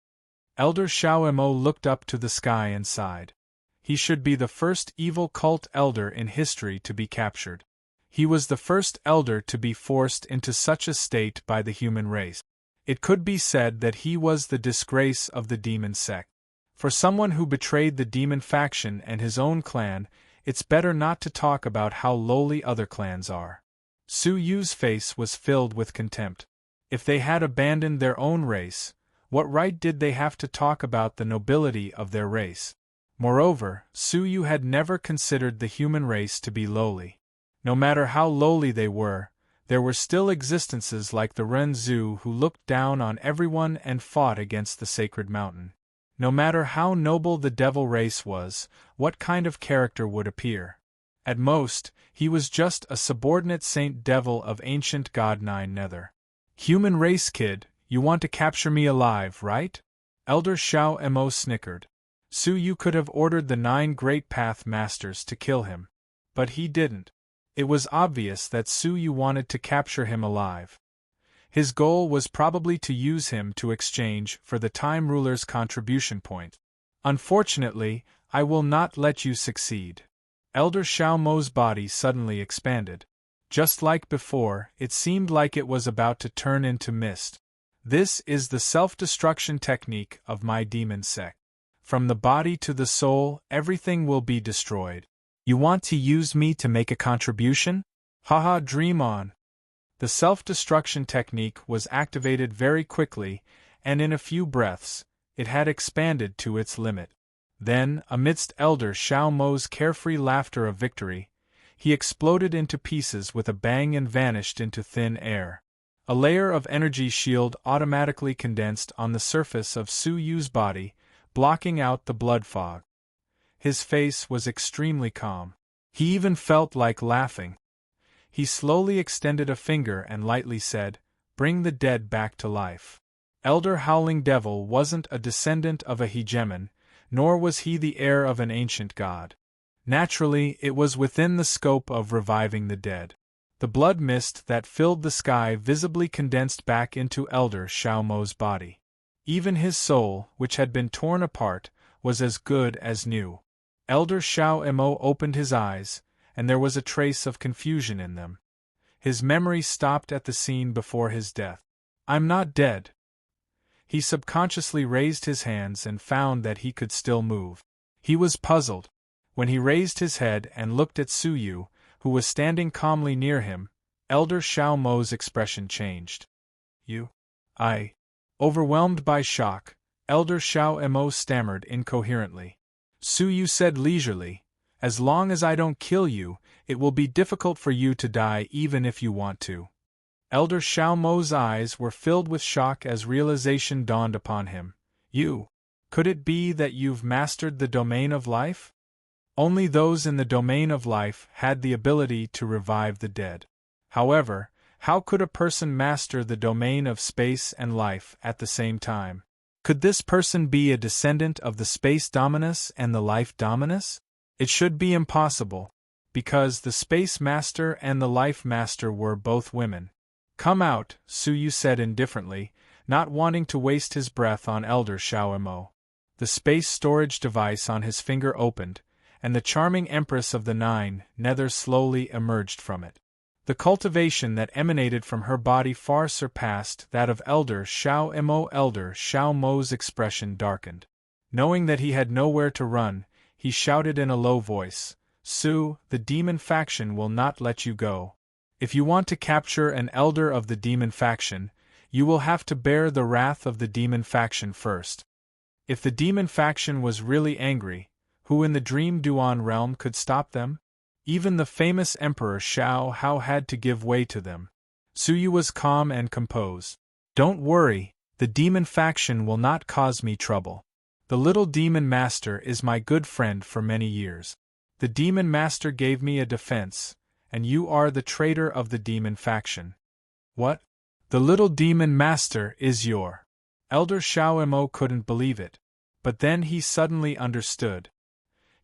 Elder Xiao Mo looked up to the sky and sighed. He should be the first evil cult elder in history to be captured. He was the first elder to be forced into such a state by the human race. It could be said that he was the disgrace of the demon sect. For someone who betrayed the demon faction and his own clan, it's better not to talk about how lowly other clans are. Su Yu's face was filled with contempt. If they had abandoned their own race, what right did they have to talk about the nobility of their race? Moreover, Su Yu had never considered the human race to be lowly. No matter how lowly they were, there were still existences like the Ren Zhu who looked down on everyone and fought against the sacred mountain. No matter how noble the devil race was, what kind of character would appear? At most, he was just a subordinate saint devil of ancient god Nine Nether. Human race kid, you want to capture me alive, right? Elder Xiao Mo snickered. Su Yu could have ordered the 9 Great Path Masters to kill him. But he didn't. It was obvious that Su Yu wanted to capture him alive. His goal was probably to use him to exchange for the Time Ruler's contribution point. Unfortunately, I will not let you succeed. Elder Xiao Mo's body suddenly expanded. Just like before, it seemed like it was about to turn into mist. This is the self-destruction technique of my demon sect. From the body to the soul, everything will be destroyed. You want to use me to make a contribution? Haha, dream on. The self-destruction technique was activated very quickly, and in a few breaths, it had expanded to its limit. Then, amidst Elder Xiao Mo's carefree laughter of victory, he exploded into pieces with a bang and vanished into thin air. A layer of energy shield automatically condensed on the surface of Su Yu's body, blocking out the blood fog. His face was extremely calm. He even felt like laughing. He slowly extended a finger and lightly said, "Bring the dead back to life." Elder Howling Devil wasn't a descendant of a hegemon, nor was he the heir of an ancient god. Naturally, it was within the scope of reviving the dead. The blood mist that filled the sky visibly condensed back into Elder Xiao Mo's body. Even his soul, which had been torn apart, was as good as new. Elder Xiao Mo opened his eyes, and there was a trace of confusion in them. His memory stopped at the scene before his death. I'm not dead. He subconsciously raised his hands and found that he could still move. He was puzzled. When he raised his head and looked at Su Yu, who was standing calmly near him, Elder Xiao Mo's expression changed. You? I. Overwhelmed by shock, Elder Xiao Mo stammered incoherently. Su Yu said leisurely, As long as I don't kill you, it will be difficult for you to die even if you want to. Elder Xiaomo's eyes were filled with shock as realization dawned upon him. You? Could it be that you've mastered the domain of life? Only those in the domain of life had the ability to revive the dead. However, how could a person master the domain of space and life at the same time? Could this person be a descendant of the space dominus and the life dominus? It should be impossible, because the space master and the life master were both women. Come out, Suyu said indifferently, not wanting to waste his breath on Elder Xiaomo. The space storage device on his finger opened, and the charming Empress of the Nine Nether slowly emerged from it. The cultivation that emanated from her body far surpassed that of Elder Xiaomo. Elder Xiaomo's expression darkened. Knowing that he had nowhere to run, he shouted in a low voice, Su, the demon faction will not let you go. If you want to capture an elder of the demon faction, you will have to bear the wrath of the demon faction first. If the demon faction was really angry, who in the Dream Duan realm could stop them? Even the famous Emperor Xiao Hao had to give way to them. Suyu was calm and composed. Don't worry, the demon faction will not cause me trouble. The little demon master is my good friend for many years. The demon master gave me a defense, and you are the traitor of the demon faction. What? The little demon master is your... Elder Xiaomo couldn't believe it. But then he suddenly understood.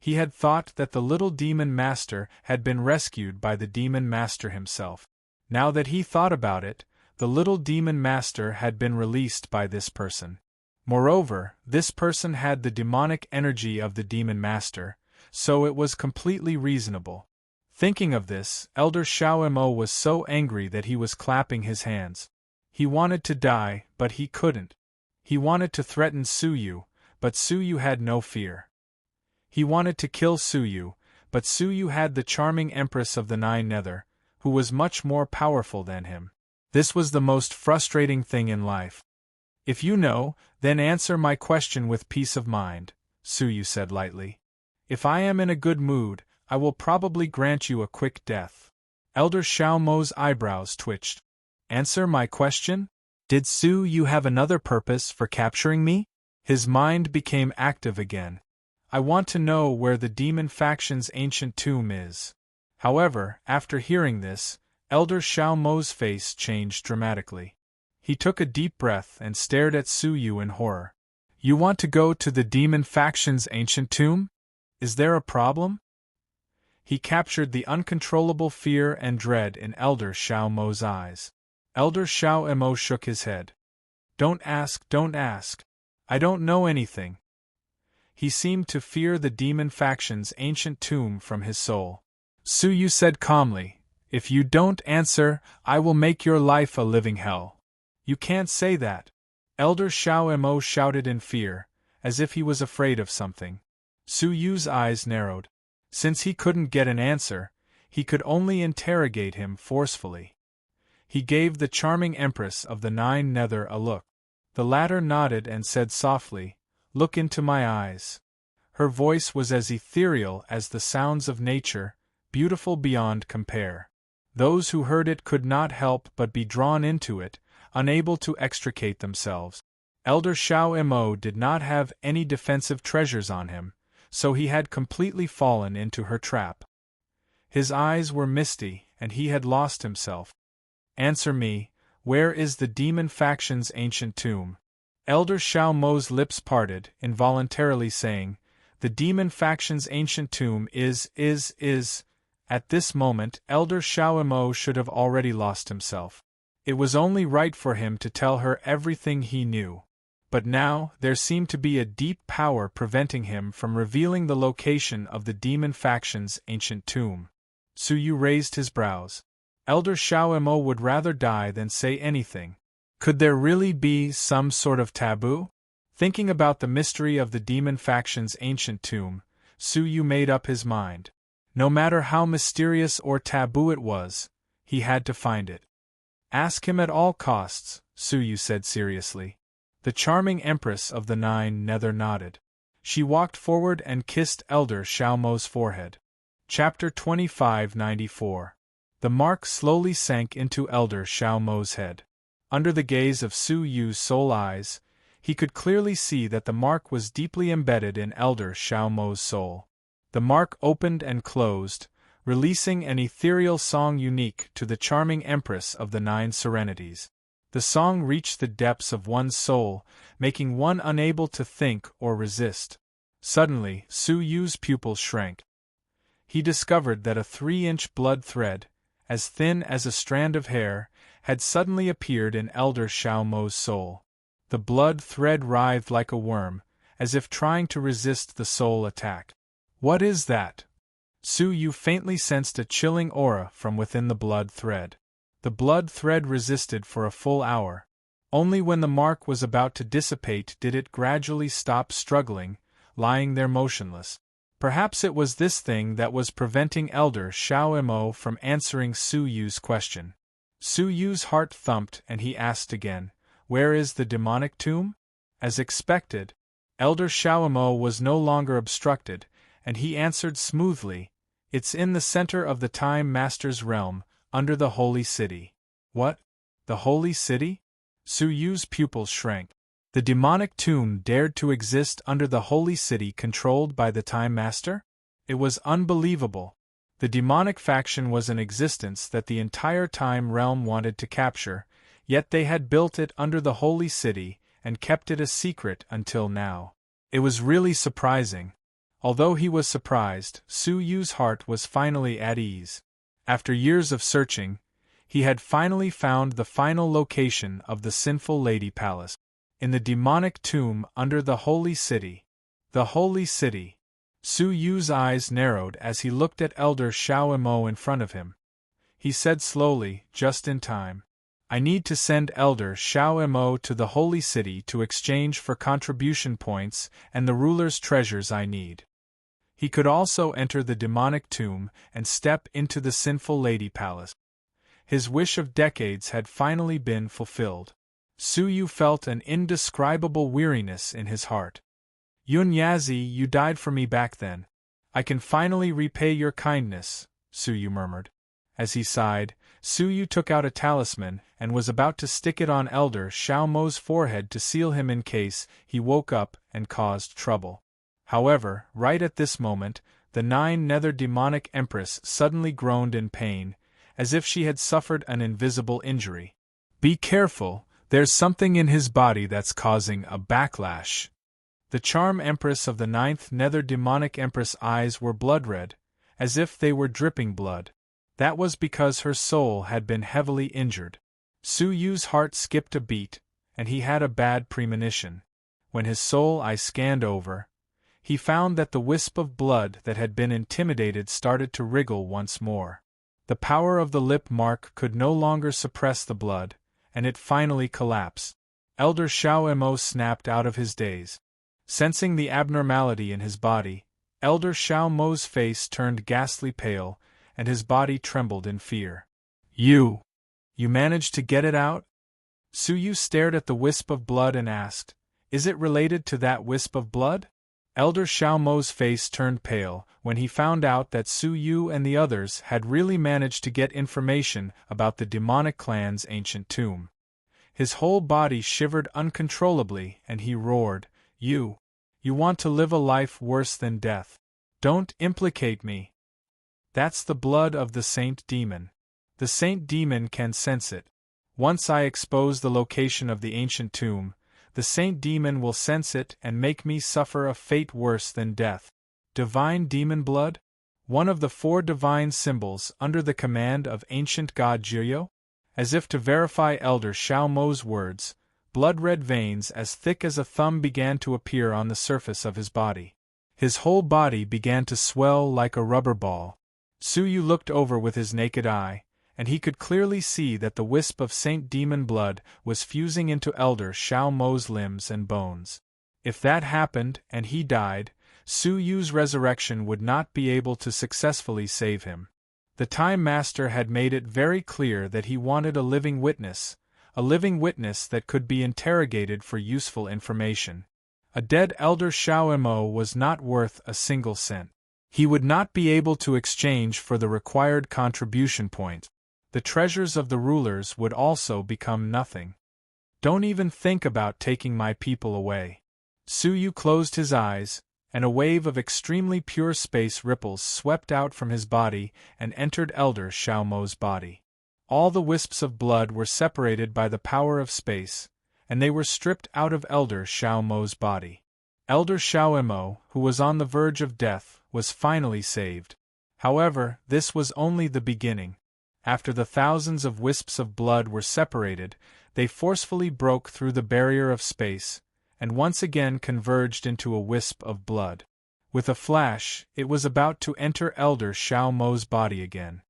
He had thought that the little demon master had been rescued by the demon master himself. Now that he thought about it, the little demon master had been released by this person. Moreover, this person had the demonic energy of the demon master, so it was completely reasonable. Thinking of this, Elder Xiaomo was so angry that he was clapping his hands. He wanted to die, but he couldn't. He wanted to threaten Suyu, but Suyu had no fear. He wanted to kill Suyu, but Suyu had the charming Empress of the Nine Nether, who was much more powerful than him. This was the most frustrating thing in life. If you know, then answer my question with peace of mind, Suyu said lightly. If I am in a good mood, I will probably grant you a quick death. Elder Xiaomo's eyebrows twitched. Answer my question? Did Suyu have another purpose for capturing me? His mind became active again. I want to know where the demon faction's ancient tomb is. However, after hearing this, Elder Xiaomo's face changed dramatically. He took a deep breath and stared at Suyu in horror. You want to go to the demon faction's ancient tomb? Is there a problem? He captured the uncontrollable fear and dread in Elder Xiaomo's eyes. Elder Xiaomo shook his head. Don't ask, don't ask. I don't know anything. He seemed to fear the demon faction's ancient tomb from his soul. Suyu said calmly, if you don't answer, I will make your life a living hell. You can't say that. Elder Xiaomo shouted in fear, as if he was afraid of something. Suyu's eyes narrowed. Since he couldn't get an answer, he could only interrogate him forcefully. He gave the charming Empress of the Nine Nether a look. The latter nodded and said softly, Look into my eyes. Her voice was as ethereal as the sounds of nature, beautiful beyond compare. Those who heard it could not help but be drawn into it, unable to extricate themselves. Elder Xiaomo did not have any defensive treasures on him, so he had completely fallen into her trap. His eyes were misty, and he had lost himself. Answer me, where is the demon faction's ancient tomb? Elder Xiaomo's lips parted, involuntarily saying, The demon faction's ancient tomb is. At this moment, Elder Xiaomo should have already lost himself. It was only right for him to tell her everything he knew. But now, there seemed to be a deep power preventing him from revealing the location of the demon faction's ancient tomb. Suyu raised his brows. Elder Xiaomo would rather die than say anything. Could there really be some sort of taboo? Thinking about the mystery of the demon faction's ancient tomb, Suyu made up his mind. No matter how mysterious or taboo it was, he had to find it. Ask him at all costs, Suyu said seriously. The charming Empress of the Nine Nether nodded. She walked forward and kissed Elder Xiaomo's forehead. Chapter 2594. The mark slowly sank into Elder Xiao Mo's head. Under the gaze of Su Yu's soul eyes, he could clearly see that the mark was deeply embedded in Elder Xiao Mo's soul. The mark opened and closed, releasing an ethereal song unique to the charming Empress of the Nine Serenities. The song reached the depths of one's soul, making one unable to think or resist. Suddenly, Su Yu's pupils shrank. He discovered that a 3-inch blood thread, as thin as a strand of hair, had suddenly appeared in Elder Xiao Mo's soul. The blood thread writhed like a worm, as if trying to resist the soul attack. What is that? Su Yu faintly sensed a chilling aura from within the blood thread. The blood thread resisted for a full hour. Only when the mark was about to dissipate did it gradually stop struggling, lying there motionless. Perhaps it was this thing that was preventing Elder Xiao Mo from answering Su Yu's question. Su Yu's heart thumped and he asked again, "Where is the demonic tomb?" As expected, Elder Xiao Mo was no longer obstructed, and he answered smoothly, "It's in the center of the Time Master's realm, under the Holy City." What? The Holy City? Su Yu's pupils shrank. The demonic tomb dared to exist under the Holy City controlled by the Time Master? It was unbelievable. The demonic faction was an existence that the entire Time realm wanted to capture, yet they had built it under the Holy City and kept it a secret until now. It was really surprising. Although he was surprised, Su Yu's heart was finally at ease. After years of searching, he had finally found the final location of the Sinful Lady Palace. In the demonic tomb under the Holy City. The Holy City. Su Yu's eyes narrowed as he looked at Elder Xiao Mo in front of him. He said slowly, just in time, "I need to send Elder Xiao Mo to the Holy City to exchange for contribution points and the ruler's treasures I need." He could also enter the demonic tomb and step into the Sinful Lady Palace. His wish of decades had finally been fulfilled. Su Yu felt an indescribable weariness in his heart. "Yun Yazi, you died for me back then. I can finally repay your kindness," Su Yu murmured. As he sighed, Su Yu took out a talisman and was about to stick it on Elder Xiao Mo's forehead to seal him in case he woke up and caused trouble. However, right at this moment, the Nether demonic Empress suddenly groaned in pain, as if she had suffered an invisible injury. "Be careful, there's something in his body that's causing a backlash." The charm Empress of the Nether demonic Empress' eyes were blood-red, as if they were dripping blood. That was because her soul had been heavily injured. Su Yu's heart skipped a beat, and he had a bad premonition. When his soul eye scanned over, he found that the wisp of blood that had been intimidated started to wriggle once more. The power of the lip mark could no longer suppress the blood, and it finally collapsed. Elder Xiao Mo snapped out of his daze. Sensing the abnormality in his body, Elder Xiao Mo's face turned ghastly pale, and his body trembled in fear. You managed to get it out?" Su Yu stared at the wisp of blood and asked, "Is it related to that wisp of blood?" Elder Xiao Mo's face turned pale when he found out that Su Yu and the others had really managed to get information about the demonic clan's ancient tomb. His whole body shivered uncontrollably and he roared, You want to live a life worse than death. Don't implicate me. That's the blood of the Saint Demon. The Saint Demon can sense it. Once I expose the location of the ancient tomb, the Saint Demon will sense it and make me suffer a fate worse than death. Divine demon blood? One of the 4 divine symbols under the command of ancient god Jiryo? As if to verify Elder Xiao Mo's words, blood-red veins as thick as a thumb began to appear on the surface of his body. His whole body began to swell like a rubber ball. Su Yu looked over with his naked eye, and he could clearly see that the wisp of Saint Demon blood was fusing into Elder Xiao Mo's limbs and bones. If that happened and he died, Su Yu's resurrection would not be able to successfully save him. The Time Master had made it very clear that he wanted a living witness that could be interrogated for useful information. A dead Elder Xiao Mo was not worth a single cent. He would not be able to exchange for the required contribution point. The treasures of the rulers would also become nothing. Don't even think about taking my people away. Suyu closed his eyes, and a wave of extremely pure space ripples swept out from his body and entered Elder Xiaomo's body. All the wisps of blood were separated by the power of space, and they were stripped out of Elder Xiaomo's body. Elder Xiaomo, who was on the verge of death, was finally saved. However, this was only the beginning. After the thousands of wisps of blood were separated, they forcefully broke through the barrier of space, and once again converged into a wisp of blood. With a flash, it was about to enter Elder Xiaomo's body again.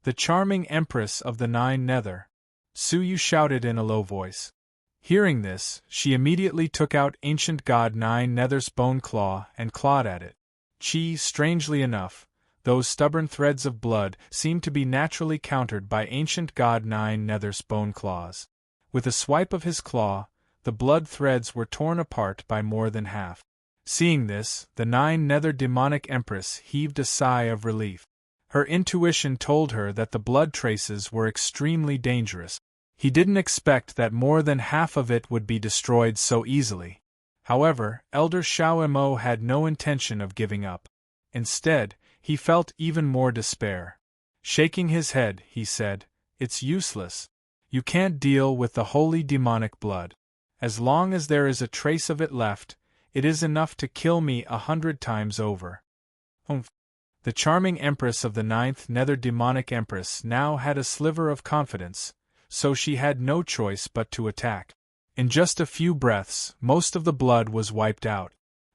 The charming Empress of the Nine Nether, Suyu shouted in a low voice. Hearing this, she immediately took out Ancient God Nine Nether's bone claw and clawed at it. Strangely enough, those stubborn threads of blood seemed to be naturally countered by Ancient God Nine Nether's bone claws. With a swipe of his claw, the blood threads were torn apart by more than half. Seeing this, the Nine Nether demonic Empress heaved a sigh of relief. Her intuition told her that the blood traces were extremely dangerous. He didn't expect that more than half of it would be destroyed so easily. However, Elder Xiaomo had no intention of giving up. Instead, he felt even more despair. Shaking his head, he said, "It's useless. You can't deal with the holy demonic blood. As long as there is a trace of it left, it is enough to kill me 100 times over." The charming Empress of the Ninth Nether Demonic Empress now had a sliver of confidence, so she had no choice but to attack. In just a few breaths, most of the blood was wiped out.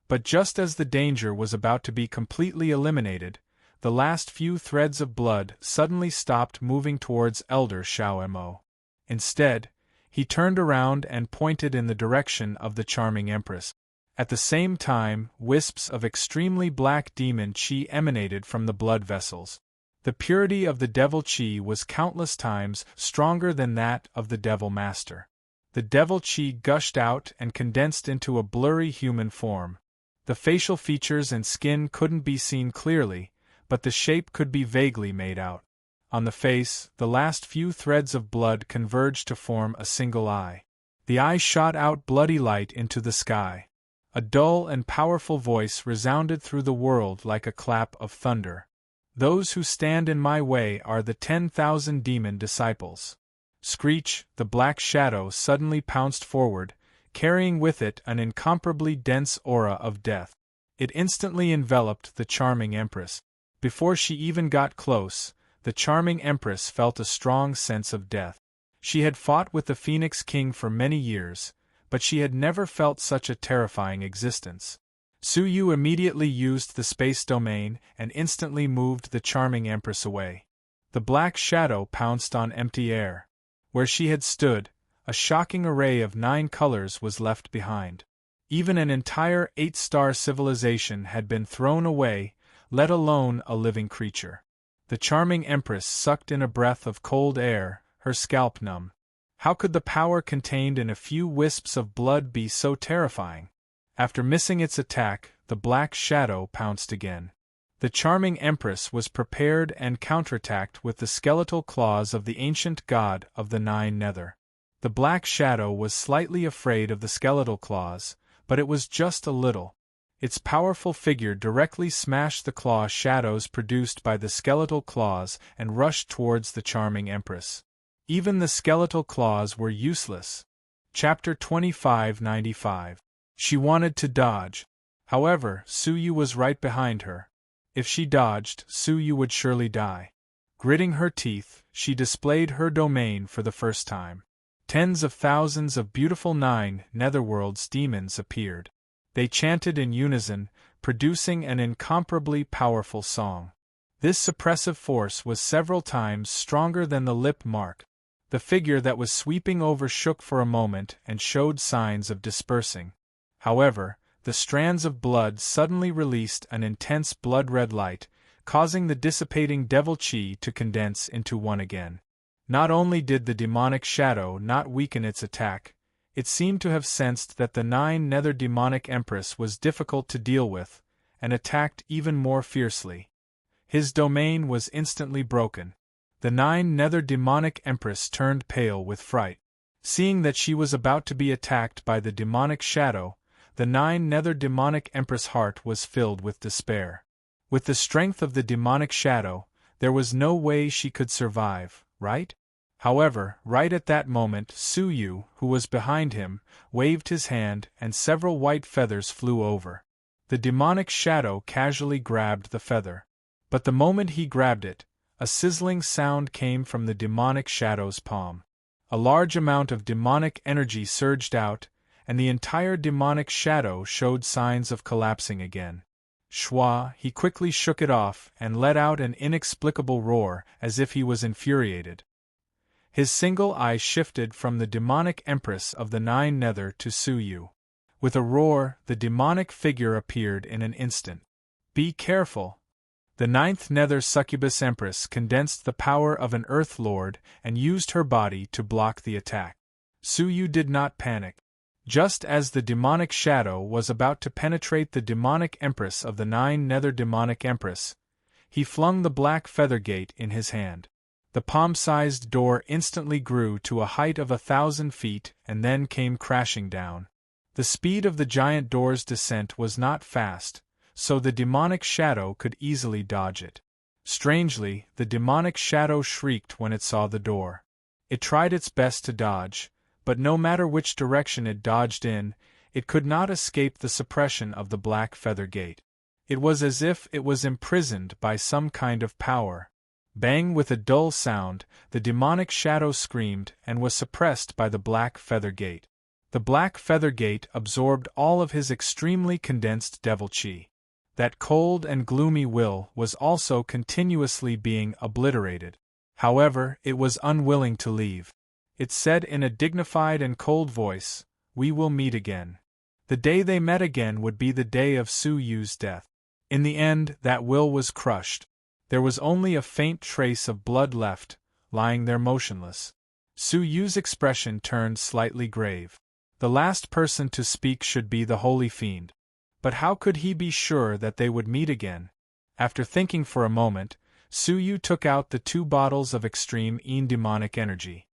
But just as the danger was about to be completely eliminated, the last few threads of blood suddenly stopped moving towards Elder Xiaomo. Instead, he turned around and pointed in the direction of the charming Empress. At the same time, wisps of extremely black demon qi emanated from the blood vessels. The purity of the devil qi was countless times stronger than that of the devil master. The devil qi gushed out and condensed into a blurry human form. The facial features and skin couldn't be seen clearly, but the shape could be vaguely made out. On the face, the last few threads of blood converged to form a single eye. The eye shot out bloody light into the sky. A dull and powerful voice resounded through the world like a clap of thunder. "Those who stand in my way are the 10,000 demon disciples." Screech, the black shadow suddenly pounced forward, carrying with it an incomparably dense aura of death. It instantly enveloped the charming Empress. Before she even got close, the charming Empress felt a strong sense of death. She had fought with the Phoenix King for many years, but she had never felt such a terrifying existence. Suyu immediately used the space domain and instantly moved the charming Empress away. The black shadow pounced on empty air. Where she had stood, a shocking array of 9 colors was left behind. Even an entire 8-star civilization had been thrown away, let alone a living creature. The charming Empress sucked in a breath of cold air, her scalp numb. How could the power contained in a few wisps of blood be so terrifying? After missing its attack, the black shadow pounced again. The charming Empress was prepared and counterattacked with the skeletal claws of the ancient god of the Nine Nether. The black shadow was slightly afraid of the skeletal claws, but it was just a little. Its powerful figure directly smashed the claw shadows produced by the skeletal claws and rushed towards the charming Empress. Even the skeletal claws were useless. Chapter 2595. She wanted to dodge. However, Suyu was right behind her. If she dodged, Suyu would surely die. Gritting her teeth, she displayed her domain for the first time. Tens of thousands of beautiful Nine Netherworld's demons appeared. They chanted in unison, producing an incomparably powerful song. This suppressive force was several times stronger than the lip mark. The figure that was sweeping over shook for a moment and showed signs of dispersing. However, the strands of blood suddenly released an intense blood-red light, causing the dissipating devil qi to condense into one again. Not only did the demonic shadow not weaken its attack, it seemed to have sensed that the Nine Nether Demonic Empress was difficult to deal with, and attacked even more fiercely. His domain was instantly broken. The 9 nether demonic empress turned pale with fright. Seeing that she was about to be attacked by the demonic shadow, the 9 nether demonic empress' heart was filled with despair. With the strength of the demonic shadow, there was no way she could survive, right? However, right at that moment, Suyu, who was behind him, waved his hand and several white feathers flew over. The demonic shadow casually grabbed the feather. But the moment he grabbed it, a sizzling sound came from the demonic shadow's palm. A large amount of demonic energy surged out, and the entire demonic shadow showed signs of collapsing again. Schwa, he quickly shook it off and let out an inexplicable roar as if he was infuriated. His single eye shifted from the demonic empress of the 9 nether to Suyu. With a roar, the demonic figure appeared in an instant. Be careful! The 9th nether succubus empress condensed the power of an earth lord and used her body to block the attack. Suyu did not panic. Just as the demonic shadow was about to penetrate the demonic empress of the 9 nether demonic empress, he flung the black feather gate in his hand. The palm-sized door instantly grew to a height of 1,000 feet and then came crashing down. The speed of the giant door's descent was not fast, so the demonic shadow could easily dodge it. Strangely, the demonic shadow shrieked when it saw the door. It tried its best to dodge, but no matter which direction it dodged in, it could not escape the suppression of the black feather gate. It was as if it was imprisoned by some kind of power. Bang! With a dull sound, the demonic shadow screamed and was suppressed by the black feather gate. The black feather gate absorbed all of his extremely condensed devil chi. That cold and gloomy will was also continuously being obliterated. However, it was unwilling to leave. It said in a dignified and cold voice, "We will meet again." The day they met again would be the day of Suyu's death. In the end, that will was crushed. There was only a faint trace of blood left, lying there motionless. Suyu's expression turned slightly grave. The last person to speak should be the holy fiend. But how could he be sure that they would meet again? After thinking for a moment, Suyu took out the 2 bottles of extreme demonic energy.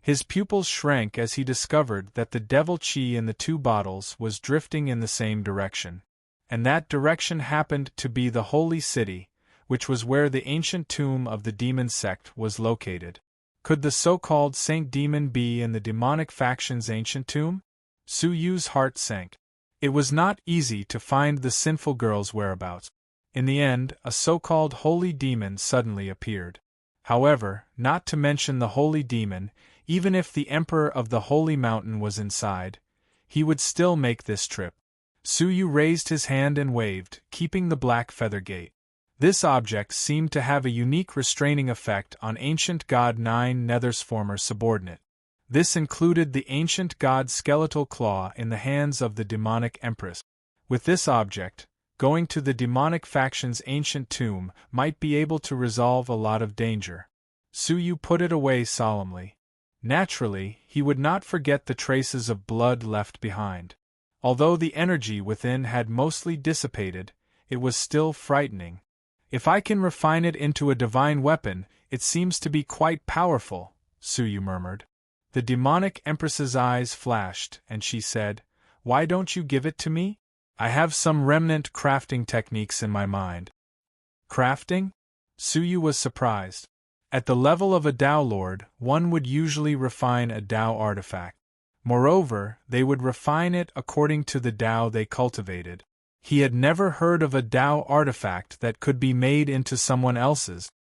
His pupils shrank as he discovered that the devil chi in the 2 bottles was drifting in the same direction. And that direction happened to be the holy city, which was where the ancient tomb of the demon sect was located. Could the so-called Saint Demon be in the demonic faction's ancient tomb? Suyu's heart sank. It was not easy to find the sinful girl's whereabouts. In the end, a so-called holy demon suddenly appeared. However, not to mention the holy demon, even if the emperor of the holy mountain was inside, he would still make this trip. Suyu raised his hand and waved, keeping the black feather gate. This object seemed to have a unique restraining effect on ancient god 9 nether's former subordinate. This included the ancient god's skeletal claw in the hands of the demonic empress. With this object, going to the demonic faction's ancient tomb might be able to resolve a lot of danger. Suyu put it away solemnly. Naturally, he would not forget the traces of blood left behind. Although the energy within had mostly dissipated, it was still frightening. If I can refine it into a divine weapon, it seems to be quite powerful, Suyu murmured. The demonic empress's eyes flashed, and she said, "Why don't you give it to me? I have some remnant crafting techniques in my mind." Crafting? Suyu was surprised. At the level of a Tao Lord, one would usually refine a Tao artifact. Moreover, they would refine it according to the Tao they cultivated. He had never heard of a Tao artifact that could be made into someone else's.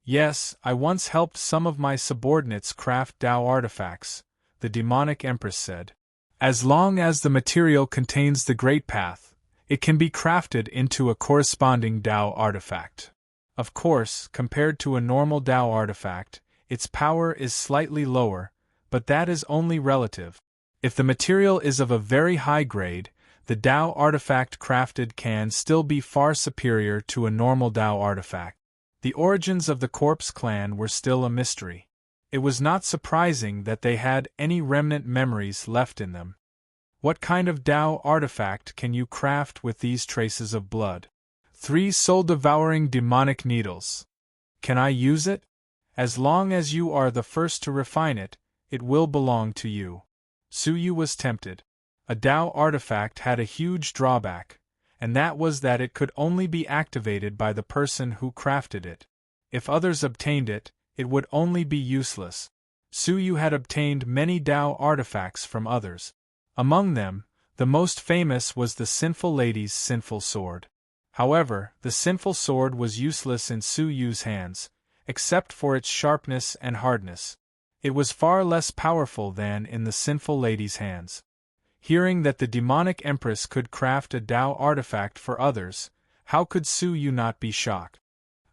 "Yes, I once helped some of my subordinates craft Tao artifacts," the demonic empress said. "As long as the material contains the Great Path, it can be crafted into a corresponding Tao artifact. Of course, compared to a normal Tao artifact, its power is slightly lower, but that is only relative. If the material is of a very high grade, the Tao artifact crafted can still be far superior to a normal Tao artifact." The origins of the Corpse clan were still a mystery. It was not surprising that they had any remnant memories left in them. What kind of Tao artifact can you craft with these traces of blood? 3 soul-devouring demonic needles. Can I use it? As long as you are the first to refine it, it will belong to you. Su Yu was tempted. A Tao artifact had a huge drawback, and that was that it could only be activated by the person who crafted it. If others obtained it, it would only be useless. Su Yu had obtained many Tao artifacts from others. Among them, the most famous was the Sinful Lady's sinful sword. However, the sinful sword was useless in Su Yu's hands, except for its sharpness and hardness. It was far less powerful than in the Sinful Lady's hands. Hearing that the demonic empress could craft a Tao artifact for others, how could Su Yu not be shocked?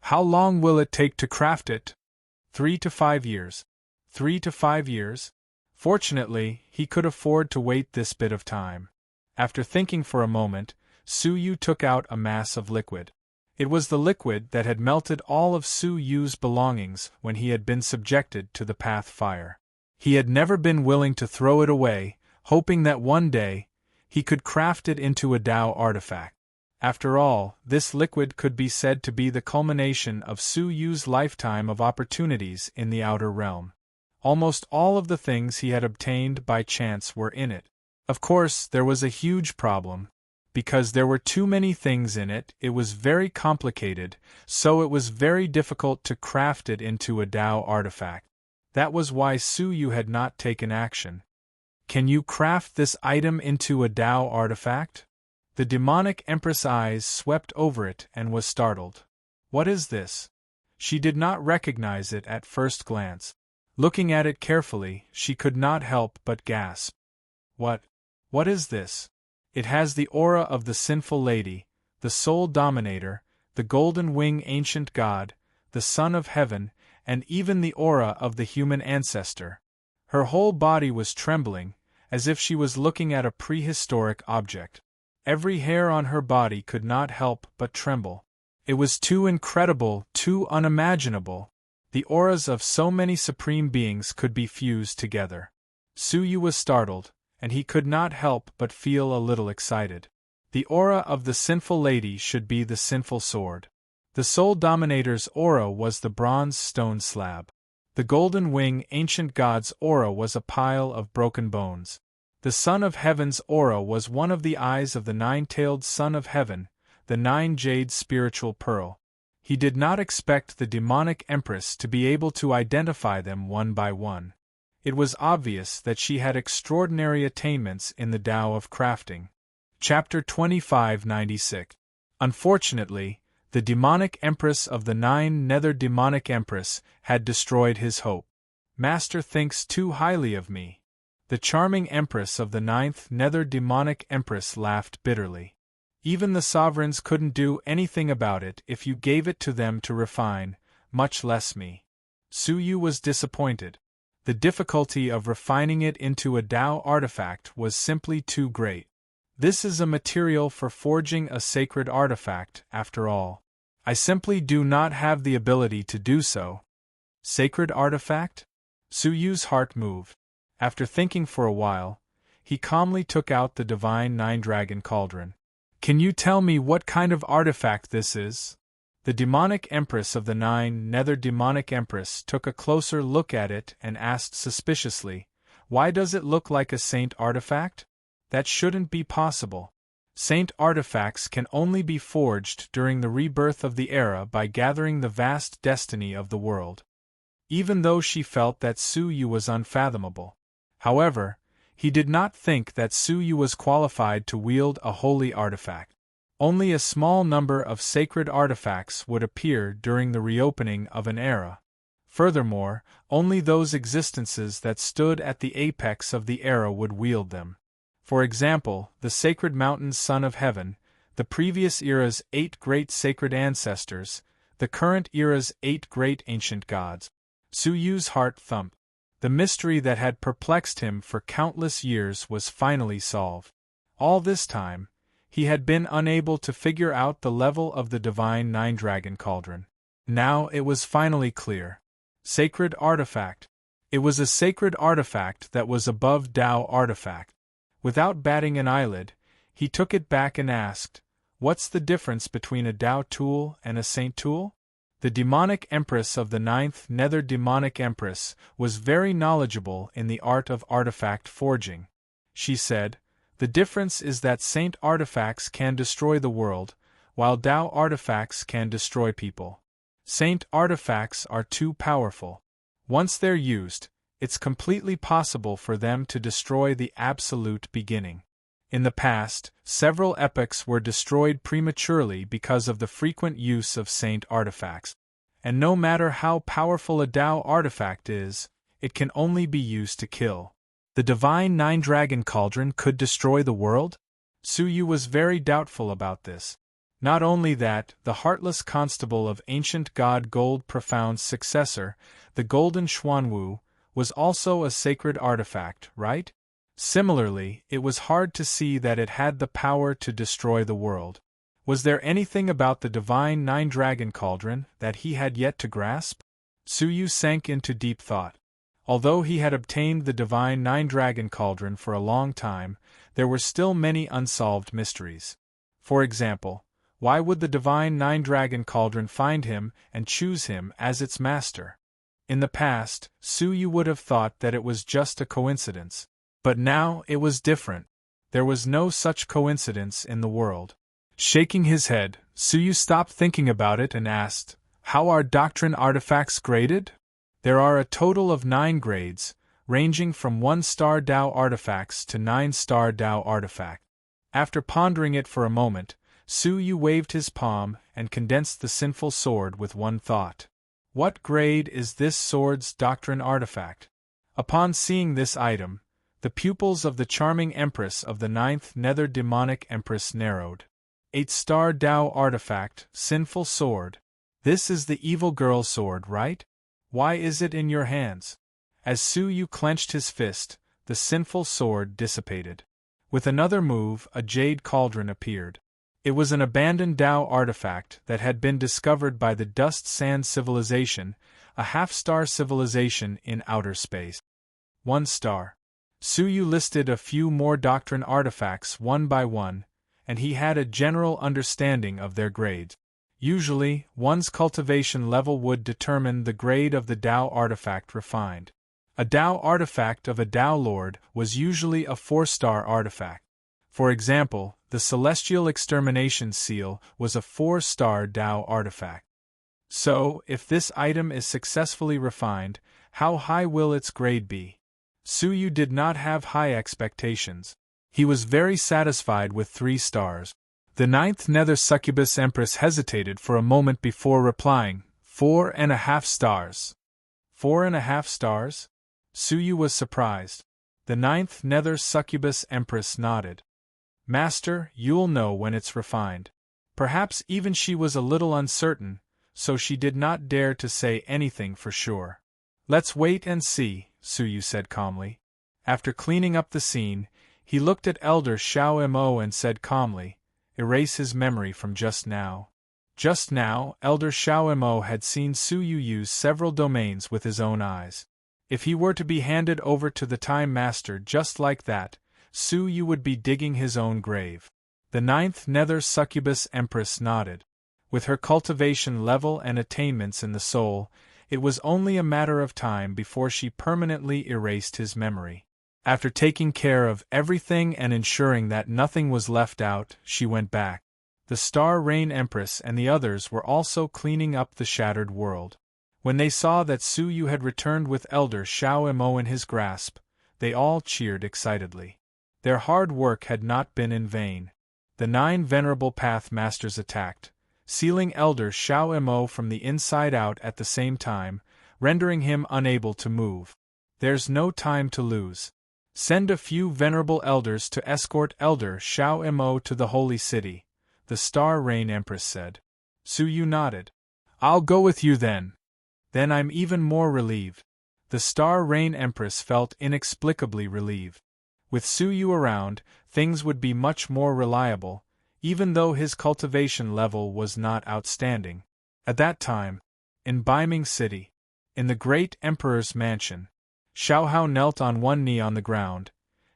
How long will it take to craft it? 3 to 5 years. 3 to 5 years? Fortunately, he could afford to wait this bit of time. After thinking for a moment, Su Yu took out a mass of liquid. It was the liquid that had melted all of Su Yu's belongings when he had been subjected to the path fire. He had never been willing to throw it away, hoping that one day, he could craft it into a Tao artifact. After all, this liquid could be said to be the culmination of Su Yu's lifetime of opportunities in the outer realm. Almost all of the things he had obtained by chance were in it. Of course, there was a huge problem. Because there were too many things in it, it was very complicated, so it was very difficult to craft it into a Tao artifact. That was why Su Yu had not taken action. Can you craft this item into a Tao artifact? The demonic empress' eyes swept over it and was startled. What is this? She did not recognize it at first glance. Looking at it carefully, she could not help but gasp. What is this? It has the aura of the Sinful Lady, the Soul Dominator, the Golden Wing Ancient God, the Son of Heaven, and even the aura of the human ancestor. Her whole body was trembling, as if she was looking at a prehistoric object. Every hair on her body could not help but tremble. It was too incredible, too unimaginable. The auras of so many supreme beings could be fused together. Su Yu was startled, and he could not help but feel a little excited. The aura of the Sinful Lady should be the Sinful Sword. The Soul Dominator's aura was the bronze stone slab. The Golden Wing Ancient God's aura was a pile of broken bones. The Son of Heaven's aura was one of the eyes of the 9-tailed Son of Heaven, the 9-jade spiritual pearl. He did not expect the demonic empress to be able to identify them one by one. It was obvious that she had extraordinary attainments in the Tao of crafting. Chapter 2596. Unfortunately, the demonic empress of the 9 nether demonic empress had destroyed his hope. Master thinks too highly of me. The charming empress of the 9th nether demonic empress laughed bitterly. Even the sovereigns couldn't do anything about it if you gave it to them to refine, much less me. Su Yu was disappointed. The difficulty of refining it into a Tao artifact was simply too great. This is a material for forging a sacred artifact, after all. I simply do not have the ability to do so. Sacred artifact? Su Yu's heart moved. After thinking for a while, he calmly took out the divine 9-dragon cauldron. Can you tell me what kind of artifact this is? The demonic empress of the 9 nether demonic empress took a closer look at it and asked suspiciously, why does it look like a saint artifact? That shouldn't be possible. Saint artifacts can only be forged during the rebirth of the era by gathering the vast destiny of the world. Even though she felt that Su Yu was unfathomable. However, he did not think that Su Yu was qualified to wield a holy artifact. Only a small number of sacred artifacts would appear during the reopening of an era. Furthermore, only those existences that stood at the apex of the era would wield them. For example, the sacred mountain's Son of Heaven, the previous era's 8 great sacred ancestors, the current era's 8 great ancient gods. Su Yu's heart thumped. The mystery that had perplexed him for countless years was finally solved. All this time, he had been unable to figure out the level of the divine 9-dragon cauldron. Now it was finally clear. Sacred artifact. It was a sacred artifact that was above Tao artifact. Without batting an eyelid, he took it back and asked, "What's the difference between a Tao tool and a Saint tool?" The demonic empress of the ninth nether demonic empress was very knowledgeable in the art of artifact forging. She said, "The difference is that Saint artifacts can destroy the world, while Tao artifacts can destroy people. Saint artifacts are too powerful. Once they're used, it's completely possible for them to destroy the absolute beginning. In the past, several epochs were destroyed prematurely because of the frequent use of Saint artifacts. And no matter how powerful a Tao artifact is, it can only be used to kill. The divine nine-dragon cauldron could destroy the world? Su Yu was very doubtful about this. Not only that, the heartless constable of ancient god Gold Profound's successor, the golden Xuanwu, was also a sacred artifact, right? Similarly, it was hard to see that it had the power to destroy the world. Was there anything about the divine nine-dragon cauldron that he had yet to grasp? Su Yu sank into deep thought. Although he had obtained the divine nine-dragon cauldron for a long time, there were still many unsolved mysteries. For example, why would the divine nine-dragon cauldron find him and choose him as its master? In the past, Su Yu would have thought that it was just a coincidence. But now it was different. There was no such coincidence in the world. Shaking his head, Su Yu stopped thinking about it and asked, "How are doctrine artifacts graded?" There are a total of 9 grades, ranging from 1-star Tao artifacts to 9-star Tao artifact. After pondering it for a moment, Su Yu waved his palm and condensed the sinful sword with one thought. What grade is this sword's doctrine artifact? Upon seeing this item, the pupils of the charming empress of the 9th nether demonic empress narrowed. 8-star Tao artifact, sinful sword. This is the evil girl sword, right? Why is it in your hands? As Su Yu clenched his fist, the sinful sword dissipated. With another move, a jade cauldron appeared. It was an abandoned Tao artifact that had been discovered by the Dust Sand Civilization, a half-star civilization in outer space. 1 star. Su Yu listed a few more doctrine artifacts one by one, and he had a general understanding of their grades. Usually, one's cultivation level would determine the grade of the Tao artifact refined. A Tao artifact of a Tao Lord was usually a 4-star artifact. For example, the Celestial Extermination Seal was a 4-star Tao artifact. So, if this item is successfully refined, how high will its grade be? Su Yu did not have high expectations. He was very satisfied with 3 stars. The 9th nether succubus empress hesitated for a moment before replying, 4.5 stars. 4.5 stars? Su Yu was surprised. The 9th nether succubus empress nodded. Master, you'll know when it's refined. Perhaps even she was a little uncertain, so she did not dare to say anything for sure. Let's wait and see, Su Yu said calmly. After cleaning up the scene, he looked at Elder Xiao Mo and said calmly, "Erase his memory from just now." Just now, Elder Xiao Mo had seen Su Yu use several domains with his own eyes. If he were to be handed over to the Time Master just like that, Su Yu would be digging his own grave. The 9th nether succubus empress nodded. With her cultivation level and attainments in the soul, it was only a matter of time before she permanently erased his memory. After taking care of everything and ensuring that nothing was left out, she went back. The Star Rain Empress and the others were also cleaning up the shattered world. When they saw that Su Yu had returned with Elder Xiao Mo in his grasp, they all cheered excitedly. Their hard work had not been in vain. The 9 venerable Path Masters attacked, sealing Elder Xiao Mo from the inside out at the same time, rendering him unable to move. There's no time to lose. Send a few venerable elders to escort Elder Xiao Mo to the Holy City, the Star Rain Empress said. Su Yu nodded. I'll go with you then. Then I'm even more relieved. The Star Rain Empress felt inexplicably relieved. With Su Yu around, things would be much more reliable, even though his cultivation level was not outstanding. At that time, in Baiming City, in the great Emperor's mansion, Xiao Hao knelt on one knee on the ground,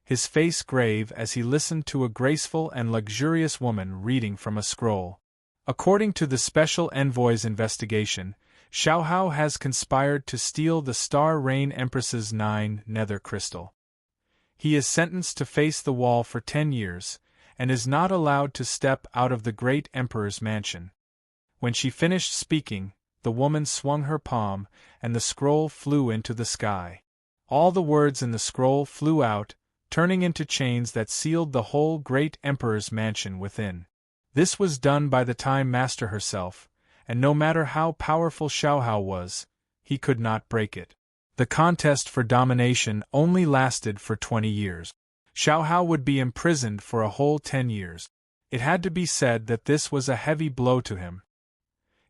his face grave as he listened to a graceful and luxurious woman reading from a scroll. According to the Special Envoy's investigation, Xiaohao has conspired to steal the Star Rain Empress's 9 nether crystal. He is sentenced to face the wall for 10 years, and is not allowed to step out of the great emperor's mansion. When she finished speaking, the woman swung her palm, and the scroll flew into the sky. All the words in the scroll flew out, turning into chains that sealed the whole great emperor's mansion within. This was done by the Time Master herself, and no matter how powerful Xiaohao was, he could not break it. The contest for domination only lasted for 20 years. Xiaohao would be imprisoned for a whole 10 years. It had to be said that this was a heavy blow to him.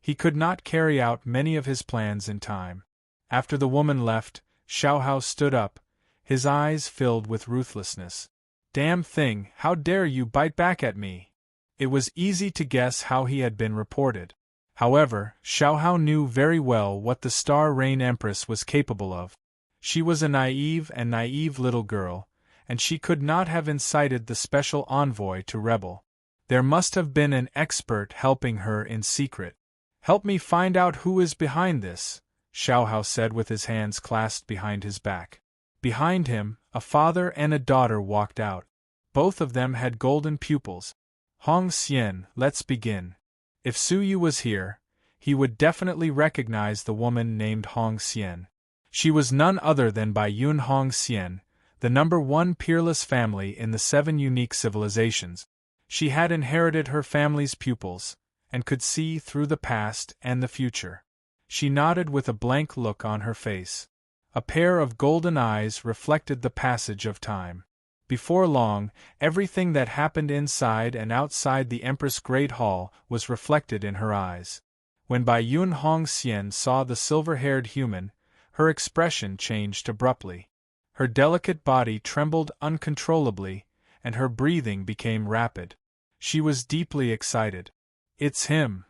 He could not carry out many of his plans in time. After the woman left, Xiaohao stood up, his eyes filled with ruthlessness. "Damn thing, how dare you bite back at me?" It was easy to guess how he had been reported. However, Xiaohao knew very well what the Star Rain Empress was capable of. She was a naive little girl, and she could not have incited the special envoy to rebel. There must have been an expert helping her in secret. "Help me find out who is behind this," Xiaohao said with his hands clasped behind his back. Behind him, a father and a daughter walked out. Both of them had golden pupils. "Hong Xian, let's begin." If Su Yu was here, he would definitely recognize the woman named Hong Xian. She was none other than Bai Yun Hong Xian, the #1 peerless family in the 7 unique civilizations. She had inherited her family's pupils, and could see through the past and the future. She nodded with a blank look on her face. A pair of golden eyes reflected the passage of time. Before long, everything that happened inside and outside the Empress' Great Hall was reflected in her eyes. When Bai Yun Hong Xian saw the silver-haired human, her expression changed abruptly. Her delicate body trembled uncontrollably, and her breathing became rapid. She was deeply excited. "It's him!"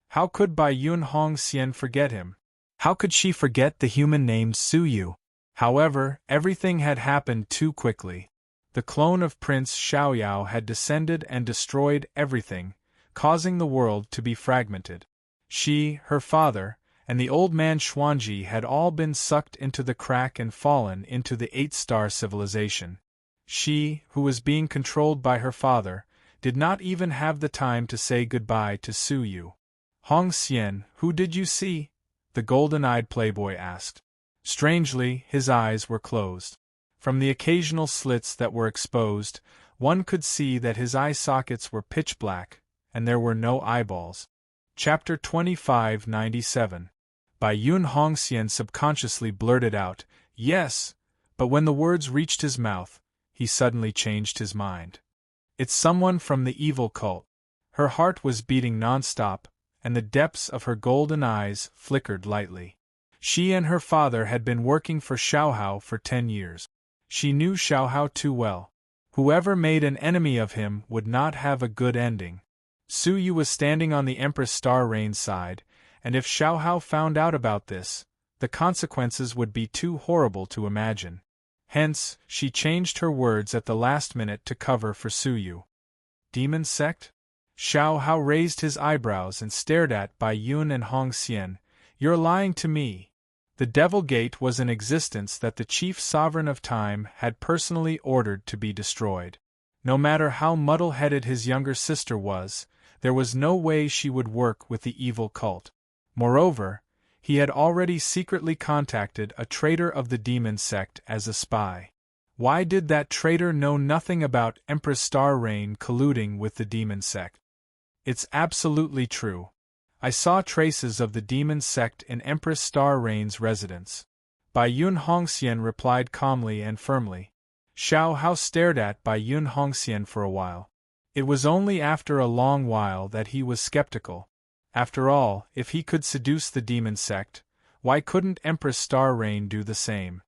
How could Bai Yun Hong Xian forget him? How could she forget the human named Su Yu? However, everything had happened too quickly. The clone of Prince Xiaoyao had descended and destroyed everything, causing the world to be fragmented. She, her father, and the old man Xuanji had all been sucked into the crack and fallen into the 8-star civilization. She, who was being controlled by her father, did not even have the time to say goodbye to Su Yu. "Hong Xian, who did you see?" the golden-eyed playboy asked. Strangely, his eyes were closed. From the occasional slits that were exposed, one could see that his eye sockets were pitch black, and there were no eyeballs. Chapter 2597. Bai Yun Hong Xian subconsciously blurted out, "Yes," but when the words reached his mouth, he suddenly changed his mind. "It's someone from the evil cult." Her heart was beating non-stop, and the depths of her golden eyes flickered lightly. She and her father had been working for Xiaohao for 10 years. She knew Xiaohao too well. Whoever made an enemy of him would not have a good ending. Su Yu was standing on the Empress Star Rain's side, and if Xiaohao found out about this, the consequences would be too horrible to imagine. Hence, she changed her words at the last minute to cover for Su Yu. "Demon sect?" Xiaohao raised his eyebrows and stared at Bai Yun and Hong Xian. "You're lying to me." The Devil Gate was an existence that the chief sovereign of time had personally ordered to be destroyed. No matter how muddle-headed his younger sister was, there was no way she would work with the evil cult. Moreover, he had already secretly contacted a traitor of the demon sect as a spy. Why did that traitor know nothing about Empress Star Rain colluding with the demon sect? It's absolutely true. I saw traces of the demon sect in Empress Star Rain's residence. Bai Yun Hong Xian replied calmly and firmly. Xiaohao stared at Bai Yun Hong Xian for a while. It was only after a long while that he was skeptical. After all, if he could seduce the demon sect, why couldn't Empress Star Rain do the same?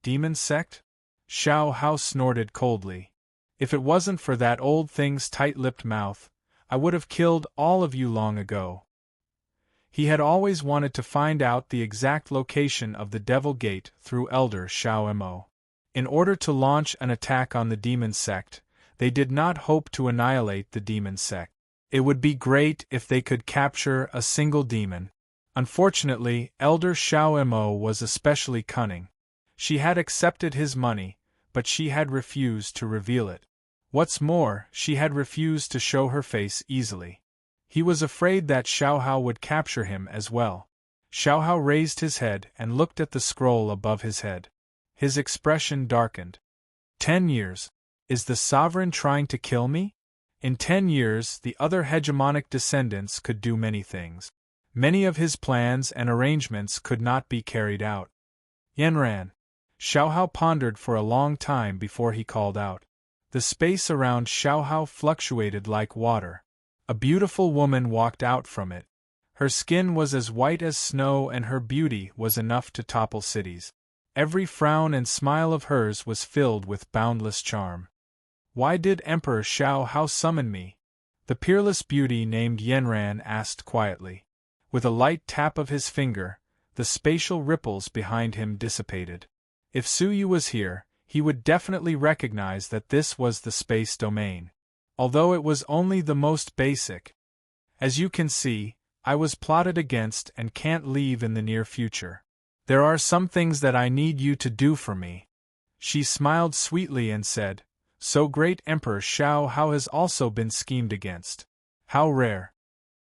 Demon sect? Xiaohao snorted coldly. If it wasn't for that old thing's tight-lipped mouth, I would have killed all of you long ago. He had always wanted to find out the exact location of the Devil Gate through Elder Xiao Mo. In order to launch an attack on the demon sect, they did not hope to annihilate the demon sect. It would be great if they could capture a single demon. Unfortunately, Elder Xiao Mo was especially cunning. She had accepted his money, but she had refused to reveal it. What's more, she had refused to show her face easily. He was afraid that Xiaohao would capture him as well. Xiaohao raised his head and looked at the scroll above his head. His expression darkened. 10 years. Is the sovereign trying to kill me? In 10 years, the other hegemonic descendants could do many things. Many of his plans and arrangements could not be carried out. Yanran. Xiaohao pondered for a long time before he called out. The space around Xiaohao fluctuated like water. A beautiful woman walked out from it. Her skin was as white as snow and her beauty was enough to topple cities. Every frown and smile of hers was filled with boundless charm. Why did Emperor Xiaohao summon me? The peerless beauty named Yanran asked quietly. With a light tap of his finger, the spatial ripples behind him dissipated. If Su Yu was here, he would definitely recognize that this was the space domain. Although it was only the most basic. As you can see, I was plotted against and can't leave in the near future. There are some things that I need you to do for me. She smiled sweetly and said, So great Emperor Xiaohao has also been schemed against. How rare.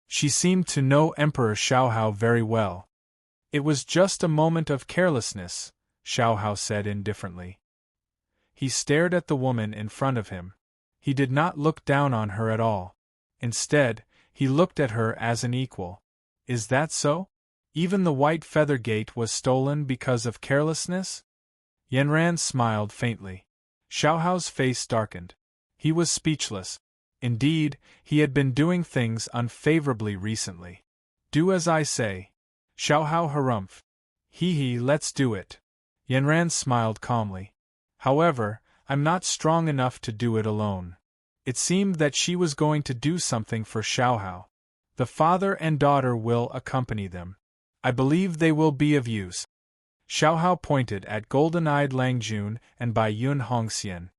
She seemed to know Emperor Xiaohao very well. It was just a moment of carelessness, Xiaohao said indifferently. He stared at the woman in front of him. He did not look down on her at all. Instead, he looked at her as an equal. Is that so? Even the white feather gate was stolen because of carelessness? Yanran smiled faintly. Xiaohao's face darkened. He was speechless. Indeed, he had been doing things unfavorably recently. Do as I say. Xiaohao harumph. Hee, let's do it. Yanran smiled calmly. However, I'm not strong enough to do it alone. It seemed that she was going to do something for Xiaohao. The father and daughter will accompany them. I believe they will be of use. Xiaohao pointed at golden-eyed Lang Jun and Bai Yun Hongxian.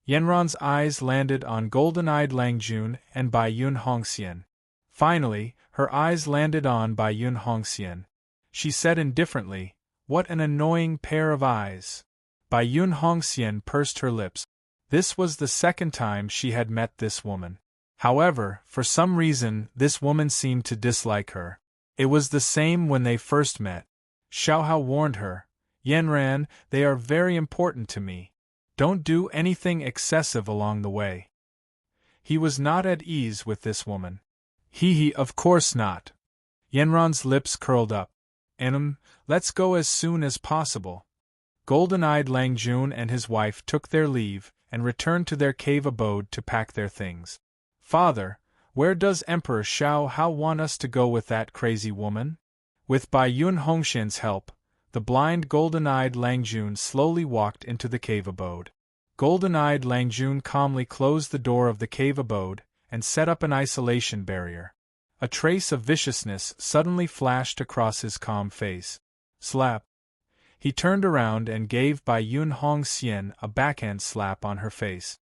Yanran's eyes landed on golden-eyed Lang Jun and Bai Yun Hongxian. Finally, her eyes landed on Bai Yun Hongxian. She said indifferently, What an annoying pair of eyes. Bai Yun Hongxian pursed her lips. This was the second time she had met this woman. However, for some reason, this woman seemed to dislike her. It was the same when they first met. Xiaohao warned her, Yanran, they are very important to me. Don't do anything excessive along the way. He was not at ease with this woman. Of course not. Yanran's lips curled up. Let's go as soon as possible. Golden-eyed Lang Jun and his wife took their leave and returned to their cave abode to pack their things. Father, where does Emperor Xiaohao want us to go with that crazy woman? With Bai Yun Hongxian's help, the blind golden-eyed Lang Jun slowly walked into the cave abode. Golden-eyed Lang Jun calmly closed the door of the cave abode and set up an isolation barrier. A trace of viciousness suddenly flashed across his calm face. Slap. He turned around and gave Bai Yun Hongxian a backhand slap on her face.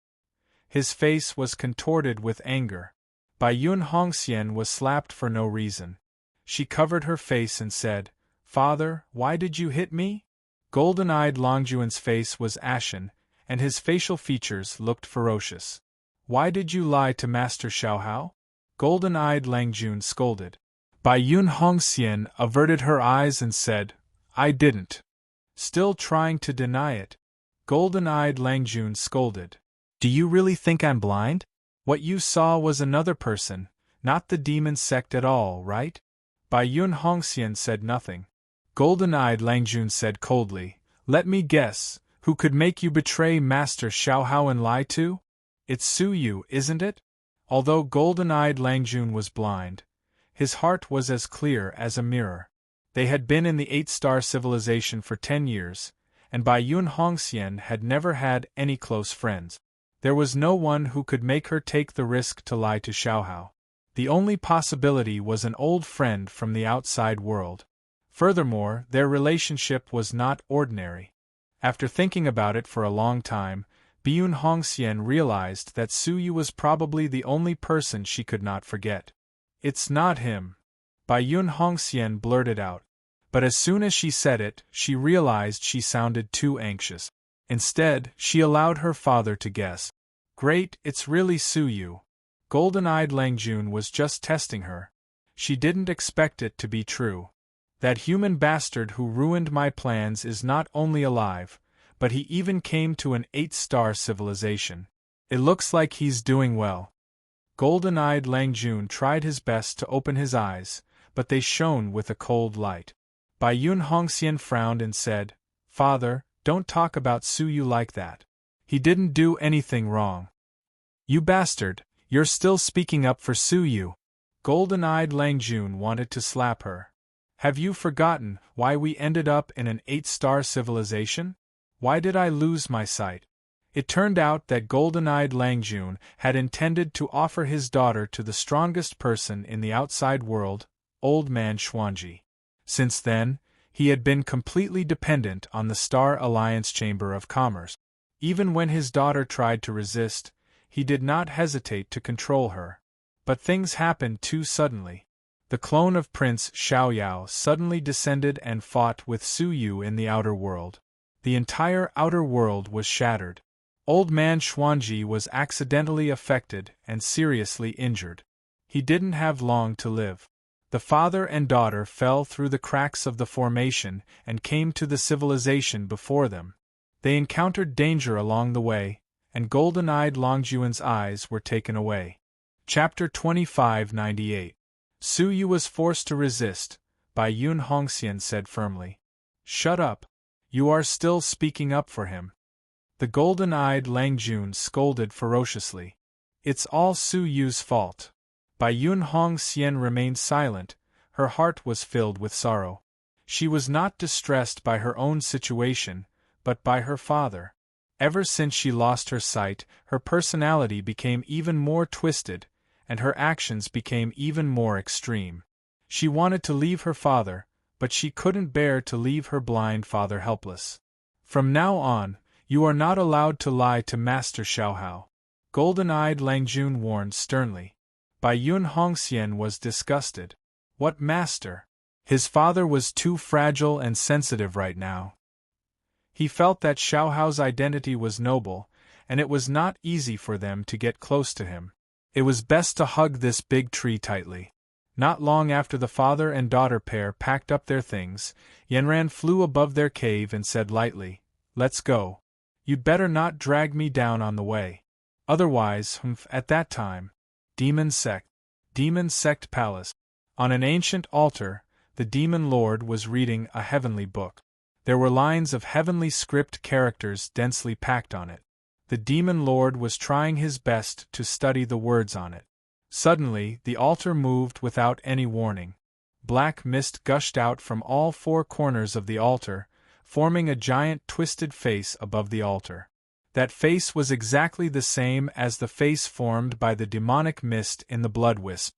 His face was contorted with anger. Bai Yun Hongxian was slapped for no reason. She covered her face and said, Father, why did you hit me? Golden-eyed Lang Jun's face was ashen, and his facial features looked ferocious. Why did you lie to Master Xiaohao? Golden-eyed Lang Jun scolded. Bai Yun Hongxian averted her eyes and said, I didn't. Still trying to deny it. Golden-eyed Lang Jun scolded. Do you really think I'm blind? What you saw was another person, not the demon sect at all, right? Bai Yun Hongxian said nothing. Golden-eyed Lang Jun said coldly, Let me guess, who could make you betray Master Xiaohao and lie to? It's Su Yu, isn't it? Although golden-eyed Lang Jun was blind, his heart was as clear as a mirror. They had been in the 8-star civilization for 10 years, and Bai Yun Hongxian had never had any close friends. There was no one who could make her take the risk to lie to Xiaohao. The only possibility was an old friend from the outside world. Furthermore, their relationship was not ordinary. After thinking about it for a long time, Byun Hongxian realized that Su Yu was probably the only person she could not forget. "It's not him," Byun Hongxian blurted out. But as soon as she said it, she realized she sounded too anxious. Instead, she allowed her father to guess. "Great, it's really Su Yu." Golden-eyed Langjun was just testing her. She didn't expect it to be true. "That human bastard who ruined my plans is not only alive, but he even came to an 8-star civilization. It looks like he's doing well." Golden-eyed Langjun tried his best to open his eyes, but they shone with a cold light. Byun Hongxian frowned and said, "Father, don't talk about Su Yu like that. He didn't do anything wrong." "You bastard, you're still speaking up for Su Yu." Golden-eyed Langjun wanted to slap her. "Have you forgotten why we ended up in an 8-star civilization? Why did I lose my sight?" It turned out that Golden-eyed Langjun had intended to offer his daughter to the strongest person in the outside world, Old Man Xuanji. Since then, he had been completely dependent on the Star Alliance Chamber of Commerce. Even when his daughter tried to resist, he did not hesitate to control her. But things happened too suddenly. The clone of Prince Xiaoyao suddenly descended and fought with Su Yu in the outer world. The entire outer world was shattered. Old Man Xuanji was accidentally affected and seriously injured. He didn't have long to live. The father and daughter fell through the cracks of the formation and came to the civilization before them. They encountered danger along the way, and Golden-eyed Langjun's eyes were taken away. Chapter 2598. Su Yu was forced to resist, Byun Hongxian said firmly. "Shut up. You are still speaking up for him." The golden-eyed Langjun scolded ferociously. "It's all Su Yu's fault." Byun Hongxian remained silent, her heart was filled with sorrow. She was not distressed by her own situation, but by her father. Ever since she lost her sight, her personality became even more twisted, and her actions became even more extreme. She wanted to leave her father, but she couldn't bear to leave her blind father helpless. "From now on, you are not allowed to lie to Master Xiaohao," Golden-eyed Langjun warned sternly. Byun Hongxian was disgusted. What master? His father was too fragile and sensitive right now. He felt that Xiaohao's identity was noble, and it was not easy for them to get close to him. It was best to hug this big tree tightly. Not long after the father and daughter pair packed up their things, Yanran flew above their cave and said lightly, "Let's go. You'd better not drag me down on the way. Otherwise, at that time." Demon Sect Palace. On an ancient altar, the Demon Lord was reading a heavenly book. There were lines of heavenly script characters densely packed on it. The Demon Lord was trying his best to study the words on it. Suddenly, the altar moved without any warning. Black mist gushed out from all four corners of the altar, forming a giant twisted face above the altar. That face was exactly the same as the face formed by the demonic mist in the blood wisp.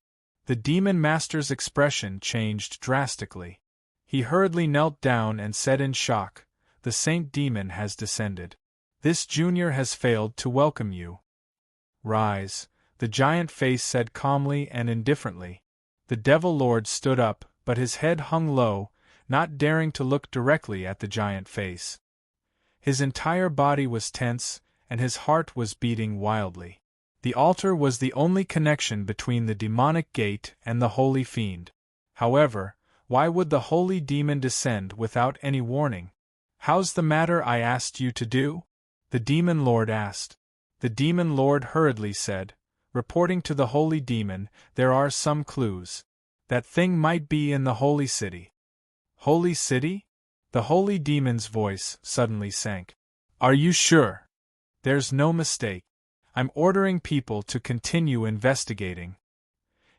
The Demon Master's expression changed drastically. He hurriedly knelt down and said in shock, "The Saint Demon has descended. This junior has failed to welcome you." "Rise," the giant face said calmly and indifferently. The Devil Lord stood up, but his head hung low, not daring to look directly at the giant face. His entire body was tense, and his heart was beating wildly. The altar was the only connection between the demonic gate and the holy fiend. However, why would the holy demon descend without any warning? "How's the matter I asked you to do?" the Demon Lord asked. The Demon Lord hurriedly said, "Reporting to the holy demon, there are some clues. That thing might be in the holy city." "Holy city?" The holy demon's voice suddenly sank. "Are you sure?" "There's no mistake. I'm ordering people to continue investigating."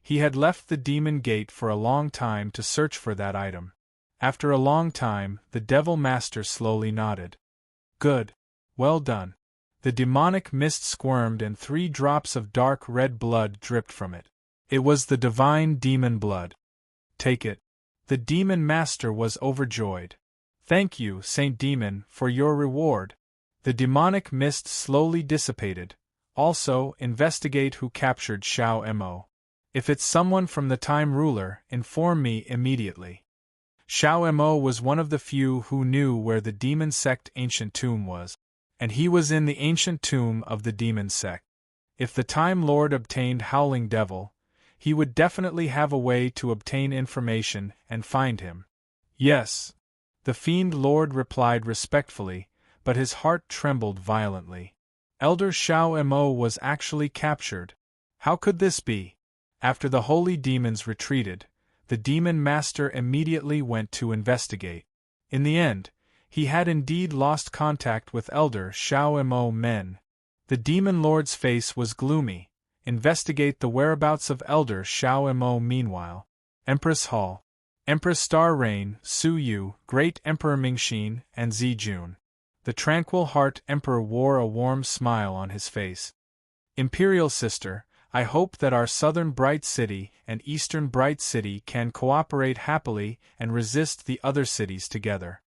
He had left the demon gate for a long time to search for that item. After a long time, the Devil Master slowly nodded. "Good. Well done." The demonic mist squirmed and 3 drops of dark red blood dripped from it. It was the divine demon blood. "Take it." The Demon Master was overjoyed. Thank you, Saint Demon, for your reward. The demonic mist slowly dissipated. Also, investigate who captured Xiao Mo. If it's someone from the Time Ruler, inform me immediately. Xiao Mo was one of the few who knew where the demon sect ancient tomb was, and he was in the ancient tomb of the demon sect. If the Time Lord obtained Howling Devil, he would definitely have a way to obtain information and find him. Yes. The Fiend Lord replied respectfully, but his heart trembled violently. Elder Xiao Mo was actually captured. How could this be? After the holy demons retreated, the demon master immediately went to investigate. In the end, he had indeed lost contact with Elder Xiao Mo men. The demon lord's face was gloomy. Investigate the whereabouts of Elder Xiao Mo meanwhile. Empress Hall. Empress Star Rain, Su Yu, Great Emperor Mingxin, and Zijun. The Tranquil Heart Emperor wore a warm smile on his face. Imperial Sister, I hope that our southern Bright City and eastern Bright City can cooperate happily and resist the other cities together.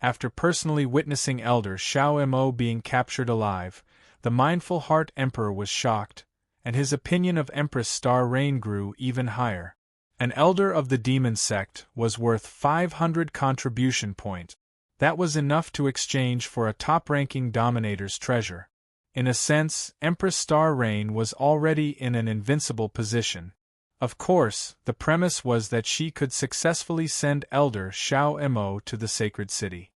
After personally witnessing Elder Xiao Mo being captured alive, the Mindful Heart Emperor was shocked, and his opinion of Empress Star Rain grew even higher. An elder of the demon sect was worth 500 contribution points. That was enough to exchange for a top-ranking dominator's treasure. In a sense, Empress Star Rain was already in an invincible position. Of course, the premise was that she could successfully send Elder Xiao Mo to the sacred city.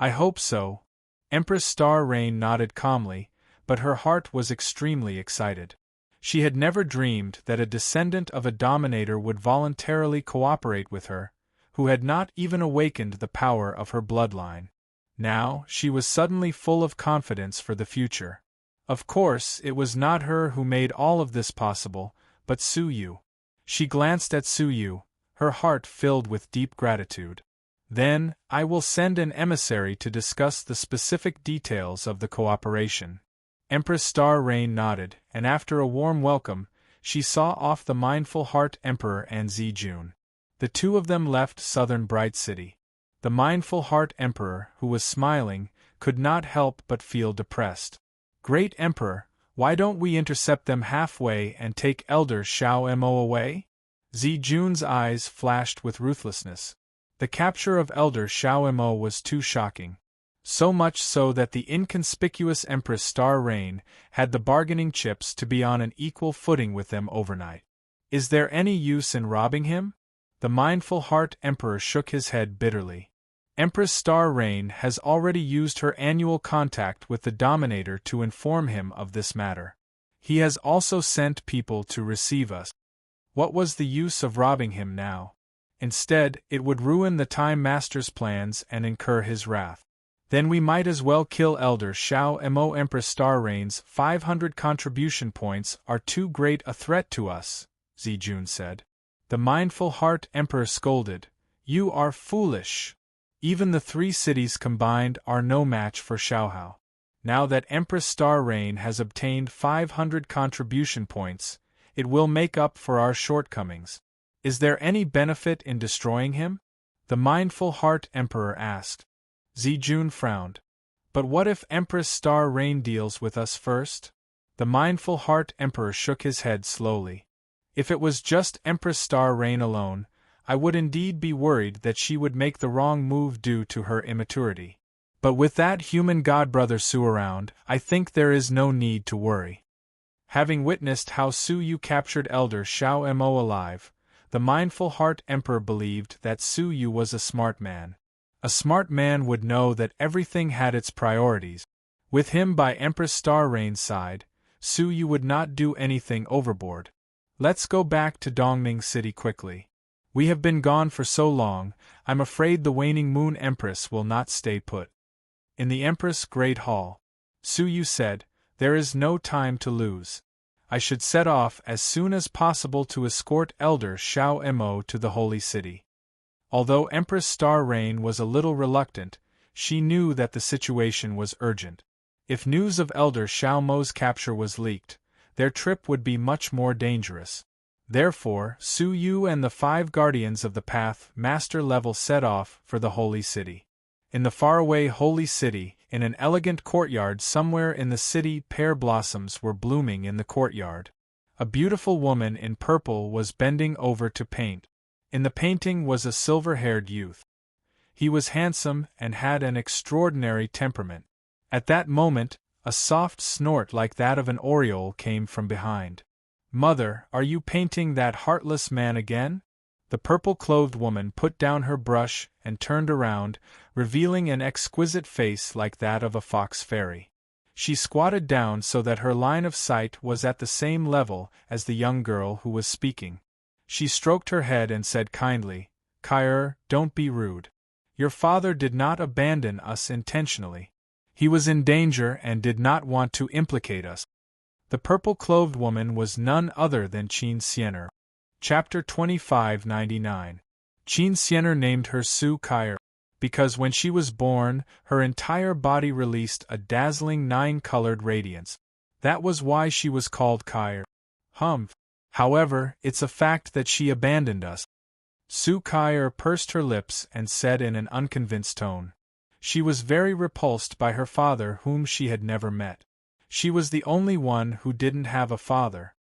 I hope so. Empress Star Rain nodded calmly, but her heart was extremely excited. She had never dreamed that a descendant of a dominator would voluntarily cooperate with her, who had not even awakened the power of her bloodline. Now, she was suddenly full of confidence for the future. Of course, it was not her who made all of this possible, but Su Yu. She glanced at Su Yu, her heart filled with deep gratitude. Then, I will send an emissary to discuss the specific details of the cooperation. Empress Star Rain nodded, and after a warm welcome, she saw off the Mindful Heart Emperor and Zijun. The two of them left southern Bright City. The Mindful Heart Emperor, who was smiling, could not help but feel depressed. Great Emperor, why don't we intercept them halfway and take Elder Xiao Mo away? Zijun's eyes flashed with ruthlessness. The capture of Elder Xiao Mo was too shocking. So much so that the inconspicuous Empress Star Rain had the bargaining chips to be on an equal footing with them overnight. Is there any use in robbing him? The Mindful Heart Emperor shook his head bitterly. Empress Star Rain has already used her annual contact with the Dominator to inform him of this matter. He has also sent people to receive us. What was the use of robbing him now? Instead, it would ruin the Time Master's plans and incur his wrath. Then we might as well kill Elder Xiao Mo. Empress Star Rain's 500 contribution points are too great a threat to us, Zijun said. The Mindful Heart Emperor scolded. You are foolish. Even the 3 cities combined are no match for Xiaohao. Now that Empress Star Rain has obtained 500 contribution points, it will make up for our shortcomings. Is there any benefit in destroying him? The Mindful Heart Emperor asked. Zijun frowned. But what if Empress Star Rain deals with us first? The Mindful Heart Emperor shook his head slowly. If it was just Empress Star Rain alone, I would indeed be worried that she would make the wrong move due to her immaturity. But with that human godbrother Su around, I think there is no need to worry. Having witnessed how Su Yu captured Elder Xiao Mo alive, the Mindful Heart Emperor believed that Su Yu was a smart man. A smart man would know that everything had its priorities. With him by Empress Star Rain's side, Su Yu would not do anything overboard. Let's go back to Dongming City quickly. We have been gone for so long, I'm afraid the Waning Moon Empress will not stay put. In the Empress Great Hall, Su Yu said, there is no time to lose. I should set off as soon as possible to escort Elder Xiao Mo to the Holy City. Although Empress Star Rain was a little reluctant, she knew that the situation was urgent. If news of Elder Xiao Mo's capture was leaked, their trip would be much more dangerous. Therefore, Su Yu and the 5 Guardians of the Path Master level set off for the Holy City. In the faraway holy city, in an elegant courtyard somewhere in the city, pear blossoms were blooming in the courtyard. A beautiful woman in purple was bending over to paint. In the painting was a silver-haired youth. He was handsome and had an extraordinary temperament. At that moment, a soft snort like that of an oriole came from behind. "Mother, are you painting that heartless man again?" The purple-clothed woman put down her brush and turned around, revealing an exquisite face like that of a fox fairy. She squatted down so that her line of sight was at the same level as the young girl who was speaking. She stroked her head and said kindly, "Kair, don't be rude. Your father did not abandon us intentionally. He was in danger and did not want to implicate us." The purple-clothed woman was none other than Qin Xian'er. Chapter 2599. Qin Xian'er named her Su Kair, because when she was born, her entire body released a dazzling 9-colored radiance. That was why she was called Kair. However, it's a fact that she abandoned us. Su Kair pursed her lips and said in an unconvinced tone. She was very repulsed by her father, whom she had never met. She was the only one who didn't have a father.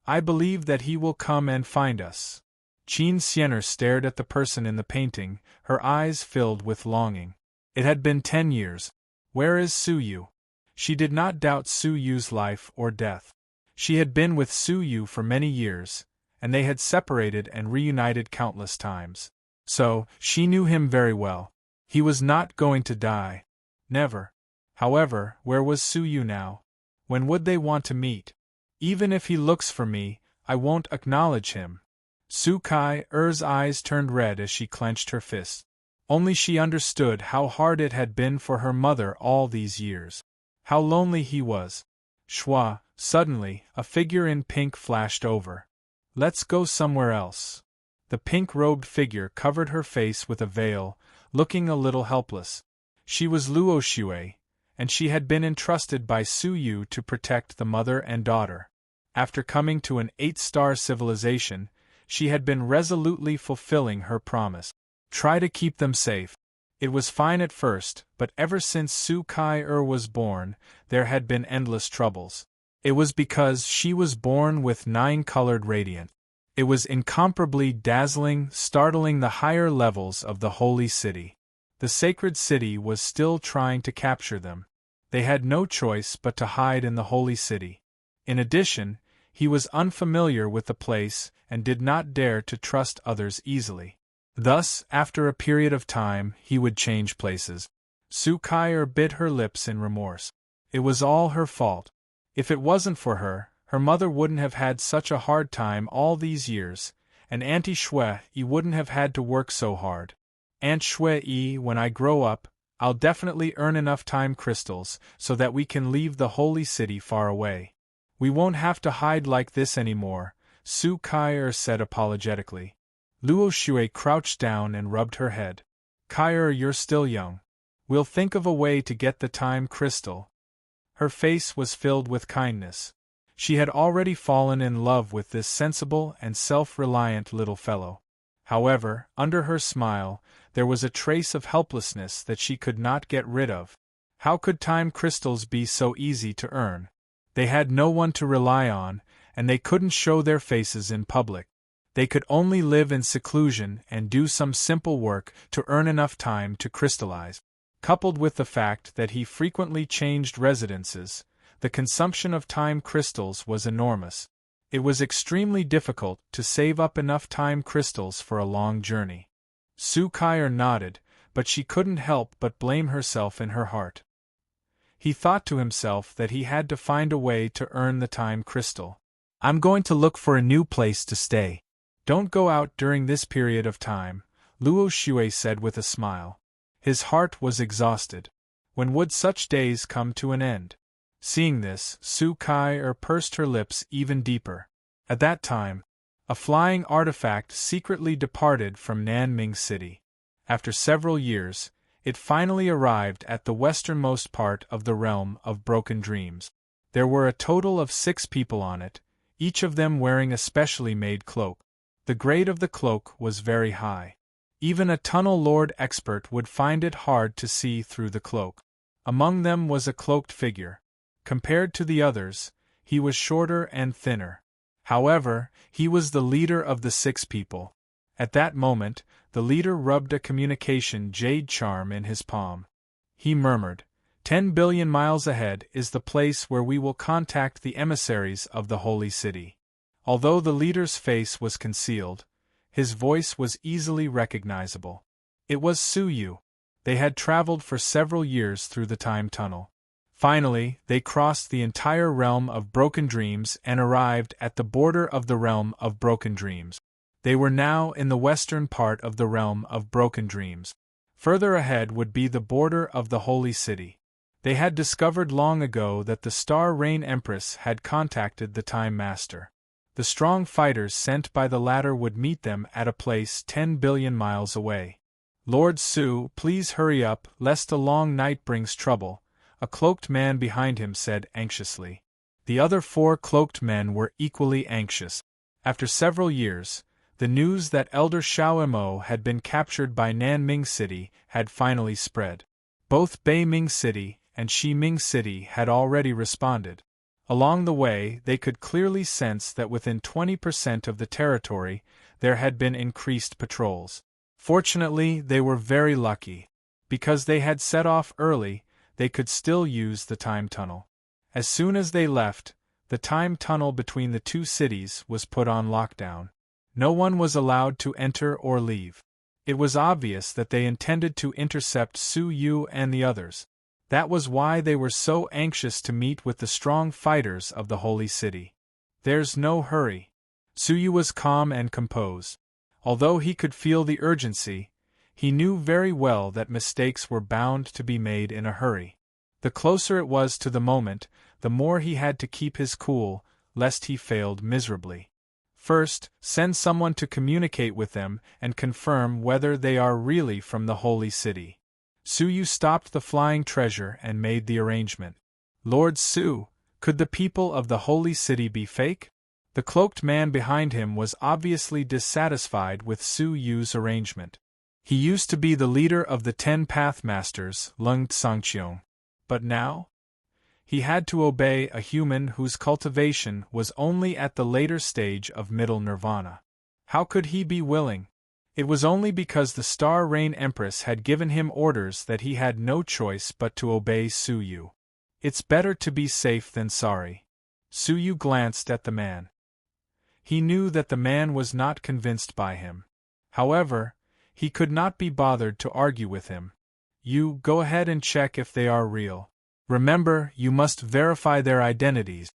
"I believe that he will come and find us." Qin Xian'er stared at the person in the painting, her eyes filled with longing. It had been 10 years. Where is Su Yu? She did not doubt Su Yu's life or death. She had been with Su Yu for many years, and they had separated and reunited countless times. So, she knew him very well. He was not going to die. Never. However, where was Su Yu now? When would they want to meet? "Even if he looks for me, I won't acknowledge him." Su Kair's eyes turned red as she clenched her fist. Only she understood how hard it had been for her mother all these years. How lonely he was. Shwa, suddenly, a figure in pink flashed over. "Let's go somewhere else." The pink-robed figure covered her face with a veil, looking a little helpless. She was Luo Xue, and she had been entrusted by Su Yu to protect the mother and daughter. After coming to an 8-star civilization, she had been resolutely fulfilling her promise. Try to keep them safe. It was fine at first, but ever since Su Kair was born, there had been endless troubles. It was because she was born with 9-colored radiance. It was incomparably dazzling, startling the higher levels of the holy city. The sacred city was still trying to capture them. They had no choice but to hide in the holy city. In addition, he was unfamiliar with the place and did not dare to trust others easily. Thus, after a period of time, he would change places. Su Kair bit her lips in remorse. It was all her fault. If it wasn't for her, her mother wouldn't have had such a hard time all these years, and Auntie Xue wouldn't have had to work so hard. "Aunt Xue, when I grow up, I'll definitely earn enough time crystals so that we can leave the holy city far away. We won't have to hide like this anymore," Su Kair said apologetically. Luo Xue crouched down and rubbed her head. "Kair, you're still young. We'll think of a way to get the time crystal." Her face was filled with kindness. She had already fallen in love with this sensible and self-reliant little fellow. However, under her smile, there was a trace of helplessness that she could not get rid of. How could time crystals be so easy to earn? They had no one to rely on, and they couldn't show their faces in public. They could only live in seclusion and do some simple work to earn enough time to crystallize. Coupled with the fact that he frequently changed residences, the consumption of time crystals was enormous. It was extremely difficult to save up enough time crystals for a long journey. Su Kair nodded, but she couldn't help but blame herself in her heart. He thought to himself that he had to find a way to earn the time crystal. "I'm going to look for a new place to stay." "Don't go out during this period of time," Luo Xue said with a smile. His heart was exhausted. When would such days come to an end? Seeing this, Su Kair pursed her lips even deeper. At that time, a flying artifact secretly departed from Nanming City. After several years, it finally arrived at the westernmost part of the realm of broken dreams. There were a total of 6 people on it, each of them wearing a specially made cloak. The grade of the cloak was very high. Even a tunnel lord expert would find it hard to see through the cloak. Among them was a cloaked figure. Compared to the others, he was shorter and thinner. However, he was the leader of the 6 people. At that moment, the leader rubbed a communication jade charm in his palm. He murmured, 10 billion miles ahead is the place where we will contact the emissaries of the Holy City. Although the leader's face was concealed, his voice was easily recognizable. It was Suyu. They had traveled for several years through the time tunnel. Finally, they crossed the entire realm of Broken Dreams and arrived at the border of the realm of Broken Dreams. They were now in the western part of the realm of Broken Dreams. Further ahead would be the border of the Holy City. They had discovered long ago that the Star Rain Empress had contacted the Time Master. The strong fighters sent by the latter would meet them at a place 10 billion miles away. Lord Su, please hurry up, lest a long night brings trouble, a cloaked man behind him said anxiously. The other 4 cloaked men were equally anxious. After several years, the news that Elder Xiao Mo had been captured by Nanming City had finally spread. Both Beiming City and Ximing City had already responded. Along the way, they could clearly sense that within 20% of the territory, there had been increased patrols. Fortunately, they were very lucky. Because they had set off early, they could still use the time tunnel. As soon as they left, the time tunnel between the 2 cities was put on lockdown. No one was allowed to enter or leave. It was obvious that they intended to intercept Su Yu and the others. That was why they were so anxious to meet with the strong fighters of the Holy City. There's no hurry. Su Yu was calm and composed. Although he could feel the urgency, he knew very well that mistakes were bound to be made in a hurry. The closer it was to the moment, the more he had to keep his cool, lest he failed miserably. First, send someone to communicate with them and confirm whether they are really from the Holy City. Suyu stopped the flying treasure and made the arrangement. Lord Su, could the people of the Holy City be fake? The cloaked man behind him was obviously dissatisfied with Su Yu's arrangement. He used to be the leader of the 10 Pathmasters, Lung Tsangqiong. But now? He had to obey a human whose cultivation was only at the later stage of middle nirvana. How could he be willing? It was only because the Star Rain Empress had given him orders that he had no choice but to obey Suyu. It's better to be safe than sorry. Suyu glanced at the man. He knew that the man was not convinced by him. However, he could not be bothered to argue with him. You go ahead and check if they are real. Remember, you must verify their identities.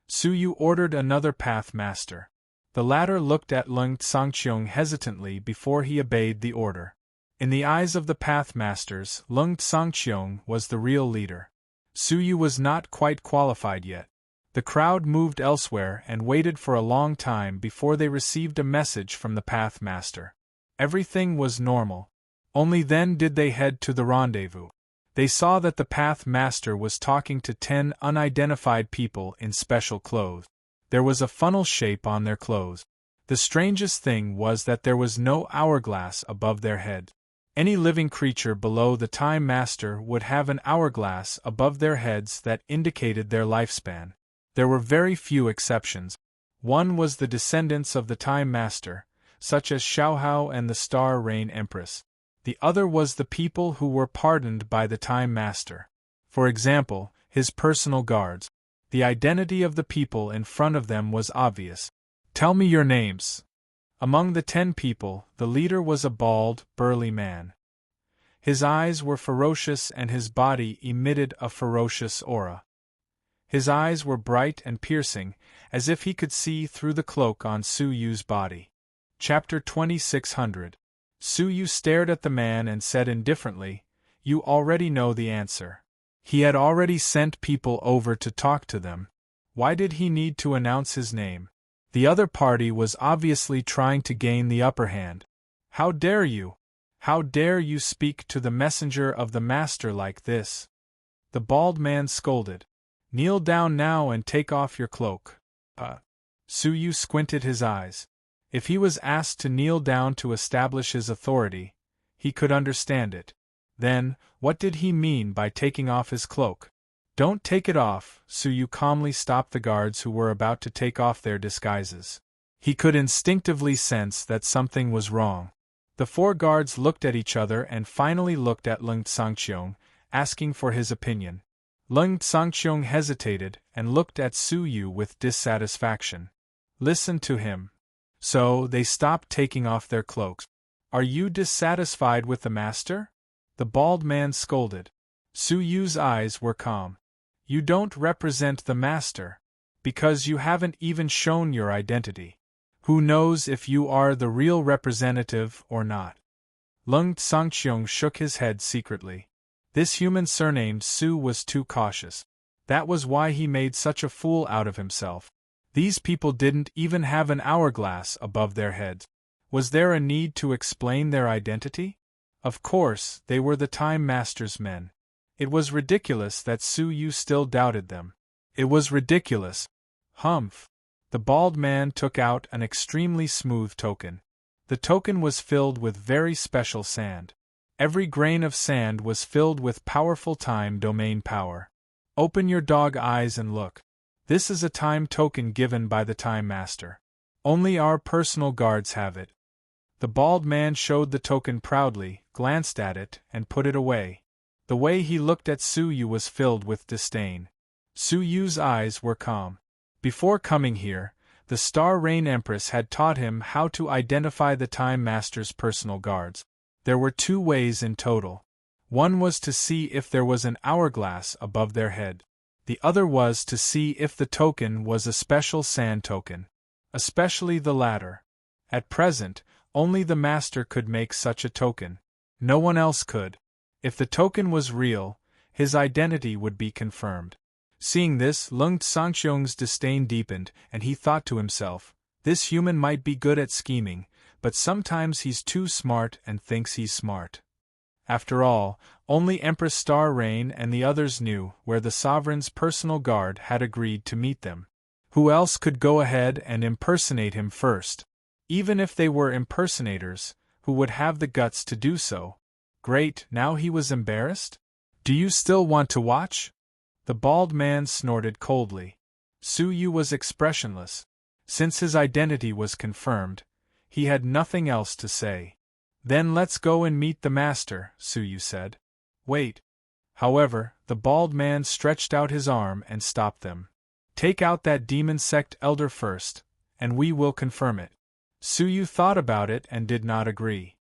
Suyu ordered another Pathmaster. The latter looked at Lung Tsangqiong hesitantly before he obeyed the order. In the eyes of the Pathmasters, Lung Tsangqiong was the real leader. Suyu was not quite qualified yet. The crowd moved elsewhere and waited for a long time before they received a message from the Pathmaster. Everything was normal. Only then did they head to the rendezvous. They saw that the Pathmaster was talking to 10 unidentified people in special clothes. There was a funnel shape on their clothes. The strangest thing was that there was no hourglass above their head. Any living creature below the Time Master would have an hourglass above their heads that indicated their lifespan. There were very few exceptions. One was the descendants of the Time Master, such as Xiaohao and the Star Rain Empress. The other was the people who were pardoned by the Time Master. For example, his personal guards. The identity of the people in front of them was obvious. Tell me your names. Among the 10 people, the leader was a bald, burly man. His eyes were ferocious and his body emitted a ferocious aura. His eyes were bright and piercing, as if he could see through the cloak on Suyu's body. Chapter 2600. Suyu stared at the man and said indifferently, "You already know the answer." He had already sent people over to talk to them. Why did he need to announce his name? The other party was obviously trying to gain the upper hand. How dare you? How dare you speak to the messenger of the master like this? The bald man scolded. Kneel down now and take off your cloak. Suyu squinted his eyes. If he was asked to kneel down to establish his authority, he could understand it. Then, what did he mean by taking off his cloak? Don't take it off, Suyu calmly stopped the guards who were about to take off their disguises. He could instinctively sense that something was wrong. The 4 guards looked at each other and finally looked at Lung Tsangqiong, asking for his opinion. Lung Tsangqiong hesitated and looked at Suyu with dissatisfaction. Listen to him. So, they stopped taking off their cloaks. Are you dissatisfied with the master? The bald man scolded. Suyu's eyes were calm. You don't represent the master, because you haven't even shown your identity. Who knows if you are the real representative or not? Lung Tsangqiong shook his head secretly. This human surnamed Su was too cautious. That was why he made such a fool out of himself. These people didn't even have an hourglass above their heads. Was there a need to explain their identity? Of course, they were the Time Master's men. It was ridiculous that Suyu still doubted them. It was ridiculous. Humph. The bald man took out an extremely smooth token. The token was filled with very special sand. Every grain of sand was filled with powerful time domain power. Open your dog eyes and look. This is a time token given by the Time Master. Only our personal guards have it. The bald man showed the token proudly, glanced at it, and put it away. The way he looked at Suyu was filled with disdain. Suyu's eyes were calm. Before coming here, the Star Rain Empress had taught him how to identify the Time Master's personal guards. There were 2 ways in total. One was to see if there was an hourglass above their head. The other was to see if the token was a special sand token. Especially the latter. At present, only the master could make such a token. No one else could. If the token was real, his identity would be confirmed. Seeing this, Lung Tsangqiong's disdain deepened, and he thought to himself, this human might be good at scheming, but sometimes he's too smart and thinks he's smart. After all, only Empress Star Rain and the others knew where the sovereign's personal guard had agreed to meet them. Who else could go ahead and impersonate him first? Even if they were impersonators, who would have the guts to do so? Great, now he was embarrassed? Do you still want to watch? The bald man snorted coldly. Suyu was expressionless. Since his identity was confirmed, he had nothing else to say. Then let's go and meet the master, Suyu said. Wait. However, the bald man stretched out his arm and stopped them. Take out that demon sect elder first, and we will confirm it. Suyu thought about it and did not agree.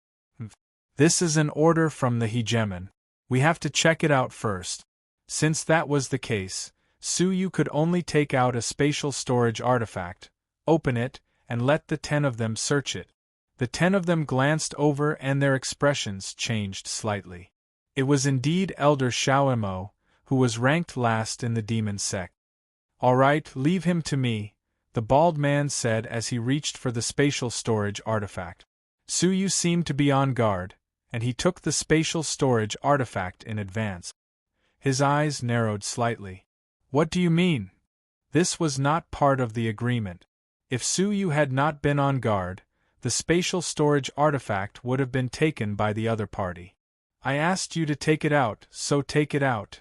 This is an order from the hegemon. We have to check it out first. Since that was the case, Suyu could only take out a spatial storage artifact, open it, and let the 10 of them search it. The 10 of them glanced over and their expressions changed slightly. It was indeed Elder Xiaomo, who was ranked last in the demon sect. All right, leave him to me, the bald man said as he reached for the spatial storage artifact. Suyu seemed to be on guard, and he took the spatial storage artifact in advance. His eyes narrowed slightly. What do you mean? This was not part of the agreement. If Suyu had not been on guard, the spatial storage artifact would have been taken by the other party. I asked you to take it out, so take it out.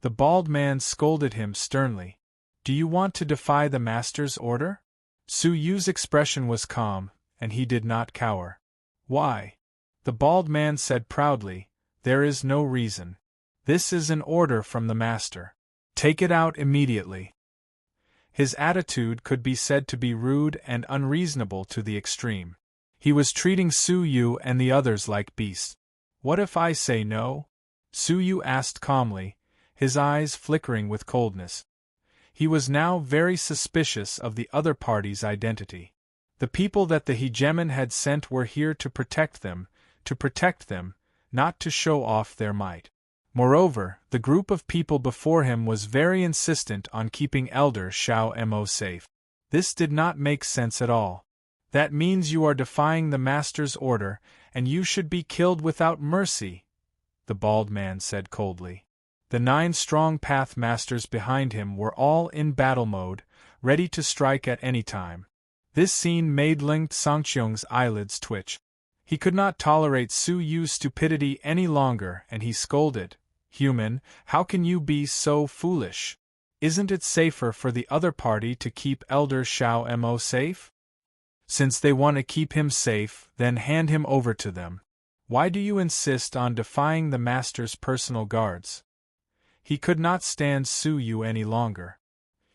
The bald man scolded him sternly. Do you want to defy the master's order? Suyu's expression was calm, and he did not cower. Why? The bald man said proudly, there is no reason. This is an order from the master. Take it out immediately. His attitude could be said to be rude and unreasonable to the extreme. He was treating Suyu and the others like beasts. What if I say no? Suyu asked calmly, his eyes flickering with coldness. He was now very suspicious of the other party's identity. The people that the hegemon had sent were here to protect them, not to show off their might. Moreover, the group of people before him was very insistent on keeping Elder Xiaomo safe. This did not make sense at all. That means you are defying the master's order, and you should be killed without mercy, the bald man said coldly. The 9 strong path masters behind him were all in battle mode, ready to strike at any time. This scene made Ling Sangqiong's eyelids twitch. He could not tolerate Su Yu's stupidity any longer, and he scolded, "Human, how can you be so foolish? Isn't it safer for the other party to keep Elder Xiao Mo safe? Since they want to keep him safe, then hand him over to them. Why do you insist on defying the master's personal guards?" He could not stand Su Yu any longer.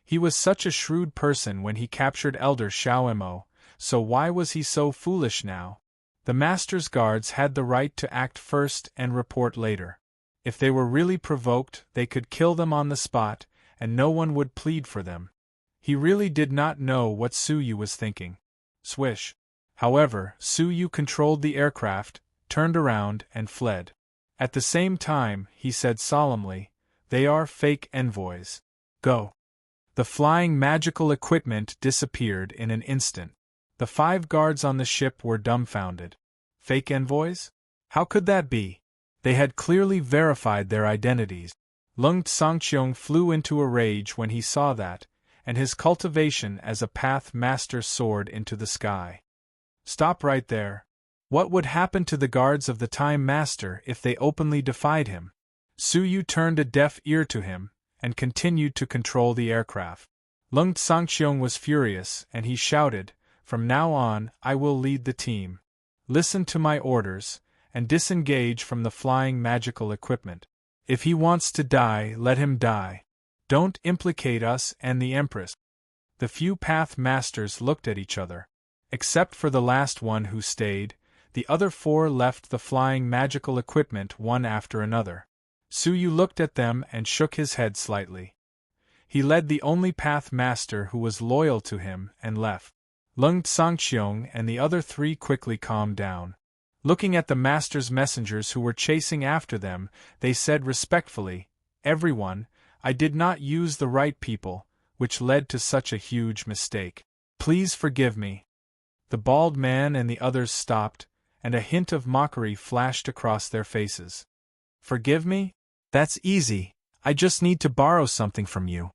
He was such a shrewd person when he captured Elder Xiao Mo, so why was he so foolish now? The master's guards had the right to act first and report later. If they were really provoked, they could kill them on the spot, and no one would plead for them. He really did not know what Su Yu was thinking. Swish. However, Su Yu controlled the aircraft, turned around, and fled. At the same time, he said solemnly, "They are fake envoys. Go." The flying magical equipment disappeared in an instant. The 5 guards on the ship were dumbfounded. Fake envoys? How could that be? They had clearly verified their identities. Lung Sangqiong flew into a rage when he saw that, and his cultivation as a path master soared into the sky. Stop right there. What would happen to the guards of the Time Master if they openly defied him? Su Yu turned a deaf ear to him, and continued to control the aircraft. Lung Sangqiong was furious, and he shouted, "From now on, I will lead the team. Listen to my orders, and disengage from the flying magical equipment. If he wants to die, let him die. Don't implicate us and the Empress." The few Path Masters looked at each other. Except for the last one who stayed, the other 4 left the flying magical equipment one after another. Su Yu looked at them and shook his head slightly. He led the only Path Master who was loyal to him and left. Lung Sangqiong and the other 3 quickly calmed down. Looking at the Master's messengers who were chasing after them, they said respectfully, "Everyone, I did not use the right people, which led to such a huge mistake. Please forgive me." The bald man and the others stopped, and a hint of mockery flashed across their faces. "Forgive me? That's easy. I just need to borrow something from you."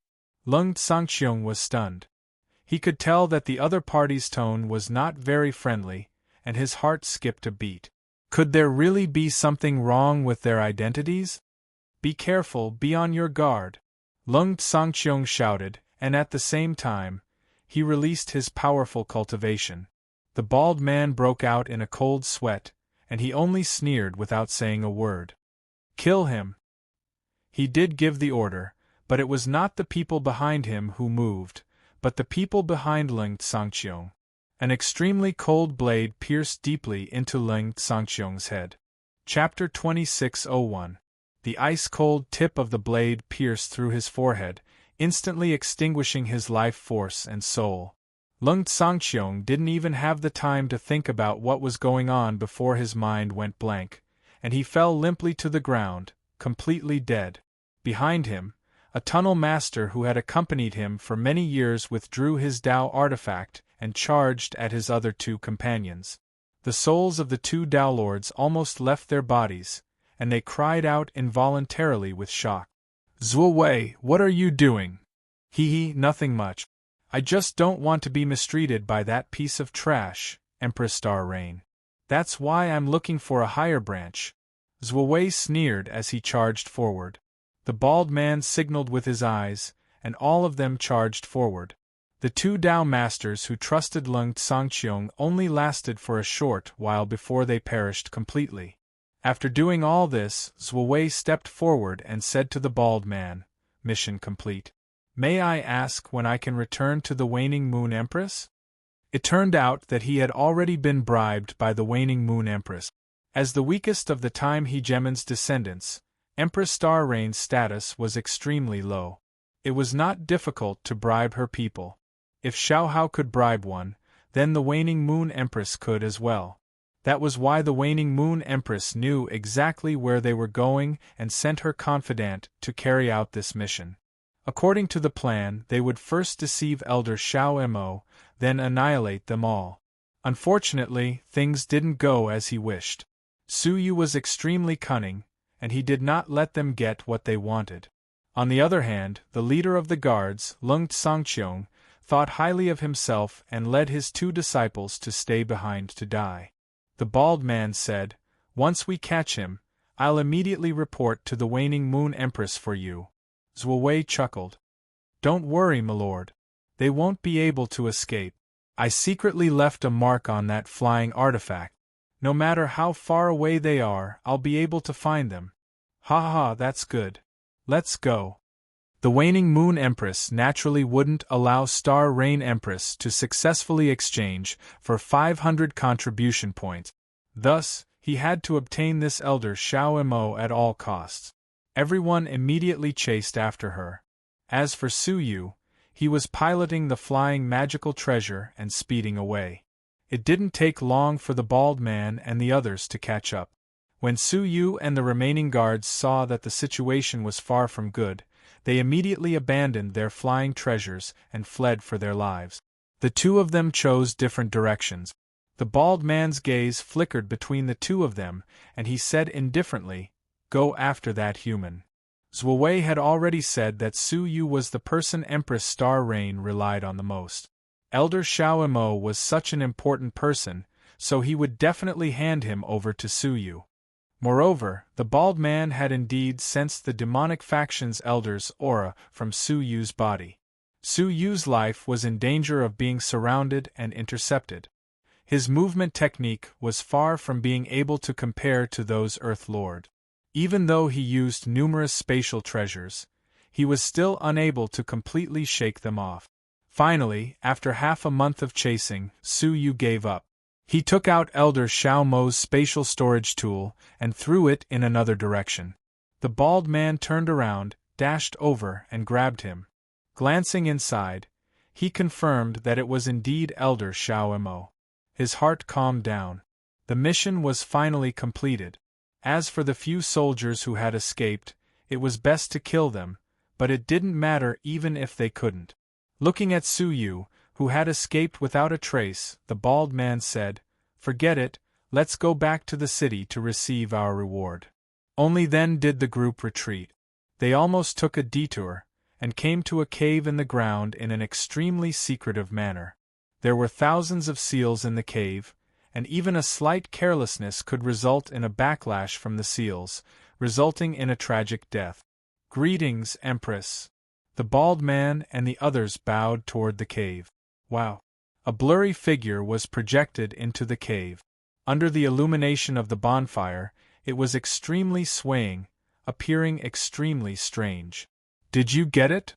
Lung Sangqiong was stunned. He could tell that the other party's tone was not very friendly, and his heart skipped a beat. Could there really be something wrong with their identities? "Be careful, be on your guard," Lung Sangqiong shouted, and at the same time, he released his powerful cultivation. The bald man broke out in a cold sweat, and he only sneered without saying a word. "Kill him." He did give the order, but it was not the people behind him who moved, but the people behind Lung Sangqiong. An extremely cold blade pierced deeply into Lung Sangqiong's head. Chapter 2601. The ice-cold tip of the blade pierced through his forehead, instantly extinguishing his life force and soul. Lung Sangqiong didn't even have the time to think about what was going on before his mind went blank, and he fell limply to the ground, completely dead. Behind him, a tunnel master who had accompanied him for many years withdrew his Dao artifact and charged at his other 2 companions. The souls of the 2 Dao lords almost left their bodies, and they cried out involuntarily with shock. "Zuowei, what are you doing?" "Hee, nothing much. I just don't want to be mistreated by that piece of trash, Empress Star Rain. That's why I'm looking for a higher branch." Zuowei sneered as he charged forward. The bald man signaled with his eyes, and all of them charged forward. The 2 Dao masters who trusted Lung Sangqiong only lasted for a short while before they perished completely. After doing all this, Zuowei stepped forward and said to the bald man, "Mission complete. May I ask when I can return to the Waning Moon Empress?" It turned out that he had already been bribed by the Waning Moon Empress. As the weakest of the Time Hegemon's descendants, Empress Star Rain's status was extremely low. It was not difficult to bribe her people. If Xiao Hao could bribe one, then the Waning Moon Empress could as well. That was why the Waning Moon Empress knew exactly where they were going and sent her confidant to carry out this mission. According to the plan, they would first deceive Elder Xiao Mo, then annihilate them all. Unfortunately, things didn't go as he wished. Su Yu was extremely cunning, and he did not let them get what they wanted. On the other hand, the leader of the guards, Lung Sangqiong, thought highly of himself and led his 2 disciples to stay behind to die. The bald man said, "Once we catch him, I'll immediately report to the waning moon empress for you." Zhuwei chuckled. "Don't worry, milord. They won't be able to escape. I secretly left a mark on that flying artifact. No matter how far away they are, I'll be able to find them." "Ha ha, that's good. Let's go." The waning moon empress naturally wouldn't allow Star Rain Empress to successfully exchange for 500 contribution points. Thus, he had to obtain this elder Xiao Mo at all costs. Everyone immediately chased after her. As for Su Yu, he was piloting the flying magical treasure and speeding away. It didn't take long for the bald man and the others to catch up. When Su Yu and the remaining guards saw that the situation was far from good, they immediately abandoned their flying treasures and fled for their lives. The 2 of them chose different directions. The bald man's gaze flickered between the 2 of them, and he said indifferently, "Go after that human." Zhuwei had already said that Su Yu was the person Empress Star Rain relied on the most. Elder Xiao Mo was such an important person, so he would definitely hand him over to Su Yu. Moreover, the bald man had indeed sensed the demonic faction's elder's aura from Su Yu's body. Su Yu's life was in danger of being surrounded and intercepted. His movement technique was far from being able to compare to those Earth Lord. Even though he used numerous spatial treasures, he was still unable to completely shake them off. Finally, after half a month of chasing, Su Yu gave up. He took out Elder Xiao Mo's spatial storage tool and threw it in another direction. The bald man turned around, dashed over, and grabbed him. Glancing inside, he confirmed that it was indeed Elder Xiao Mo. His heart calmed down. The mission was finally completed. As for the few soldiers who had escaped, it was best to kill them, but it didn't matter even if they couldn't. Looking at Su Yu, who had escaped without a trace, the bald man said, "Forget it, let's go back to the city to receive our reward." Only then did the group retreat. They almost took a detour, and came to a cave in the ground in an extremely secretive manner. There were thousands of seals in the cave, and even a slight carelessness could result in a backlash from the seals, resulting in a tragic death. "Greetings, Empress." The bald man and the others bowed toward the cave. Wow! A blurry figure was projected into the cave. Under the illumination of the bonfire, it was extremely swaying, appearing extremely strange. "Did you get it?"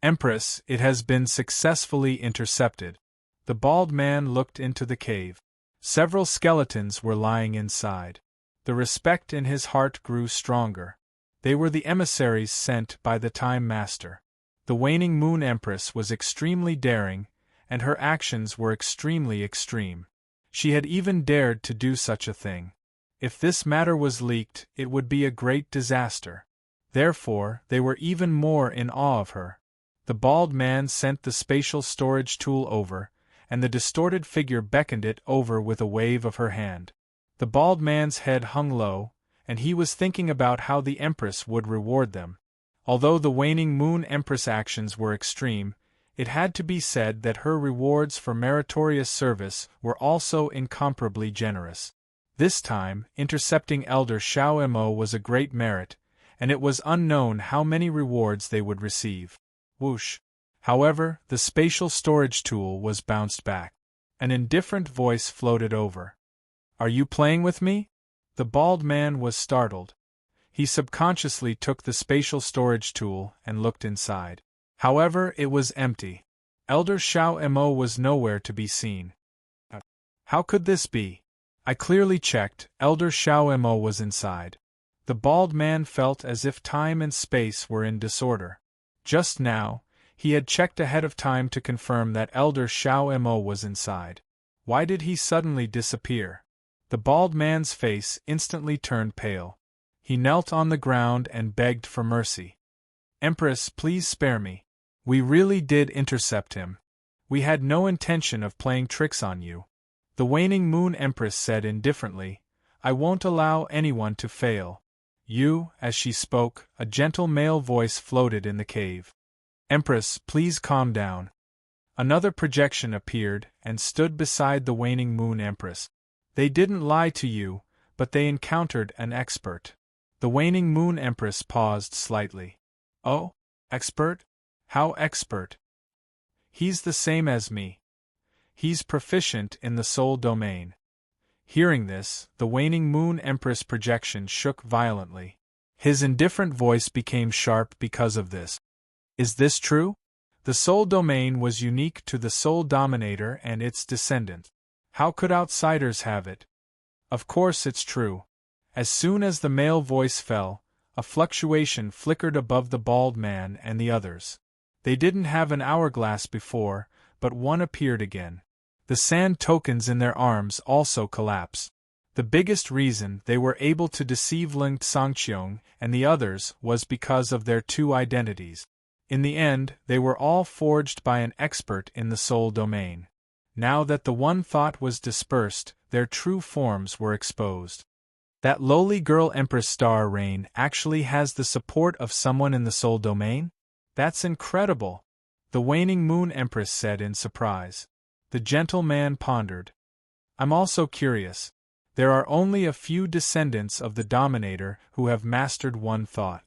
"Empress, it has been successfully intercepted." The bald man looked into the cave. Several skeletons were lying inside. The respect in his heart grew stronger. They were the emissaries sent by the Time Master. The waning Moon Empress was extremely daring, and her actions were extremely extreme. She had even dared to do such a thing. If this matter was leaked, it would be a great disaster. Therefore, they were even more in awe of her. The bald man sent the spatial storage tool over, and the distorted figure beckoned it over with a wave of her hand. The bald man's head hung low, and he was thinking about how the Empress would reward them. Although the waning Moon Empress actions were extreme, it had to be said that her rewards for meritorious service were also incomparably generous. This time, intercepting Elder Xiao Mo was a great merit, and it was unknown how many rewards they would receive. Whoosh! However, the spatial storage tool was bounced back. An indifferent voice floated over. "Are you playing with me?" The bald man was startled. He subconsciously took the spatial storage tool and looked inside. However, it was empty. Elder Xiao Mo was nowhere to be seen. How could this be? I clearly checked, Elder Xiao Mo was inside. The bald man felt as if time and space were in disorder. Just now, he had checked ahead of time to confirm that Elder Xiao Mo was inside. Why did he suddenly disappear? The bald man's face instantly turned pale. He knelt on the ground and begged for mercy. "Empress, please spare me. We really did intercept him. We had no intention of playing tricks on you." The waning Moon Empress said indifferently, "I won't allow anyone to fail." "You," as she spoke, a gentle male voice floated in the cave. "Empress, please calm down. Another projection appeared and stood beside the waning moon empress. They didn't lie to you, but they encountered an expert. The waning moon empress paused slightly. Oh? Expert? How expert? He's the same as me. He's proficient in the soul domain. Hearing this, the waning moon empress projection shook violently. His indifferent voice became sharp because of this. Is this true? The soul domain was unique to the soul dominator and its descendants. How could outsiders have it? Of course it's true. As soon as the male voice fell, a fluctuation flickered above the bald man and the others. They didn't have an hourglass before, but one appeared again. The sand tokens in their arms also collapsed. The biggest reason they were able to deceive Ling Sangqiong and the others was because of their two identities. In the end, they were all forged by an expert in the soul domain. Now that the one thought was dispersed, their true forms were exposed. That lowly girl Empress Star Rain actually has the support of someone in the soul domain? That's incredible, the waning moon Empress said in surprise. The gentle man pondered. I'm also curious. There are only a few descendants of the Dominator who have mastered one thought.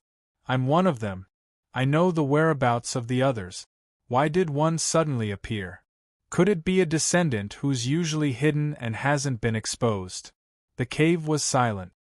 I'm one of them. I know the whereabouts of the others. Why did one suddenly appear? Could it be a descendant who's usually hidden and hasn't been exposed? The cave was silent.